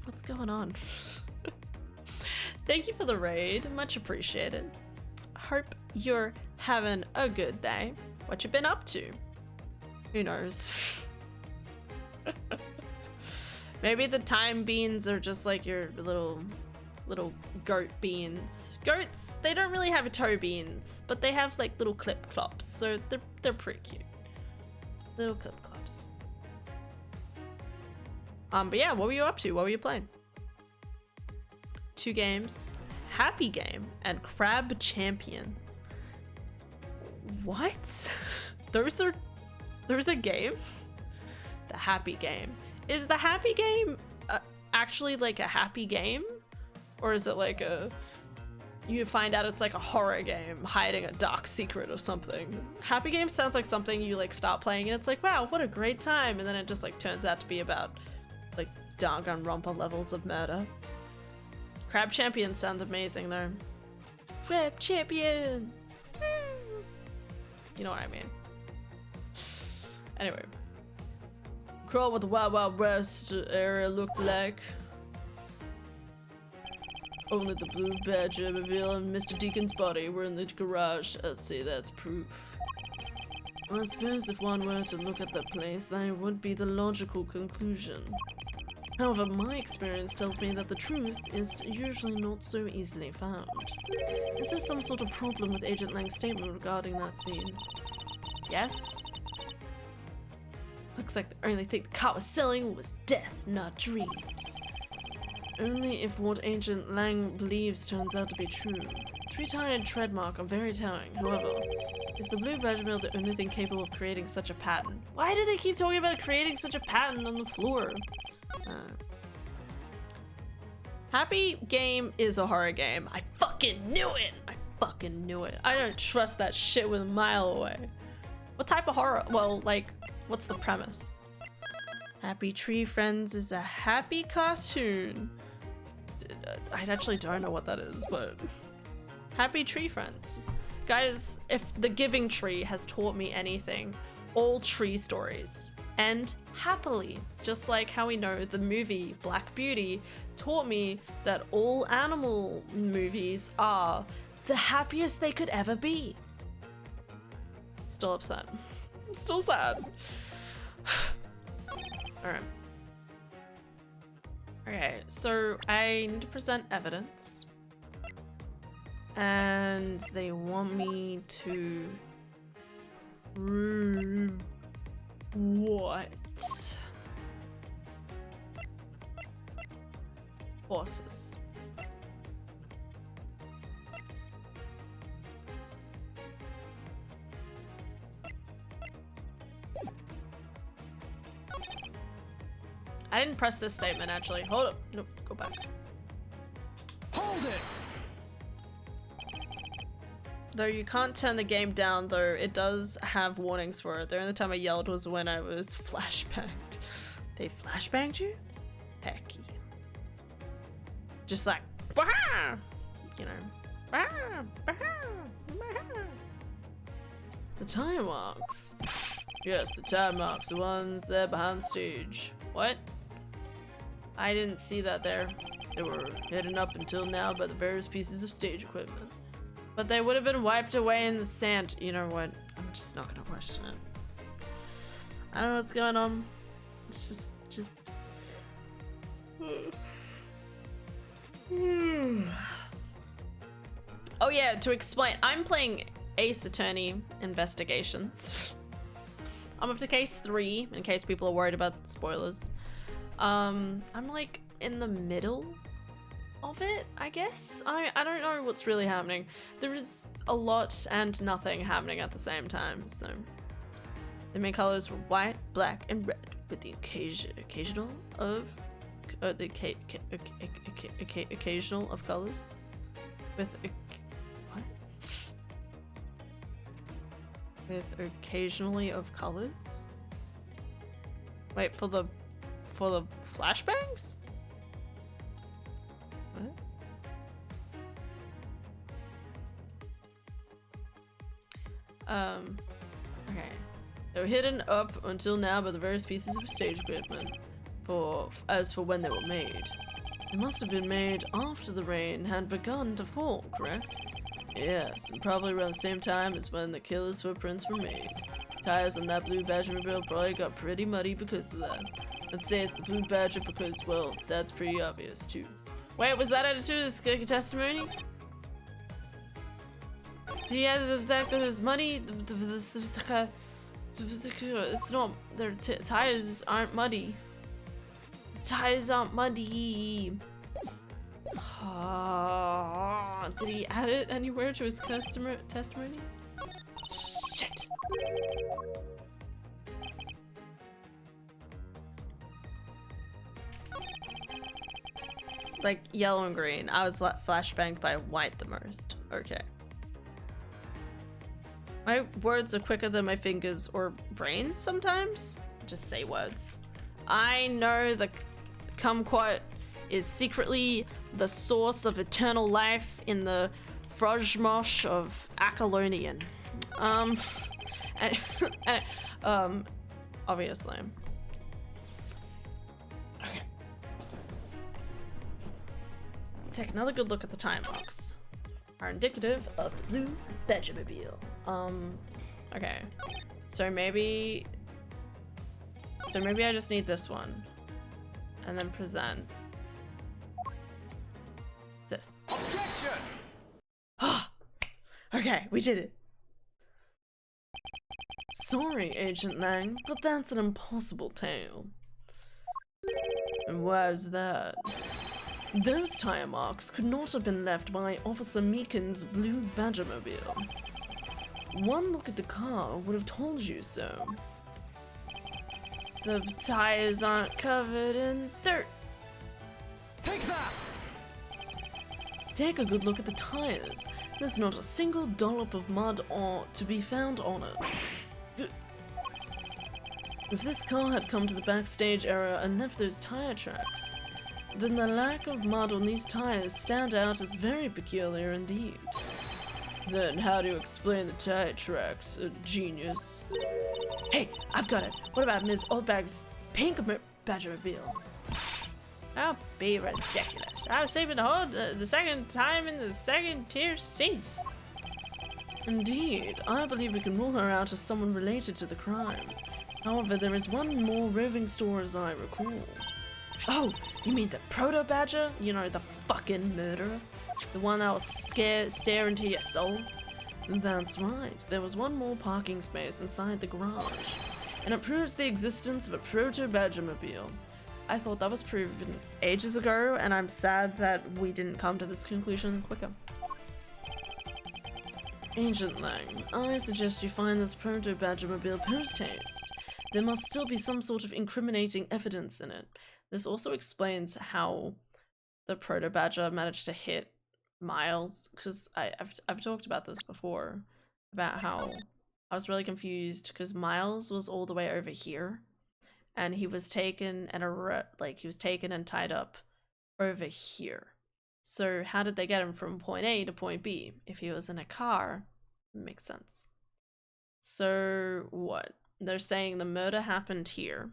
What's going on? Thank you for the raid. Much appreciated. Hope you're having a good day. What you been up to? Who knows? Maybe the time beans are just like your little goat beans. Goats, they don't really have toe beans, but they have like little clip clops, so they're pretty cute. Little clip clops. But yeah, what were you up to? What were you playing? 2 games. Happy Game and Crab Champions. What? Those are games? The Happy Game. Is the Happy Game actually like a happy game? Or is it like you find out it's like a horror game hiding a dark secret or something? Happy Game sounds like something you like start playing and it's like, wow, what a great time. And then it just like turns out to be about like Danganronpa levels of murder. Crab Champions sounds amazing though. Crab Champions! You know what I mean. Anyway. Crawl what the Wild Wild West area looked like. Only the blue badger mobile and Mr. Deacon's body were in the garage. I'd say that's proof. I suppose if one were to look at the place, that would be the logical conclusion. However, my experience tells me that the truth is usually not so easily found. Is there some sort of problem with Agent Lang's statement regarding that scene? Yes? Looks like the only thing the car was selling was death, not dreams. Only if what Agent Lang believes turns out to be true. 3-tired tread mark are very telling. However, is the blue badgermobile the only thing capable of creating such a pattern? Why do they keep talking about creating such a pattern on the floor? Happy game is a horror game. I fucking knew it. I fucking knew it. I don't trust that shit with a mile away. What type of horror? Well, like, what's the premise? Happy Tree Friends is a happy cartoon. I actually don't know what that is, but Happy Tree Friends. Guys, if The Giving Tree has taught me anything, all tree stories end happily. Just like how we know the movie Black Beauty taught me that all animal movies are the happiest they could ever be. Still upset. I'm still sad. Alright. Okay, so I need to present evidence. And they want me to prove what? Horses. I didn't press this statement actually. Hold up. Nope, go back. Hold it! Though you can't turn the game down, though it does have warnings for it. The only time I yelled was when I was flashbanged. They flashbanged you? Heck yeah. Just like, bah! You know, bah! Bah! Bah! The time marks. Yes, the time marks, the ones there behind the stage. What? I didn't see that there. They were hidden up until now by the various pieces of stage equipment. But they would have been wiped away in the sand. You know what? I'm just not gonna question it. I don't know what's going on. It's just... Oh yeah, to explain, I'm playing Ace Attorney Investigations. I'm up to case 3, in case people are worried about spoilers. I'm like in the middle of it, I guess. I don't know what's really happening. There is a lot and nothing happening at the same time, so. The main colors were white, black, and red, with the occasional of occasional of colors. With what? With occasionally of colors? Wait, for the flashbangs? What? Okay. They were hidden up until now by the various pieces of stage equipment. As for when they were made. They must have been made after the rain had begun to fall, correct? Yes, and probably around the same time as when the killer's footprints were made. Tires on that blue Badgermobile probably got pretty muddy because of that. Let's say it's the blue Badger because, well, that's pretty obvious too. Wait, was that added to his testimony? Did he add the fact that it was muddy? It's not, their tires aren't muddy. The tires aren't muddy. Did he add it anywhere to his testimony? Shit. Like yellow and green. I was flashbanged by white the most. Okay. My words are quicker than my fingers or brains sometimes. Just say words. I know the kumquat is secretly the source of eternal life in the Frojmosh of Accolonian. Obviously. Okay. Take another good look at the time marks. Are indicative of the blue Badgermobile. Okay. So maybe I just need this one. And then present this. Objection! Okay, we did it. Sorry, Agent Lang, but that's an impossible tale. And why is that? Those tire marks could not have been left by Officer Meakin's blue Badgermobile. One look at the car would have told you so. The tires aren't covered in dirt. Take that! Take a good look at the tires. There's not a single dollop of mud to be found on it. If this car had come to the backstage area and left those tire tracks, then the lack of mud on these tires stand out as very peculiar indeed. Then how do you explain the tire tracks, genius? Hey, I've got it. What about Ms. Oldbag's pink Badgermobile? I'll be ridiculous. I was saving the second time in the second tier seats. Indeed, I believe we can rule her out as someone related to the crime. However, there is one more roving store as I recall. Oh, you mean the Proto-Badger? You know, the fucking murderer? The one that will stare into your soul? That's right, there was one more parking space inside the garage. And it proves the existence of a Proto-Badgermobile. I thought that was proven ages ago, and I'm sad that we didn't come to this conclusion quicker. Agent Lang, I suggest you find this Proto-Badgermobile post-haste. There must still be some sort of incriminating evidence in it. This also explains how the Proto-Badger managed to hit Miles, because I've talked about this before, about how I was really confused because Miles was all the way over here, and he was taken and tied up over here. So how did they get him from point A to point B? If he was in a car, it makes sense. So what? They're saying the murder happened here.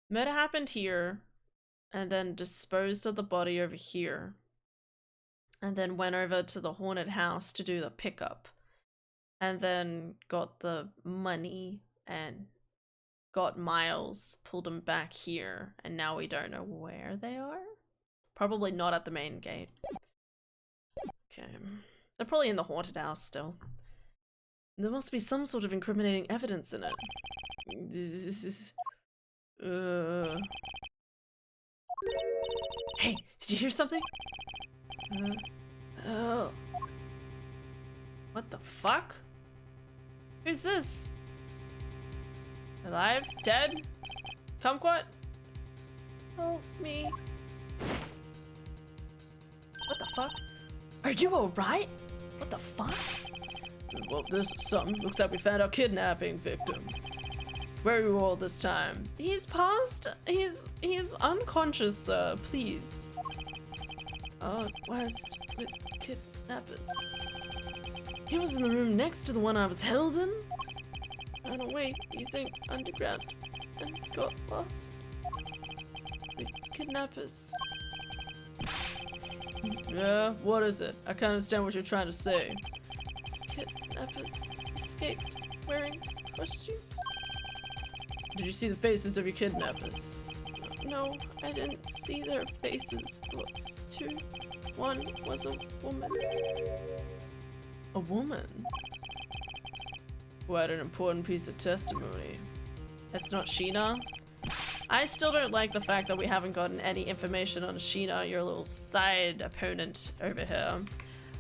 Murder happened here, and then disposed of the body over here, and then went over to the haunted house to do the pickup, and then got the money and got Miles, pulled him back here, and now we don't know where they are. Probably not at the main gate. Okay. They're probably in the haunted house still. There must be some sort of incriminating evidence in it. This is... Hey, did you hear something? Oh. What the fuck? Who's this? Alive? Dead? Kumquat? Oh, me. What the fuck? Are you alright? What the fuck? Well, this is something. Looks like we found our kidnapping victim. Where are you all this time? He's paused. He's unconscious, sir. Please. West with kidnappers. He was in the room next to the one I was held in. Ran away using underground and got lost. The kidnappers. Yeah, what is it? I can't understand what you're trying to say. Kidnappers escaped wearing costumes. Did you see the faces of your kidnappers? No, I didn't see their faces, but one was a woman. A woman? Quite an important piece of testimony. That's not Sheena? I still don't like the fact that we haven't gotten any information on Sheena, your little side opponent over here.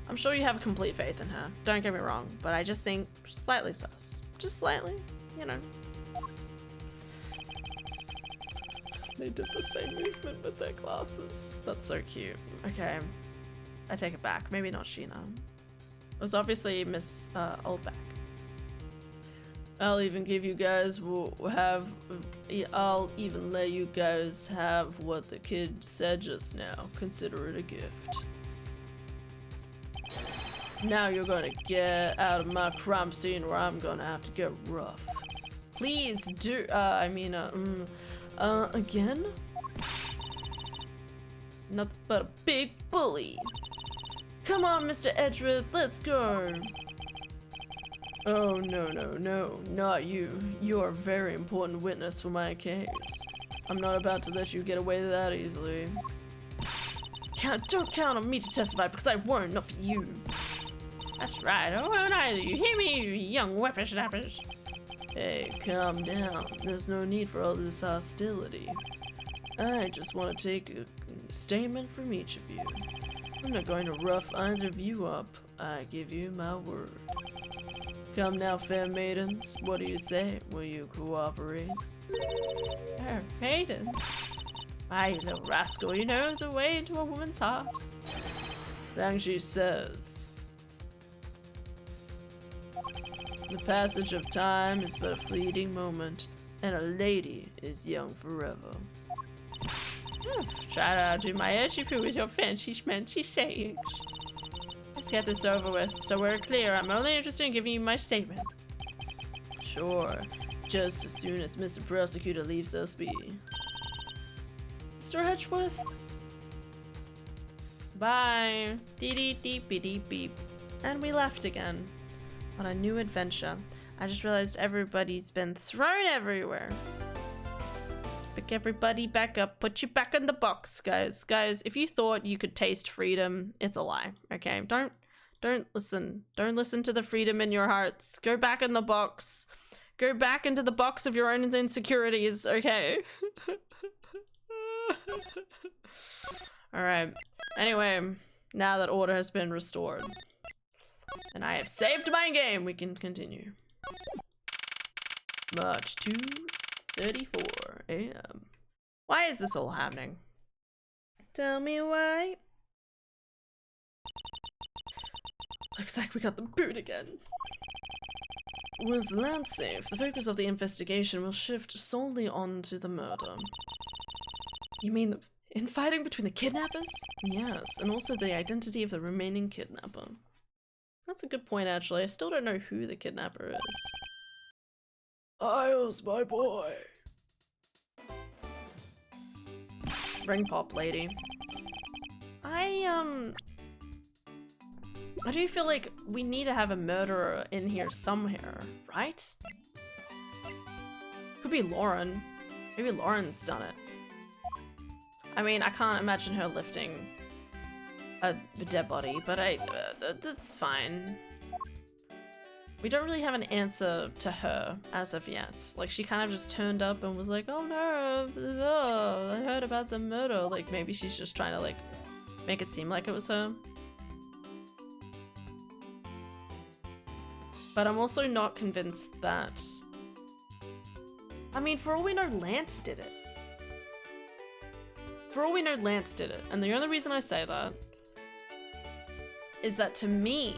I'm sure you have complete faith in her, don't get me wrong, but I just think slightly sus. Just slightly, you know. They did the same movement with their glasses. That's so cute. Okay, I take it back. Maybe not Sheena. It was obviously Miss Oldback. I'll even give you guys I'll even let you guys have what the kid said just now. Consider it a gift. Now you're gonna get out of my crime scene or I'm gonna have to get rough. Please do, again? Nothing but a big bully. Come on, Mr. Edgeworth, let's go. Oh, no, not you. You are a very important witness for my case. I'm not about to let you get away that easily. Don't count on me to testify because I won't, not for you. That's right, I won't either. You hear me, you young whippersnappers? Hey, calm down. There's no need for all this hostility. I just want to take a statement from each of you. I'm not going to rough either of you up. I give you my word. Come now, fair maidens. What do you say? Will you cooperate? Fair maidens? Why, you little rascal, you know the way to a woman's heart. Shang-Chi says, the passage of time is but a fleeting moment, and a lady is young forever. Try to do my edgy poo with your fancy schmancy sayings. Let's get this over with, so we're clear. I'm only interested in giving you my statement. Sure, just as soon as Mr. Prosecutor leaves us be. Mr. Edgeworth? Bye. Dee-dee-deep-dee-deep-beep. And we left again. On a new adventure. I just realized everybody's been thrown everywhere. Let's pick everybody back up. Put you back in the box, guys. Guys, if you thought you could taste freedom, it's a lie, okay? Don't listen. Don't listen to the freedom in your hearts. Go back in the box. Go back into the box of your own insecurities, okay? Alright. Anyway, now that order has been restored, and I have saved my game, we can continue. March 2:34 a.m. Why is this all happening? Tell me why. Looks like we got the boot again. With land safe, the focus of the investigation will shift solely onto the murder. You mean the infighting between the kidnappers? Yes, and also the identity of the remaining kidnapper. That's a good point, actually. I still don't know who the kidnapper is. Isles, my boy. Ring pop lady. I do feel like we need to have a murderer in here somewhere, right? Could be Lauren. Maybe Lauren's done it. I mean, I can't imagine her lifting a dead body, but that's fine. We don't really have an answer to her as of yet. Like, she kind of just turned up and was like, oh no, I heard about the murder. Like, maybe she's just trying to, like, make it seem like it was her. But I'm also not convinced that... I mean, for all we know, Lance did it. For all we know, Lance did it. And the only reason I say that is that, to me,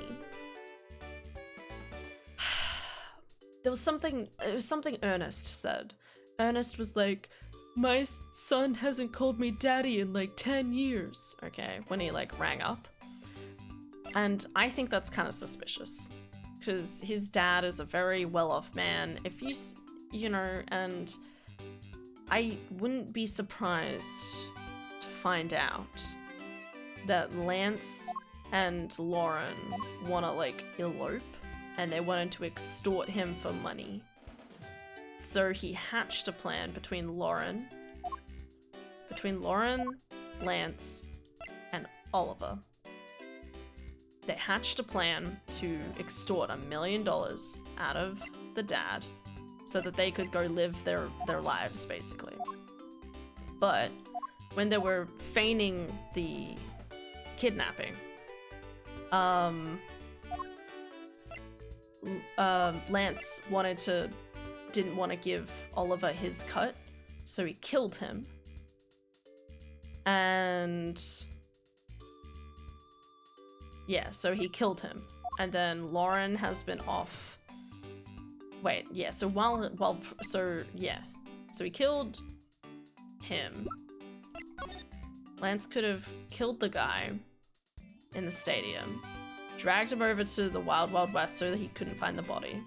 it was something Ernest said. Ernest was like, my son hasn't called me daddy in like 10 years, okay, when he like rang up. And I think that's kind of suspicious, because his dad is a very well-off man. If you know, and I wouldn't be surprised to find out that Lance and Lauren want to like elope, and they wanted to extort him for money. So he hatched a plan between Lauren, Lance, and Oliver. They hatched a plan to extort $1 million out of the dad so that they could go live their lives, basically. But when they were feigning the kidnapping, Lance didn't want to give Oliver his cut, so he killed him. And yeah, so he killed him. And then Lauren has been off. Wait, yeah, so so he killed him. Lance could have killed the guy in the stadium, dragged him over to the Wild Wild West so that he couldn't find the body,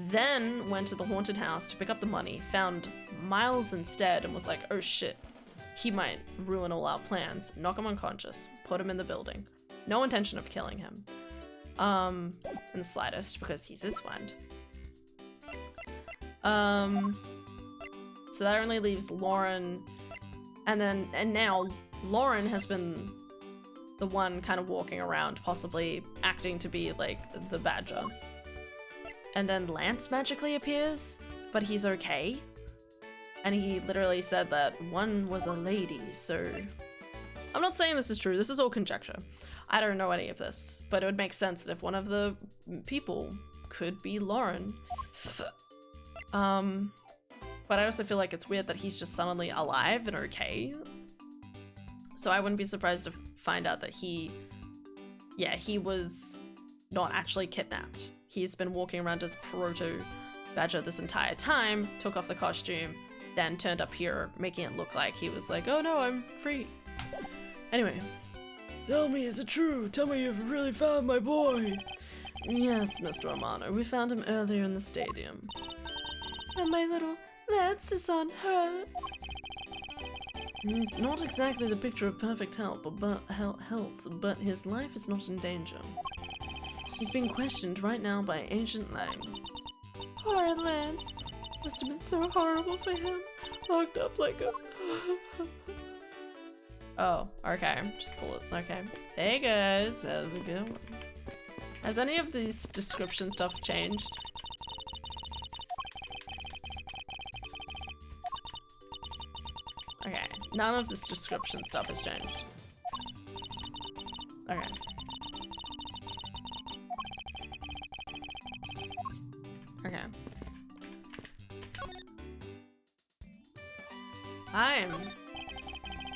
then went to the haunted house to pick up the money, found Miles instead, and was like, oh shit, he might ruin all our plans, knock him unconscious, put him in the building. No intention of killing him, in the slightest, because he's his friend. So that only leaves Lauren, and now Lauren has been the one kind of walking around, possibly acting to be like the badger. And then Lance magically appears, but he's okay. And he literally said that one was a lady, so... I'm not saying this is true, this is all conjecture. I don't know any of this, but it would make sense that if one of the people could be Lauren. But I also feel like it's weird that he's just suddenly alive and okay. So I wouldn't be surprised to find out that he yeah, he was not actually kidnapped. He's been walking around as Proto Badger this entire time, took off the costume, then turned up here, making it look like he was like, oh no, I'm free. Anyway. Tell me, is it true? Tell me you've really found my boy. Yes, Mr. Romano, we found him earlier in the stadium. And my little Lance is unhurt. He's not exactly the picture of perfect health, but his life is not in danger. He's being questioned right now by Ancient Lang. Poor Lance. Must have been so horrible for him. Locked up like a... Oh, okay. Just pull it. Okay. Hey guys, that was a good one. Has any of these description stuff changed? Okay, none of this description stuff has changed. Okay. Okay.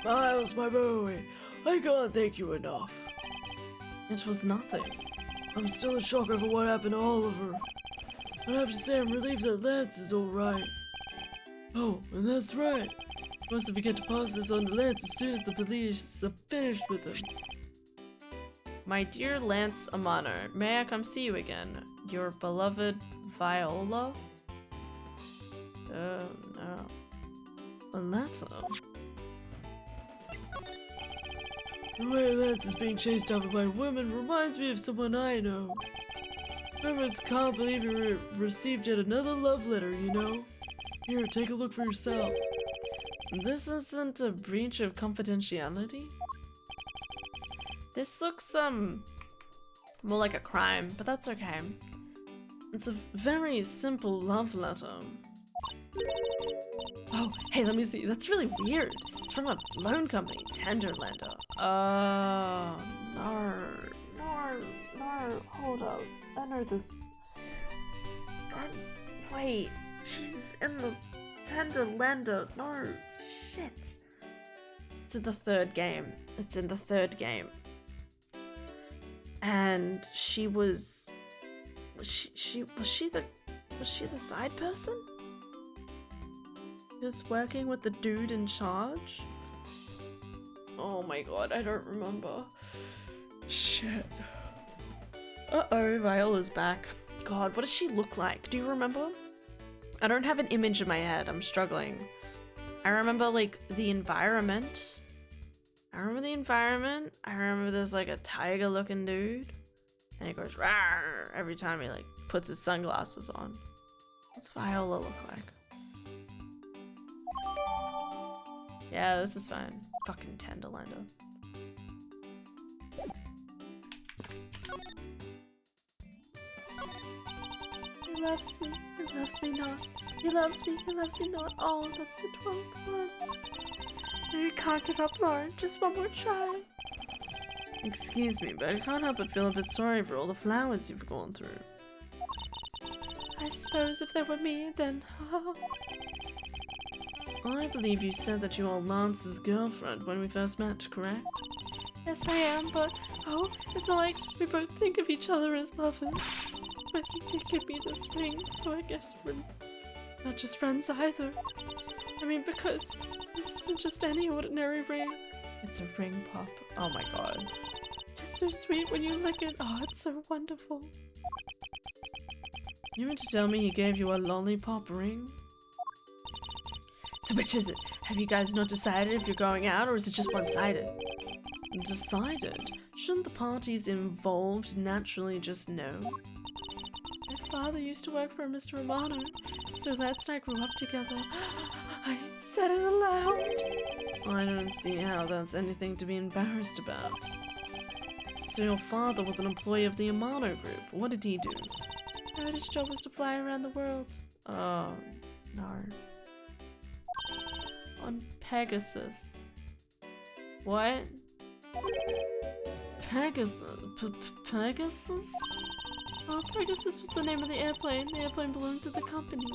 Miles, my boy, I can't thank you enough. It was nothing. I'm still in shock over what happened to Oliver. But I have to say I'm relieved that Lance is alright. Oh, and that's right. Must forget to pass this on to Lance as soon as the police are finished with him. My dear Lance Amano, may I come see you again? Your beloved Viola? Oh no. A letter? The way Lance is being chased after by women reminds me of someone I know. I just can't believe you received yet another love letter, you know? Here, take a look for yourself. This isn't a breach of confidentiality? This looks, more like a crime, but that's okay. It's a very simple love letter. Oh, hey, let me see. That's really weird. It's from a loan company, Tenderlander. No, hold up. I know this. Wait, she's in the Tenderlander. No, shit. It's in the third game. And she was she the side person? She was working with the dude in charge? Oh my god, I don't remember. Shit. Uh-oh, Viola's back. God, what does she look like? Do you remember? I don't have an image in my head. I'm struggling. I remember, like, the environment. I remember there's, like, a tiger-looking dude. And he goes, rawr, every time he, like, puts his sunglasses on. What's Viola look like? Yeah, this is fine. Fucking Tenderlander. He loves me not. He loves me not. Oh, that's the 12th one. No, you can't give up, Lauren. Just one more try. Excuse me, but I can't help but feel a bit sorry for all the flowers you've gone through. I suppose if they were me, then... I believe you said that you are Lance's girlfriend when we first met, correct? Yes, I am, but... Oh, it's not like we both think of each other as lovers. But he did give me this ring, so I guess we're not just friends either. I mean, because this isn't just any ordinary ring. It's a ring pop. Oh my god. Just so sweet when you lick it. Oh, it's so wonderful. You meant to tell me he gave you a lollipop ring? So which is it? Have you guys not decided if you're going out, or is it just one-sided? Decided? Shouldn't the parties involved naturally just know? My father used to work for Mr. Romano, so Lance and I grew up together. I said it aloud. I don't see how that's anything to be embarrassed about. So your father was an employee of the Amano group. What did he do? I heard his job was to fly around the world. Oh, no. On Pegasus. What? Pegasus? Pegasus? Oh, Pegasus was the name of the airplane. The airplane belonged to the company.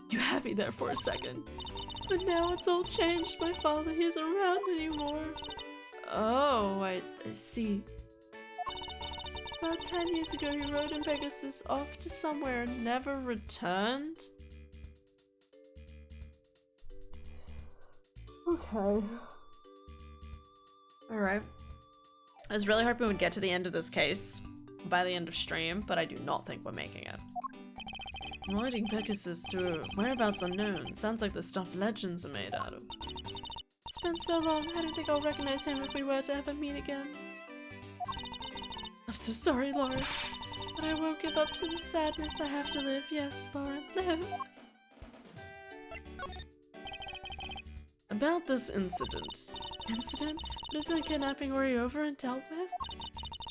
You had me there for a second. But now it's all changed. My father isn't around anymore. Oh, I see. About 10 years ago, he rode in Pegasus off to somewhere and never returned. Okay. Alright. I was really hoping we'd get to the end of this case by the end of stream, but I do not think we're making it. Riding Pegasus to whereabouts unknown sounds like the stuff legends are made out of. It's been so long, I don't think I'll recognize him if we were to ever meet again. I'm so sorry, Lauren, but I won't give up to the sadness. I have to live. Yes, Lauren, live. About this incident. Incident? But isn't the kidnapping already over and dealt with?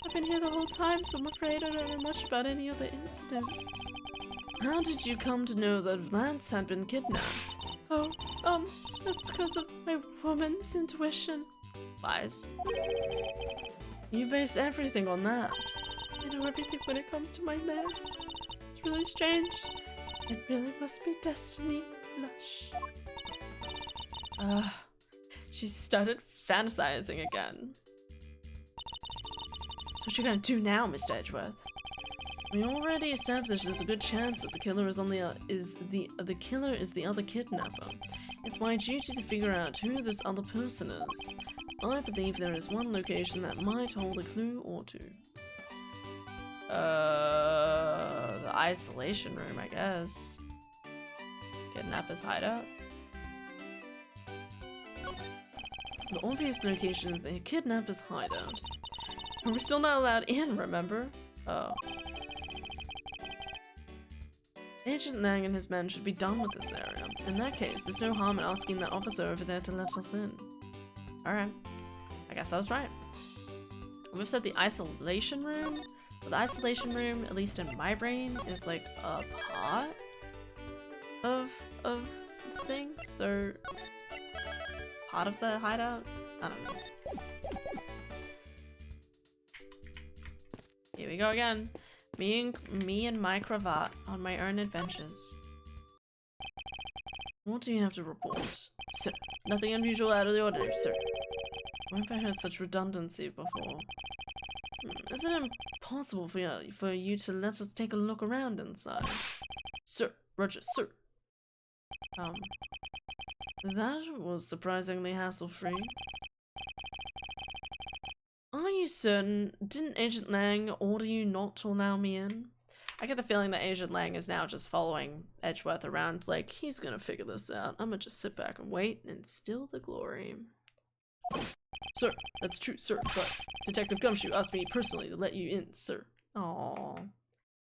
I've been here the whole time, so I'm afraid I don't know much about any other incident. How did you come to know that Lance had been kidnapped? Oh, that's because of my woman's intuition. Lies. You base everything on that. I know everything when it comes to my meds. It's really strange. It really must be destiny. Lush. She started fantasizing again. So what you gonna do now, Mr. Edgeworth? We already established there's a good chance that the killer is the killer is the other kidnapper. It's my duty to figure out who this other person is. I believe there is one location that might hold a clue or two. The isolation room, I guess. Kidnapper's hideout. The obvious location is the kidnapper's hideout. But we're still not allowed in, remember? Oh. Agent Lang and his men should be done with this area. In that case, there's no harm in asking that officer over there to let us in. Alright. I guess I was right. We've said the isolation room. But the isolation room, at least in my brain, is like a part of this thing. So part of the hideout? I don't know. Here we go again. Me and my cravat on my own adventures. What do you have to report? Sir, nothing unusual out of the ordinary, sir. Where have I heard such redundancy before? Is it impossible for you to let us take a look around inside? Sir, Roger, sir. That was surprisingly hassle-free. Are you certain? Didn't Agent Lang order you not to allow me in? I get the feeling that Agent Lang is now just following Edgeworth around like, he's gonna figure this out. I'm gonna just sit back and wait and steal the glory. Sir, that's true, sir, but Detective Gumshoe asked me personally to let you in, sir. Aww.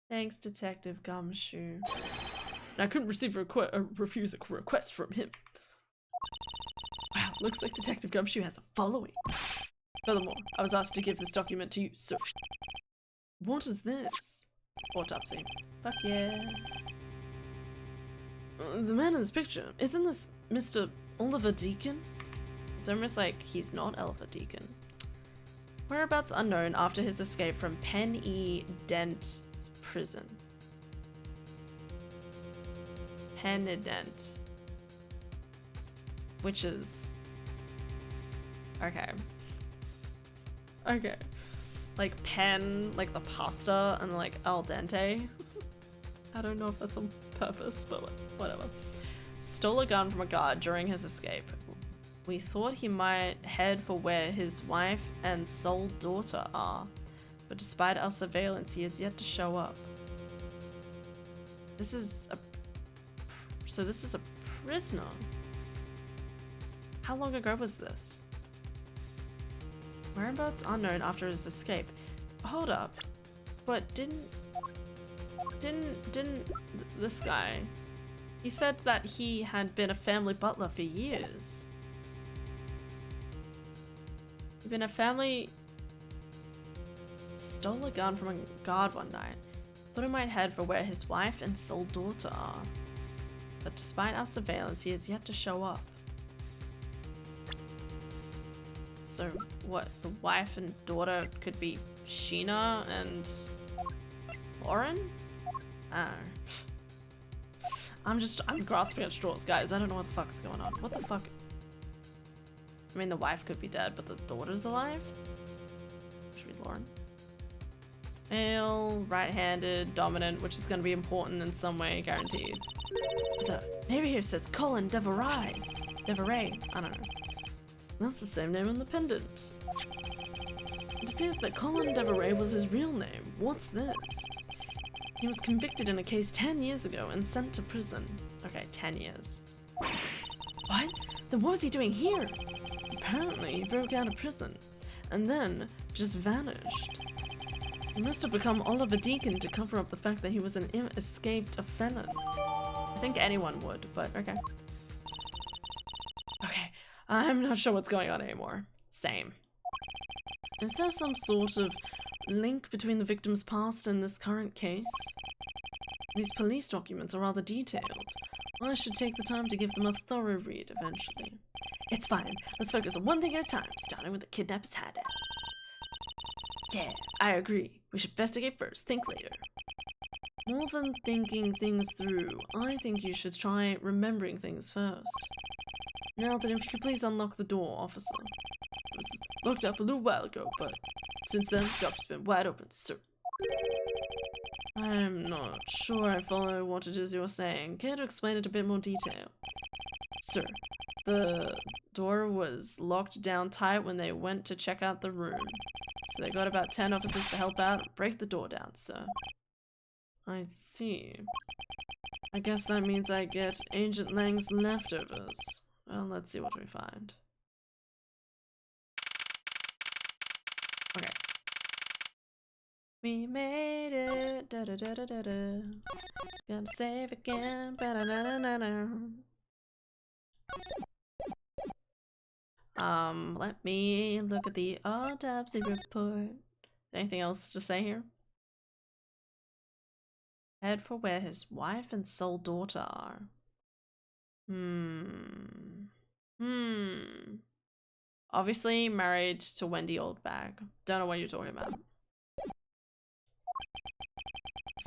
Thanks, Detective Gumshoe. And I couldn't refuse a request from him. Wow, looks like Detective Gumshoe has a following. Furthermore, I was asked to give this document to you, sir. What is this? Autopsy. Fuck yeah. The man in this picture, isn't this Mr. Oliver Deacon? It's almost like he's not Oliver Deacon. Whereabouts unknown after his escape from Penitent prison. Penitent. Which is... okay. Okay. Like pen, like the pasta, and like al dente. I don't know if that's on purpose, but whatever. Stole a gun from a guard during his escape. We thought he might head for where his wife and sole daughter are, but despite our surveillance, he has yet to show up. This is a prisoner. How long ago was this? Whereabouts unknown after his escape. Hold up. But didn't this guy, he said that he had been a family butler for years. He'd been a family... Stole a gun from a guard one night. Thought he might head for where his wife and sole daughter are. But despite our surveillance, he has yet to show up. So what, the wife and daughter could be Sheena and Lauren? I don't know. I'm grasping at straws, guys. I don't know what the fuck is going on. What the fuck? I mean, the wife could be dead, but the daughter's alive? Should be Lauren. Male, right-handed, dominant, which is going to be important in some way, guaranteed. The neighbor here says Colin Deveray. Deveray, I don't know. That's the same name on the pendant. It appears that Colin Deveray was his real name. What's this? He was convicted in a case 10 years ago and sent to prison. Okay, 10 years. What? Then what was he doing here? Apparently, he broke out of prison and then just vanished. He must have become Oliver Deacon to cover up the fact that he was an escaped felon. I think anyone would, but okay. Okay, I'm not sure what's going on anymore. Same. Is there some sort of link between the victim's past and this current case? These police documents are rather detailed. I should take the time to give them a thorough read eventually. It's fine. Let's focus on one thing at a time, starting with the kidnapper's hideout. Yeah, I agree. We should investigate first, think later. More than thinking things through, I think you should try remembering things first. Now then, if you could please unlock the door, officer. It was locked up a little while ago, but since then, the door's been wide open, sir. I'm not sure I follow what it is you're saying. Care to explain it in a bit more detail? Sir, the door was locked down tight when they went to check out the room. So they got about 10 officers to help out and break the door down, sir. I see. I guess that means I get Agent Lang's leftovers. Well, let's see what we find. Okay. We made it. Da da da da da da. Gonna save again. Ba da da da da da. Let me look at the autopsy report. Anything else to say here? Head for where his wife and sole daughter are. Obviously married to Wendy Oldbag. Don't know what you're talking about.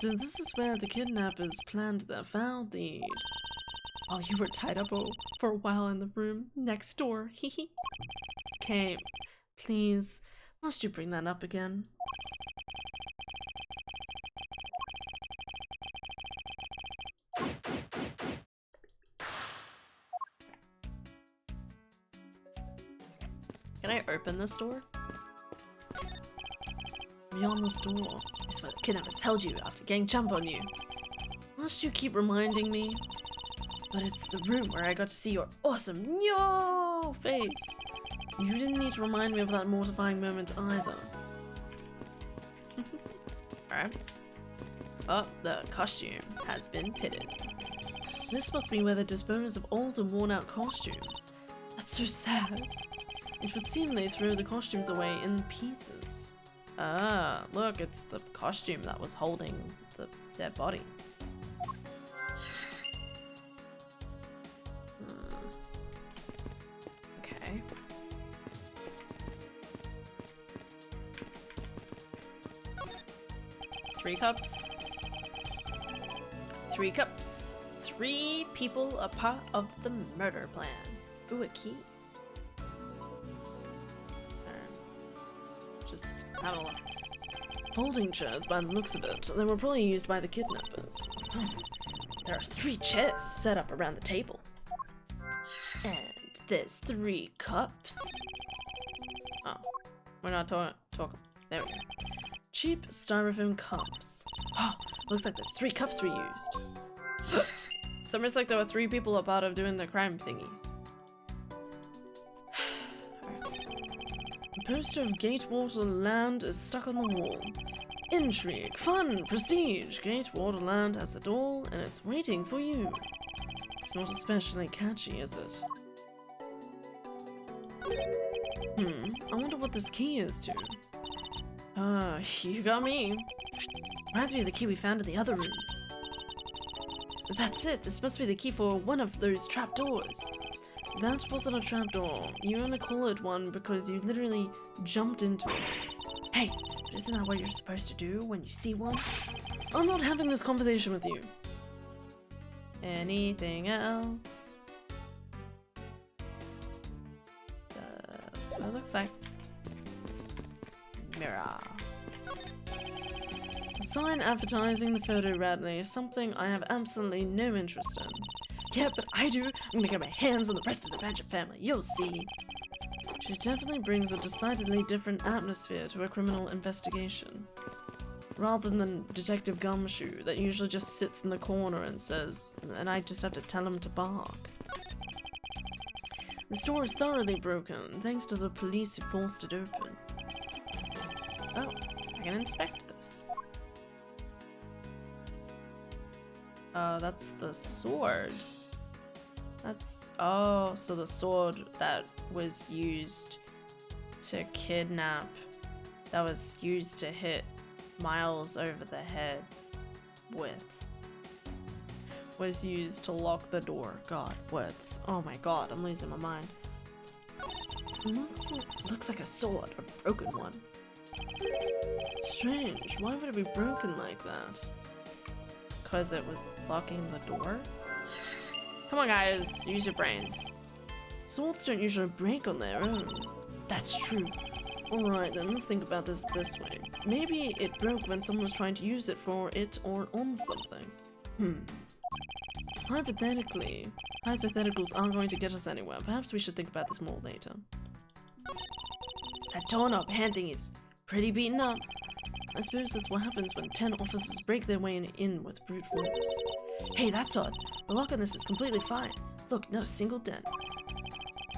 So this is where the kidnappers planned their foul deed. Oh, you were tied up for a while in the room next door. Hehe. Okay, please, must you bring that up again? Can I open this door? Beyond this door is where the kidnappers held you after getting jump on you. Must you keep reminding me? But it's the room where I got to see your awesome no face. You didn't need to remind me of that mortifying moment either. Alright. Oh, the costume has been pitted. This must be where they dispose of old and worn out costumes. That's so sad. It would seem they throw the costumes away in pieces. Ah, look, it's the costume that was holding the dead body. Okay. Three cups. 3 cups. 3 people are part of the murder plan. Ooh, a key. Just have a look. Folding chairs by the looks of it. They were probably used by the kidnappers. There are 3 chairs set up around the table. And there's 3 cups. Oh, we're not talking. There we go. Cheap styrofoam cups. Oh, looks like there's 3 cups we used. It's almost like there were 3 people a part of doing the crime thingies. The poster of Gatewater Land is stuck on the wall. Intrigue, fun, prestige. Gatewater Land has it all, and it's waiting for you. It's not especially catchy, is it? I wonder what this key is to. You got me. Reminds me of the key we found in the other room. That's it. This must be the key for one of those trapdoors. That wasn't a trapdoor. You only call it one because you literally jumped into it. Hey, isn't that what you're supposed to do when you see one? I'm not having this conversation with you. Anything else? That's what it looks like. Mirror. A sign advertising the photo Radley is something I have absolutely no interest in. Yeah, but I do. I'm gonna get my hands on the rest of the Badger family. You'll see. She definitely brings a decidedly different atmosphere to a criminal investigation. Rather than Detective Gumshoe that usually just sits in the corner and says, and I just have to tell him to bark. The store is thoroughly broken, thanks to the police who forced it open. Oh, I can inspect this. Oh, that's the sword. That's... oh, so the sword that was used to kidnap, that was used to hit Miles over the head with, was used to lock the door. God, words. Oh my god, I'm losing my mind. Looks like a sword, a broken one. Strange, why would it be broken like that? Because it was locking the door? Come on guys, use your brains. Swords don't usually break on their own. That's true. Alright then, let's think about this way. Maybe it broke when someone was trying to use it for it or on something. Hypothetically, hypotheticals aren't going to get us anywhere. Perhaps we should think about this more later. That torn up hand thing is pretty beaten up. I suppose that's what happens when 10 officers break their way in with brute force. Hey, that's odd. The lock on this is completely fine. Look, not a single dent.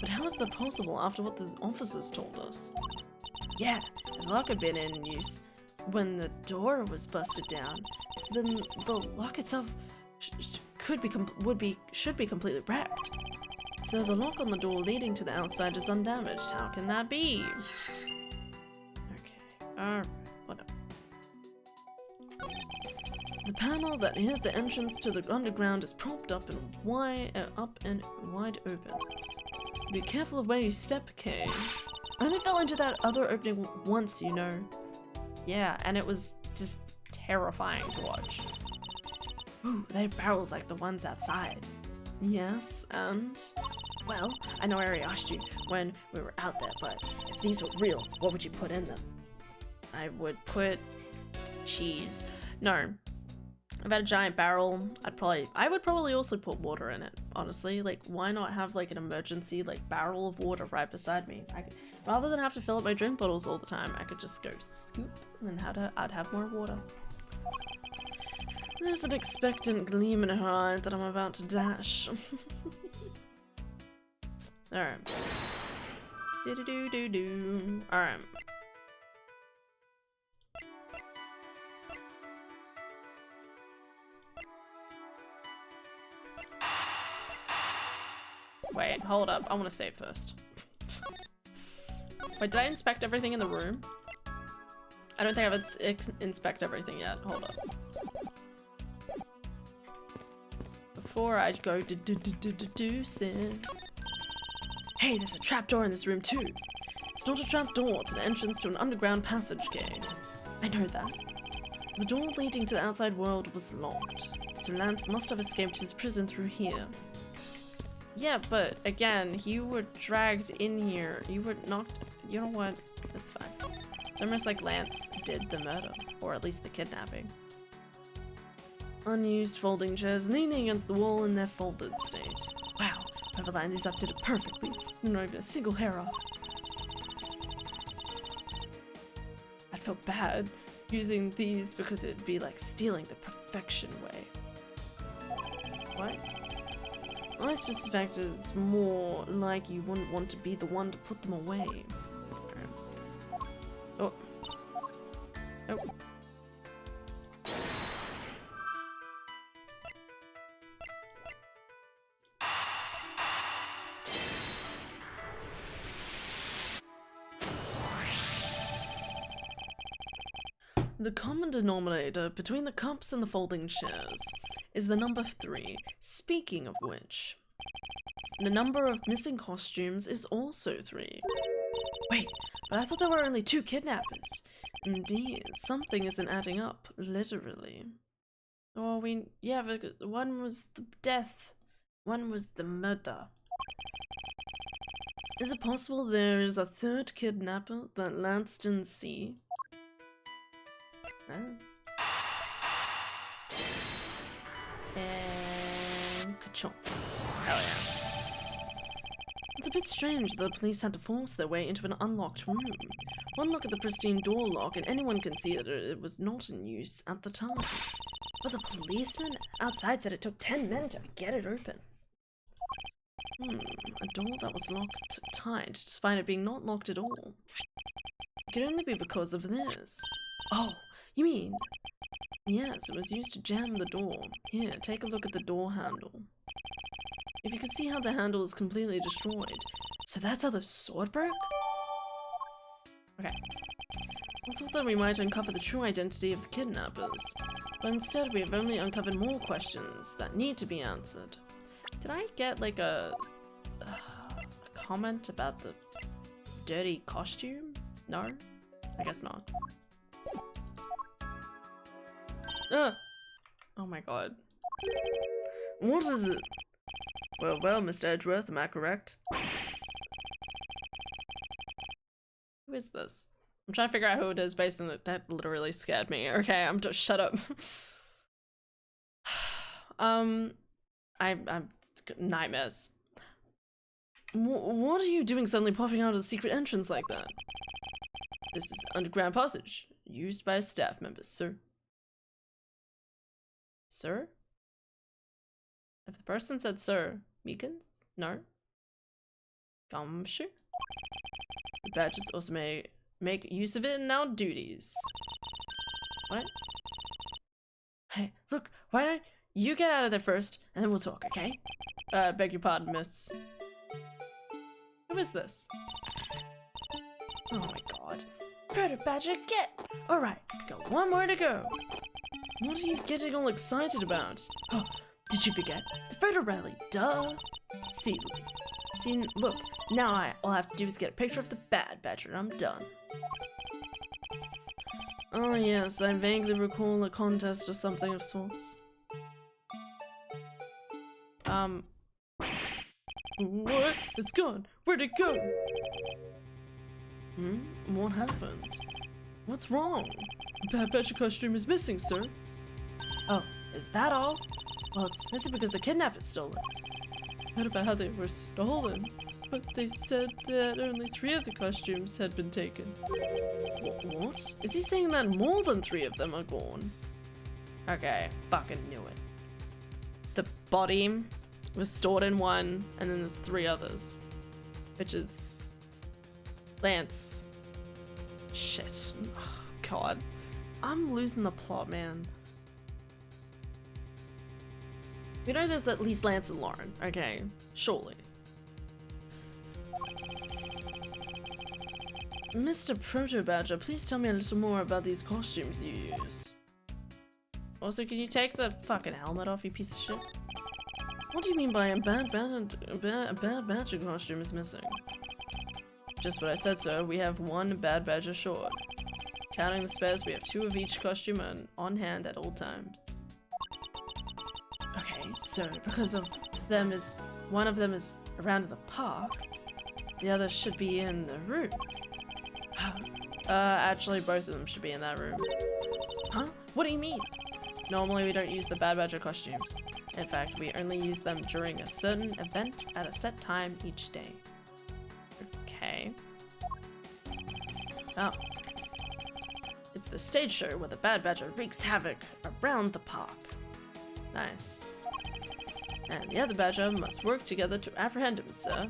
But how is that possible after what the officers told us? Yeah, if the lock had been in use when the door was busted down, then the lock itself should be completely wrecked. So the lock on the door leading to the outside is undamaged. How can that be? Okay, whatever. The panel that hid the entrance to the underground is propped up and wide open. Be careful of where you step, Kay. I only fell into that other opening once, you know. Yeah, and it was just terrifying to watch. Ooh, they have barrels like the ones outside. Yes, and... well, I know I already asked you when we were out there, but if these were real, what would you put in them? I would put... cheese. No. If I had a giant barrel, I would probably also put water in it, honestly. Like, why not have like an emergency like barrel of water right beside me? Rather than have to fill up my drink bottles all the time, I could just go scoop and I'd have more water. There's an expectant gleam in her eye that I'm about to dash. Alright. Do-do-do-do-do. Alright. Wait, hold up. I want to save first. Wait, did I inspect everything in the room? I don't think I've inspect everything yet. Hold up. Before I go do save. Hey, there's a trapdoor in this room too. It's not a trapdoor, it's an entrance to an underground passage gate. I know that. The door leading to the outside world was locked, so Lance must have escaped his prison through here. Yeah, but again, you were dragged in here. You were knocked. You know what? That's fine. It's almost like Lance did the murder, or at least the kidnapping. Unused folding chairs leaning against the wall in their folded state. Wow, whoever lined these up did it perfectly. Not even a single hair off. I'd feel bad using these because it'd be like stealing the perfection way. What? I suspect it's more like you wouldn't want to be the one to put them away. Oh. Oh. The common denominator between the cups and the folding chairs is the number 3, speaking of which. The number of missing costumes is also 3. Wait, but I thought there were only 2 kidnappers. Indeed, something isn't adding up, literally. Oh, yeah, but one was the death, one was the murder. Is it possible there is a 3rd kidnapper that Lance didn't see? Oh. And ka-chunk. Hell yeah. It's a bit strange that the police had to force their way into an unlocked room. One look at the pristine door lock and anyone can see that it was not in use at the time. But the policeman outside said it took 10 men to get it open. A door that was locked tight despite it being not locked at all. It could only be because of this. Oh, you mean... Yes, it was used to jam the door. Here, take a look at the door handle. If you can see how the handle is completely destroyed. So that's how the sword broke? Okay. I thought that we might uncover the true identity of the kidnappers, but instead we have only uncovered more questions that need to be answered. Did I get like a comment about the dirty costume? No? I guess not. Oh my god. What is it? Well, Mr. Edgeworth, am I correct? Who is this? I'm trying to figure out who it is based on that literally scared me. Okay, I'm just shut up. I'm nightmares. What are you doing suddenly popping out of the secret entrance like that? This is the underground passage, used by staff members, sir. Sir? If the person said sir, Meekins? No? Gumshoe? The badges also may make use of it in our duties. What? Hey, look, why don't you get out of there first, and then we'll talk, okay? Beg your pardon, miss. Who is this? Oh my god. Proto Badger, get! Alright, got one more to go. What are you getting all excited about? Oh, did you forget? The photo rally, duh! See, look, now all I have to do is get a picture of the bad badger and I'm done. Oh yes, I vaguely recall a contest or something of sorts. What? It's gone! Where'd it go? What happened? What's wrong? The bad badger costume is missing, sir. Oh, is that all? Well, it's missing because the kidnappers stole it. What about how they were stolen? But they said that only 3 of the costumes had been taken. What? Is he saying that more than 3 of them are gone? Okay, fucking knew it. The body was stored in one, and then there's 3 others. Which is... Lance. Shit. Oh, God. I'm losing the plot, man. We know there's at least Lance and Lauren, okay? Surely. Mr. Proto Badger, please tell me a little more about these costumes you use. Also, can you take the fucking helmet off, you piece of shit? What do you mean by a bad badger costume is missing? Just what I said, sir. We have 1 bad badger short. Counting the spares, we have 2 of each costume on hand at all times. Okay, so because of them is one of them is around in the park, the other should be in the room. Actually both of them should be in that room. Huh? What do you mean? Normally we don't use the bad badger costumes. In fact, we only use them during a certain event at a set time each day. Okay. Oh. It's the stage show where the bad badger wreaks havoc around the park. Nice. And the other badger must work together to apprehend him, sir.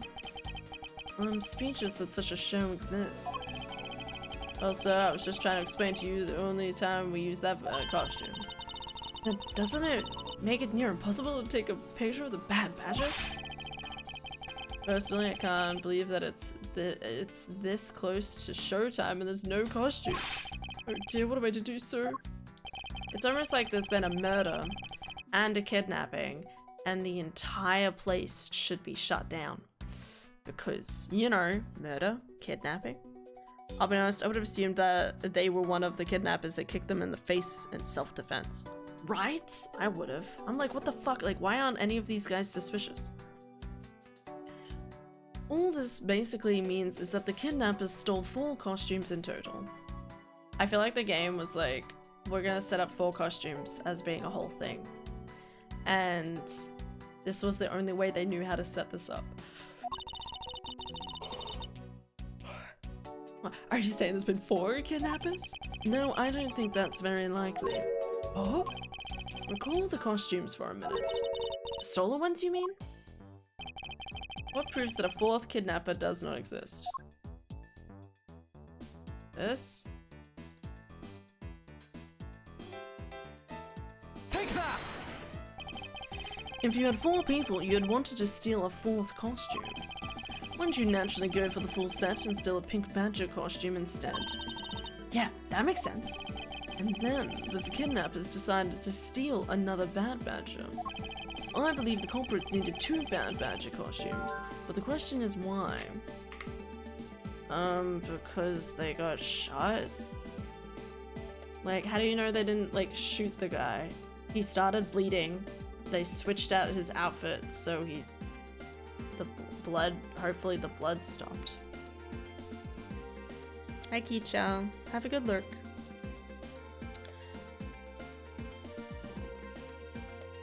I'm speechless that such a show exists. Also, I was just trying to explain to you the only time we use that costume. Then doesn't it make it near impossible to take a picture of the bad badger? Personally, I can't believe that it's this close to showtime and there's no costume. Oh dear, what am I to do, sir? It's almost like there's been a murder and a kidnapping and the entire place should be shut down. Because, you know, murder, kidnapping. I'll be honest, I would have assumed that they were one of the kidnappers that kicked them in the face in self-defense. Right? I would have. I'm like, what the fuck? Like, why aren't any of these guys suspicious? All this basically means is that the kidnappers stole 4 costumes in total. I feel like the game was like, we're gonna set up 4 costumes as being a whole thing. and this was the only way they knew how to set this up. Are you saying there's been 4 kidnappers? No, I don't think that's very likely. Oh? Recall the costumes for a minute. The stolen ones, you mean? What proves that a 4th kidnapper does not exist? This? Take that! If you had 4 people, you'd want to just steal a 4th costume. Wouldn't you naturally go for the full set and steal a pink badger costume instead? Yeah, that makes sense. And then, the kidnappers decided to steal another bad badger. I believe the culprits needed 2 bad badger costumes, but the question is why? Because they got shot? Like, how do you know they didn't, like, shoot the guy? He started bleeding. They switched out his outfit, so the blood, hopefully the blood stopped. Hi Kicha, have a good look.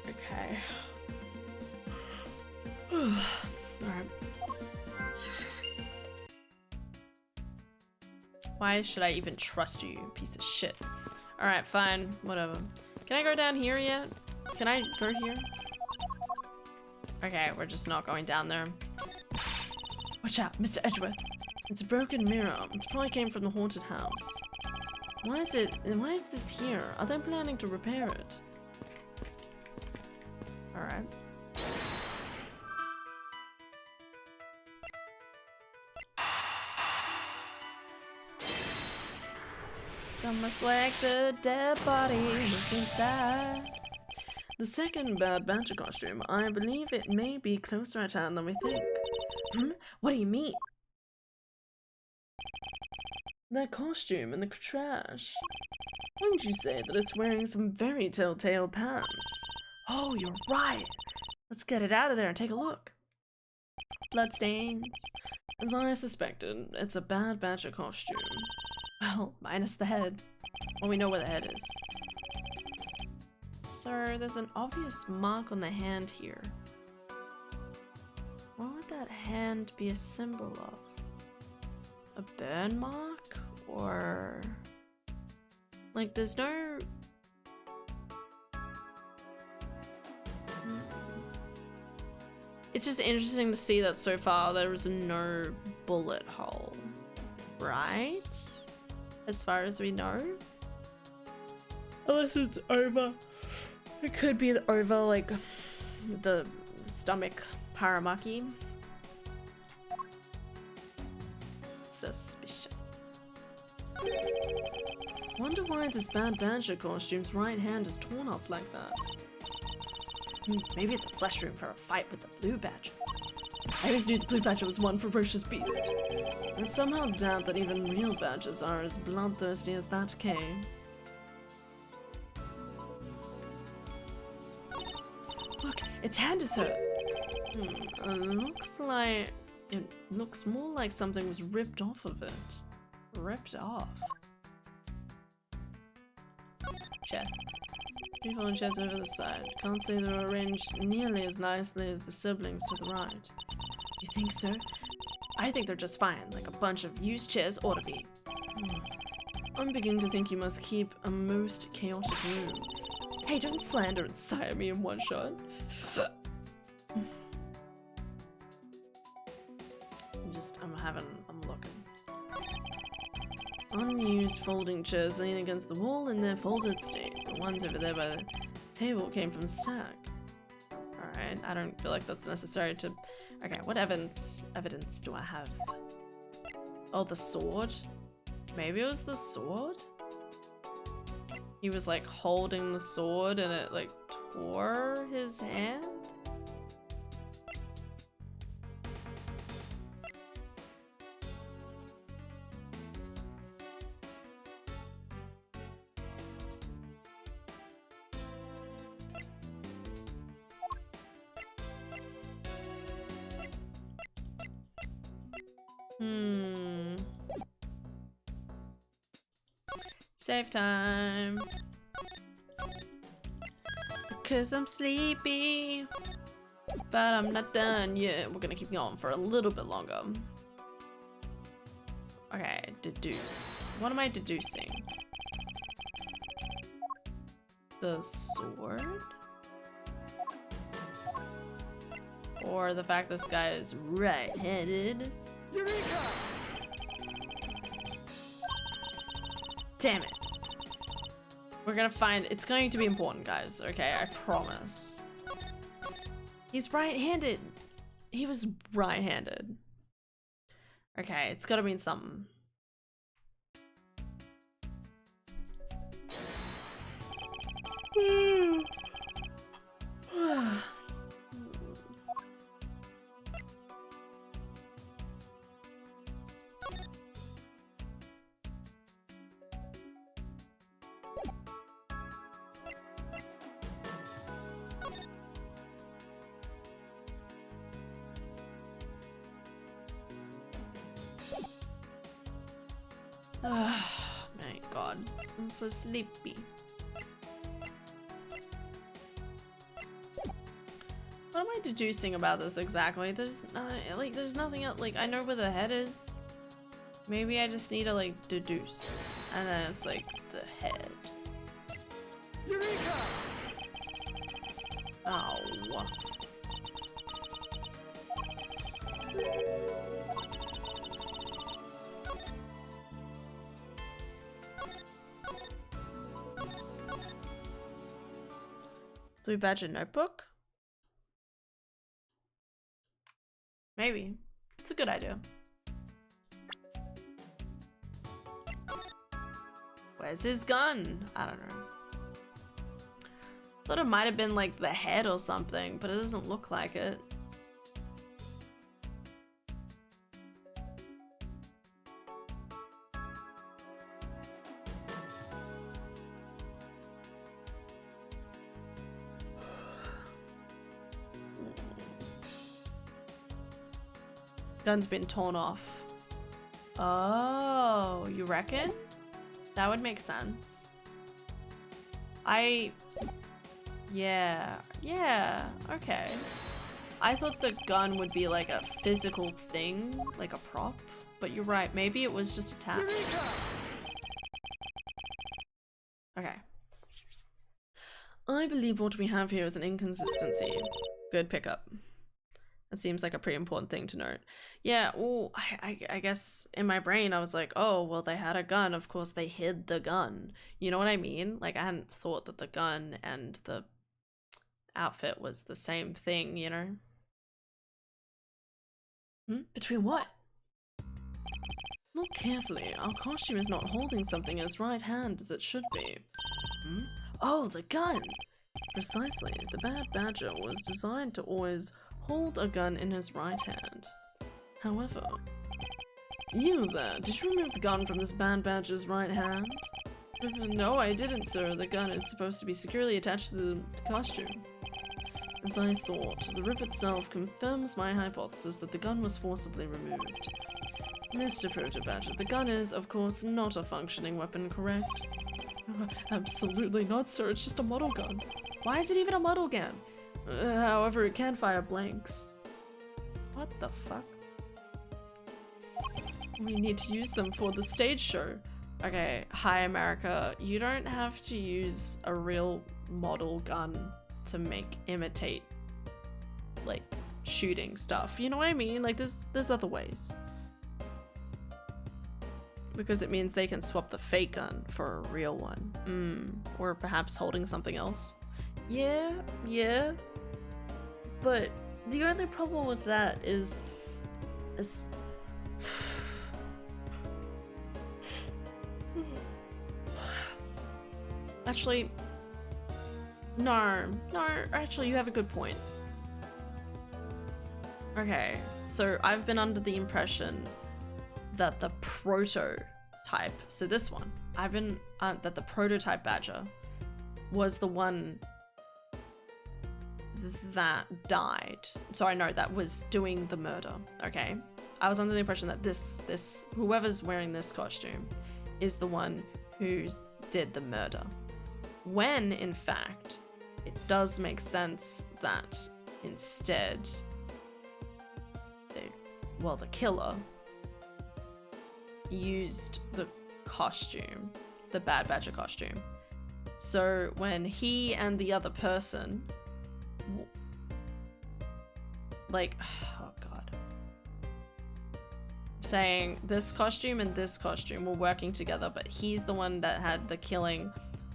Okay. Alright. Why should I even trust you, you piece of shit? Alright, fine, whatever. Can I go down here yet? Can I go here? Okay, we're just not going down there. Watch out, Mr. Edgeworth. It's a broken mirror. It probably came from the haunted house. Why is this here? Are they planning to repair it? Alright. It's almost like the dead body was inside. The second bad badger costume, I believe it may be closer at hand than we think. What do you mean? That costume in the trash. Wouldn't you say that it's wearing some very telltale pants? Oh, you're right. Let's get it out of there and take a look. Bloodstains. As I suspected, it's a bad badger costume. Well, minus the head. Well, we know where the head is. So, there's an obvious mark on the hand here. What would that hand be a symbol of? A burn mark? Or... like, there's no... It's just interesting to see that so far there is no bullet hole. Right? As far as we know. Unless it's over. It could be over, like, the stomach paramaki. Suspicious. Wonder why this bad badger costume's right hand is torn up like that. Maybe it's a flesh wound for a fight with the blue badger. I always knew the blue badger was one ferocious beast. I somehow doubt that even real badgers are as bloodthirsty as that K. Look, its hand is hurt. It looks more like something was ripped off of it. Ripped off. Check. 3 phone chairs over the side. Can't say they were arranged nearly as nicely as the siblings to the right. You think so? I think they're just fine, like a bunch of used chairs ought to be. I'm beginning to think you must keep a most chaotic room. Hey, don't slander and sire me in one shot. I'm looking. Unused folding chairs lean against the wall in their folded state. The ones over there by the table came from the stack. Alright, I don't feel like that's necessary to... Okay, what evidence do I have? Oh, the sword? Maybe it was the sword? He was like holding the sword and it like tore his hand? Save time. The 'Cause I'm sleepy. But I'm not done yet. We're gonna keep going for a little bit longer. Okay, deduce. What am I deducing? The sword? Or the fact this guy is right-handed? Eureka! Damn it. We're gonna find, it's going to be important, guys, okay? I promise. He's right-handed. He was right-handed. Okay, it's gotta mean something. Oh my god, I'm so sleepy. What am I deducing about this exactly? There's there's nothing else. Like, I know where the head is. Maybe I just need to like deduce, and then it's like the head. Eureka! Oh. Blue Badger notebook? Maybe. It's a good idea. Where's his gun? I don't know. Thought it might have been like the head or something, but it doesn't look like it. Gun's been torn off. Oh, you reckon? That would make sense. Yeah, okay. I thought the gun would be like a physical thing, like a prop, but you're right, maybe it was just attached. Okay. I believe what we have here is an inconsistency. Good pickup. It seems like a pretty important thing to note. Yeah, well, I guess in my brain I was like, oh, well, they had a gun. Of course, they hid the gun. You know what I mean? Like, I hadn't thought that the gun and the outfit was the same thing, you know? Between what? Look carefully. Our costume is not holding something in its right hand as it should be. Oh, the gun! Precisely. The Bad Badger was designed to always hold a gun in his right hand. However, you there, did you remove the gun from this Bad Badger's right hand? No, I didn't, sir. The gun is supposed to be securely attached to the costume. As I thought, the rip itself confirms my hypothesis that the gun was forcibly removed. Mr. Proto Badger, the gun is, of course, not a functioning weapon, correct? Absolutely not, sir. It's just a model gun. Why is it even a model gun? However, it can fire blanks. What the fuck? We need to use them for the stage show. Okay, hi America. You don't have to use a real model gun to imitate, like, shooting stuff. You know what I mean? Like, there's other ways. Because it means they can swap the fake gun for a real one. Or perhaps holding something else. Yeah. But the only problem with that is actually, no, actually you have a good point. Okay, so I've been under the impression that the prototype, so this one, I've been, that the prototype Badger was the one that died. So I know that was doing the murder, okay? I was under the impression that this whoever's wearing this costume is the one who did the murder. When, in fact, it does make sense that instead the killer used the costume, the Bad Badger costume. So when he and the other person, like, oh god, saying this costume and this costume were working together, but he's the one that had the killing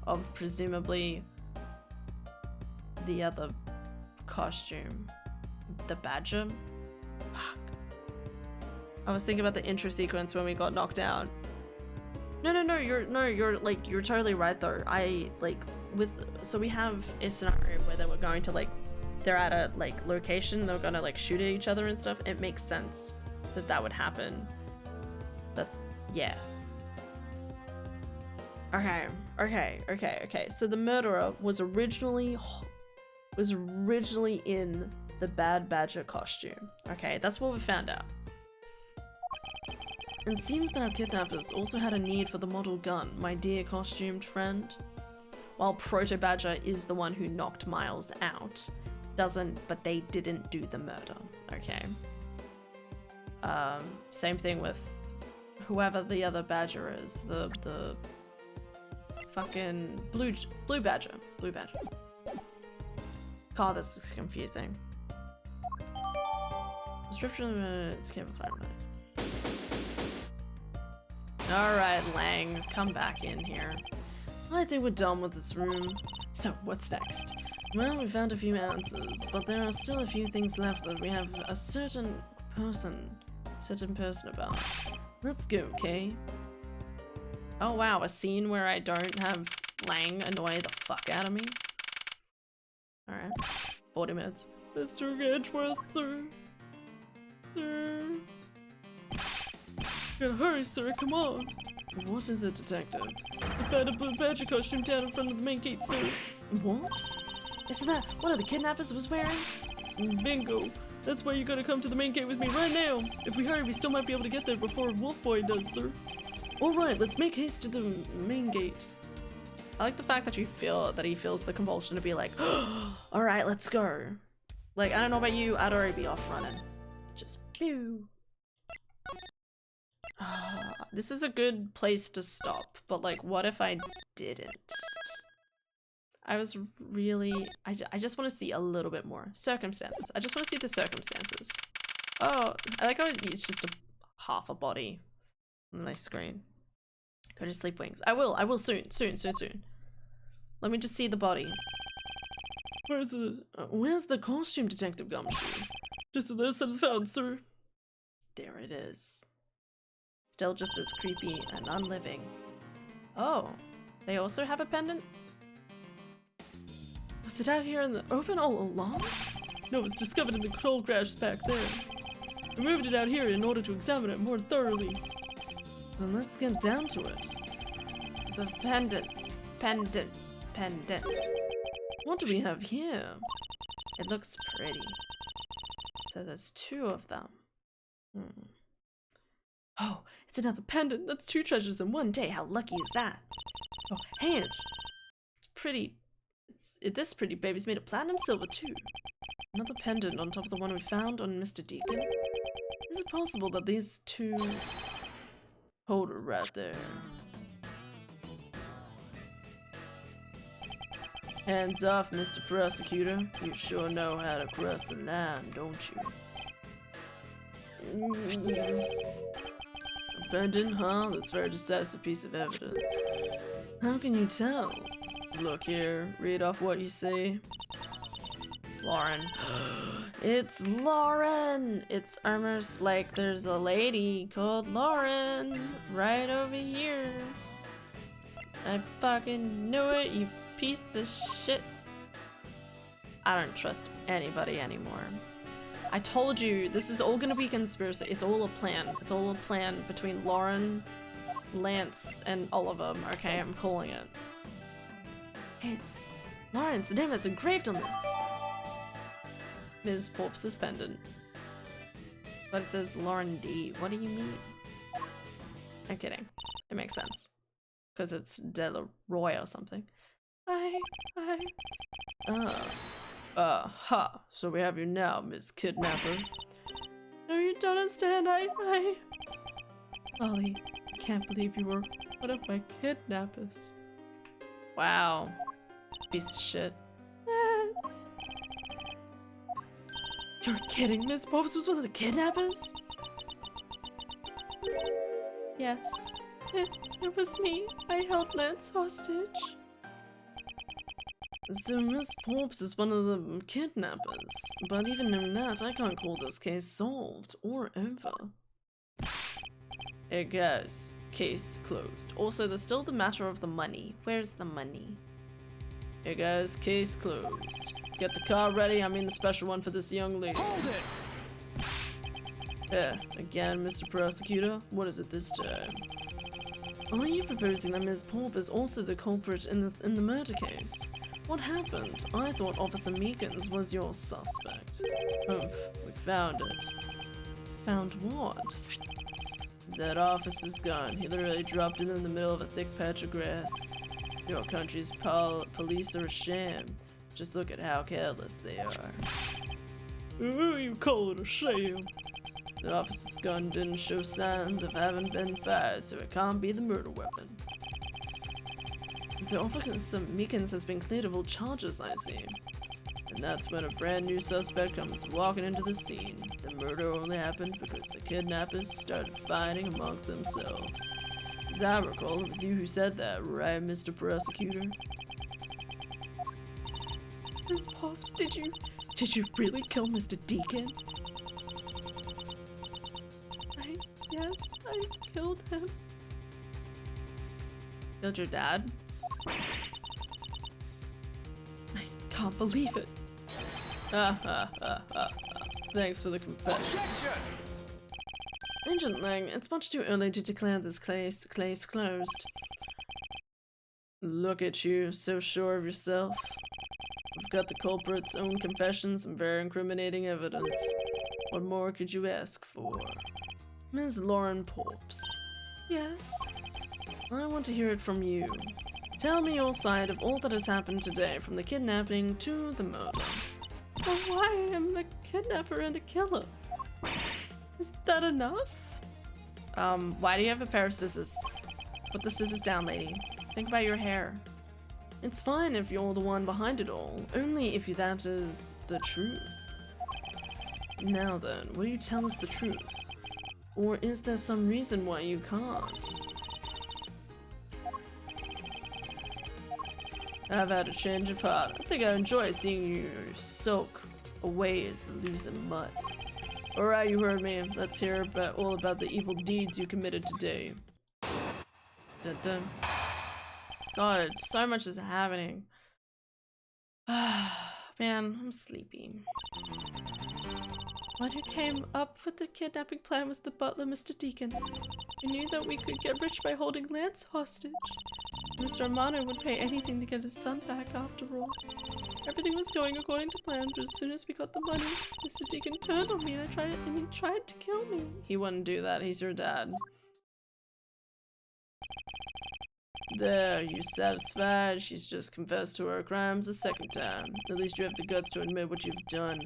of presumably the other costume, the Badger. Fuck. I was thinking about the intro sequence when we got knocked out. You're totally right though. So we have a scenario where they were going to they're at a location, they're gonna shoot at each other and stuff. It makes sense that would happen. But yeah. Okay. So the murderer was originally in the Bad Badger costume. Okay, that's what we found out. And seems that our kidnappers also had a need for the model gun, my dear costumed friend. While Proto Badger is the one who knocked Miles out, but they didn't do the murder, okay? Same thing with whoever the other Badger is, the fucking Blue Badger. God, this is confusing. Description, it's camouflage. Alright, Lang, come back in here. I think we're done with this room. So, what's next? Well, we found a few answers, but there are still a few things left that we have a certain person about. Let's go, okay? Oh wow, a scene where I don't have Lang annoy the fuck out of me? Alright, 40 minutes. Mr. Edgeworth, sir. Gotta hurry, sir, come on. What is it, detective? I found a Blue Badger costume down in front of the main gate, sir. What? Isn't that what the kidnappers was wearing? Bingo. That's why you gotta come to the main gate with me right now. If we hurry, we still might be able to get there before Wolf Boy does, sir. Alright, let's make haste to the main gate. I like the fact that he feels the compulsion to be like, alright, let's go. I don't know about you, I'd already be off running. Just pew. This is a good place to stop, but what if I didn't? I just want to see a little bit more. Circumstances. I just want to see the circumstances. Oh, I like how it's just half a body on my screen. Go to sleep, Wings. I will soon. Let me just see the body. Where's the costume, Detective Gumshoe? Just as found, sir. There it is. Still just as creepy and unliving. Oh, they also have a pendant? Was it out here in the open all along? No, it was discovered in the coal crash back there. We moved it out here in order to examine it more thoroughly. Then let's get down to it. The pendant. What do we have here? It looks pretty. So there's two of them. Oh, it's another pendant. That's two treasures in one day. How lucky is that? Oh, hey, it's pretty. This pretty baby's made of platinum silver too. Another pendant on top of the one we found on Mr. Deacon. Is it possible that these two... Hold her right there. Hands off, Mr. Prosecutor. You sure know how to cross the line, don't you? A pendant, huh? That's a very decisive piece of evidence. How can you tell? Look here, read off what you see. Lauren. It's Lauren! It's almost like there's a lady called Lauren right over here. I fucking knew it, you piece of shit. I don't trust anybody anymore. I told you, this is all gonna be conspiracy. It's all a plan. It's all a plan between Lauren, Lance, and Oliver. Okay, I'm calling it. Hey, it's Lawrence, the name that's engraved on this. Ms. Porps's pendant. But it says Lauren D. What do you mean? I'm kidding. It makes sense. Because it's Delaroy or something. Ha. So we have you now, Miss Kidnapper. No, you don't understand. Lolly, I can't believe you were one of my kidnappers. Wow. Piece of shit. That's... You're kidding, Miss Pops was one of the kidnappers? Yes. It was me. I held Lance hostage. So Miss Pops is one of the kidnappers, but even knowing that, I can't call this case solved or over. Hey guys, case closed. Also, there's still the matter of the money. Where's the money? Hey guys, case closed. Get the car ready, I mean the special one for this young lady. Hold it! Yeah, again, Mr. Prosecutor, what is it this time? Are you proposing that Ms. Pop is also the culprit in the murder case? What happened? I thought Officer Meekins was your suspect. Oof, we found it. Found what? That officer's gun. He literally dropped it in the middle of a thick patch of grass. Your country's police are a sham. Just look at how careless they are. Ooh, you call it a sham? The officer's gun didn't show signs of having been fired, so it can't be the murder weapon. So Officer Meekins has been cleared of all charges, I see. And that's when a brand new suspect comes walking into the scene. The murder only happened because the kidnappers started fighting amongst themselves. As I recall, it was you who said that, right, Mr. Prosecutor? Miss Pops, did you really kill Mr. Deacon? Yes, I killed him. Killed your dad? I can't believe it. Thanks for the confession. Agent Lang, it's much too early to declare this case closed. Look at you, so sure of yourself. We've got the culprit's own confessions and very incriminating evidence. What more could you ask for? Ms. Lauren Pops. Yes? I want to hear it from you. Tell me your side of all that has happened today, from the kidnapping to the murder. But why am I a kidnapper and a killer? Is that enough? Why do you have a pair of scissors? Put the scissors down, lady. Think about your hair. It's fine if you're the one behind it all, only if that is the truth. Now then, will you tell us the truth? Or is there some reason why you can't? I've had a change of heart. I think I enjoy seeing you soak away as the losing mutt. Alright, you heard me. Let's hear all about the evil deeds you committed today. Dun dun. God, so much is happening. Man, I'm sleepy. One who came up with the kidnapping plan was the butler, Mr. Deacon. We knew that we could get rich by holding Lance hostage. Mr. Amano would pay anything to get his son back after all. Everything was going according to plan, but as soon as we got the money, Mr. Deacon turned on me and he tried to kill me. He wouldn't do that, he's your dad. There, you satisfied? She's just confessed to her crimes a second time. At least you have the guts to admit what you've done.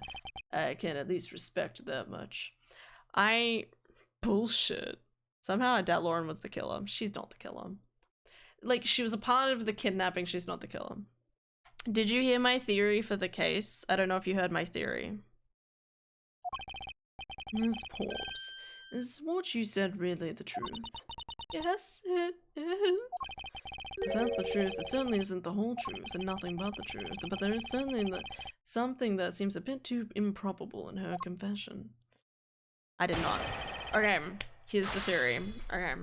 I can at least respect that much. Bullshit. Somehow I doubt Lauren was the killer. She's not the killer. Like, she was a part of the kidnapping, she's not the killer. Did you hear my theory for the case? I don't know if you heard my theory. Ms. Pops, is what you said really the truth? Yes, it is. If that's the truth, it certainly isn't the whole truth and nothing but the truth, but there is certainly something that seems a bit too improbable in her confession. I did not. Okay, here's the theory. Okay.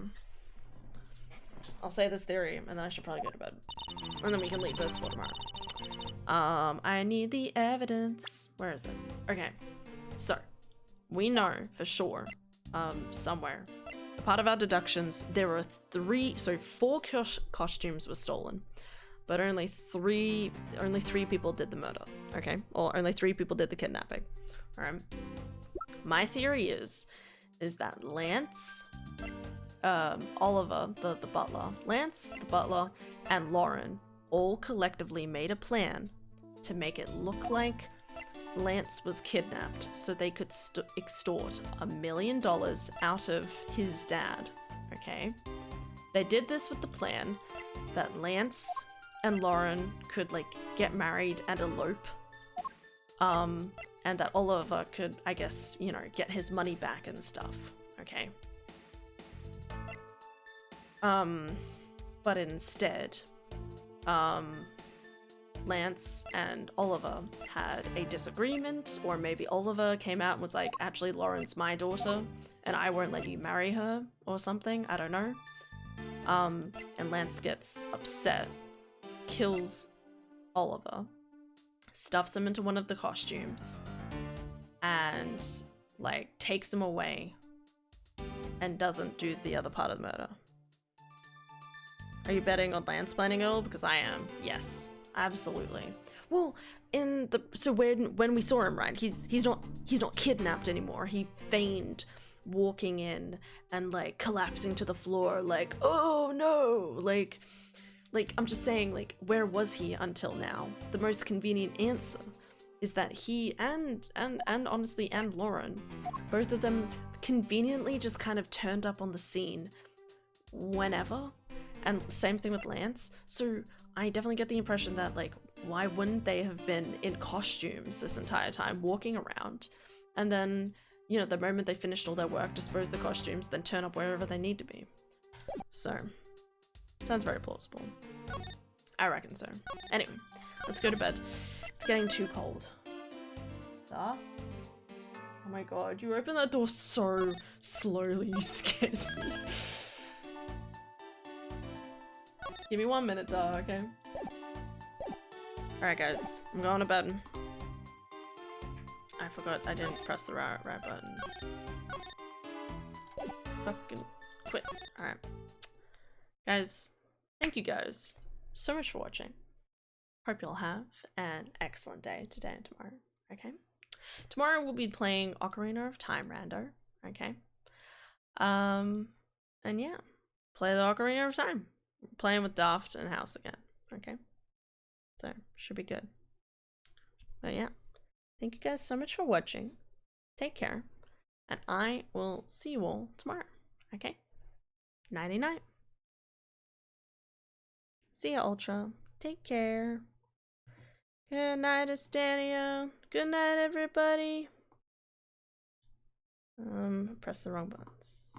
I'll say this theory, and then I should probably go to bed. And then we can leave this for tomorrow. I need the evidence. Where is it? Okay. So, we know for sure, somewhere, part of our deductions, there were four costumes were stolen, but only three people did the murder, okay? Or only 3 people did the kidnapping, all right? My theory is that Lance, Oliver, the butler, Lance, the butler, and Lauren all collectively made a plan to make it look like Lance was kidnapped so they could extort $1 million out of his dad, okay? They did this with the plan that Lance and Lauren could, like, get married and elope, and that Oliver could, I guess, you know, get his money back and stuff, okay? But instead, Lance and Oliver had a disagreement, or maybe Oliver came out and was like, actually, Lauren's my daughter, and I won't let you marry her, or something, I don't know. And Lance gets upset, kills Oliver, stuffs him into one of the costumes, and, like, takes him away, and doesn't do the other part of the murder. Are you betting on Lance planning it all? Because I am. Yes, absolutely. Well, so when we saw him, right, he's not kidnapped anymore. He feigned walking in and, like, collapsing to the floor, like, oh no, like I'm just saying, like, where was he until now? The most convenient answer is that he and honestly, and Lauren, both of them conveniently just kind of turned up on the scene whenever. And same thing with Lance. So I definitely get the impression that, like, why wouldn't they have been in costumes this entire time, walking around, and then, you know, the moment they finished all their work, dispose the costumes, then turn up wherever they need to be. So, sounds very plausible. I reckon so. Anyway, let's go to bed. It's getting too cold. Oh my god, you opened that door so slowly, you scared me. Give me 1 minute, though, okay? Alright, guys. I'm going to bed. I forgot I didn't press the right button. Fucking quit. Alright. Guys, thank you guys so much for watching. Hope you'll have an excellent day today and tomorrow, okay? Tomorrow we'll be playing Ocarina of Time rando, okay? And yeah, play the Ocarina of Time. Playing with Daft and House again, okay? So, should be good. But yeah, thank you guys so much for watching. Take care. And I will see you all tomorrow, okay? Nighty-night. See ya, Ultra. Take care. Good night, Estania. Good night, everybody. Press the wrong buttons.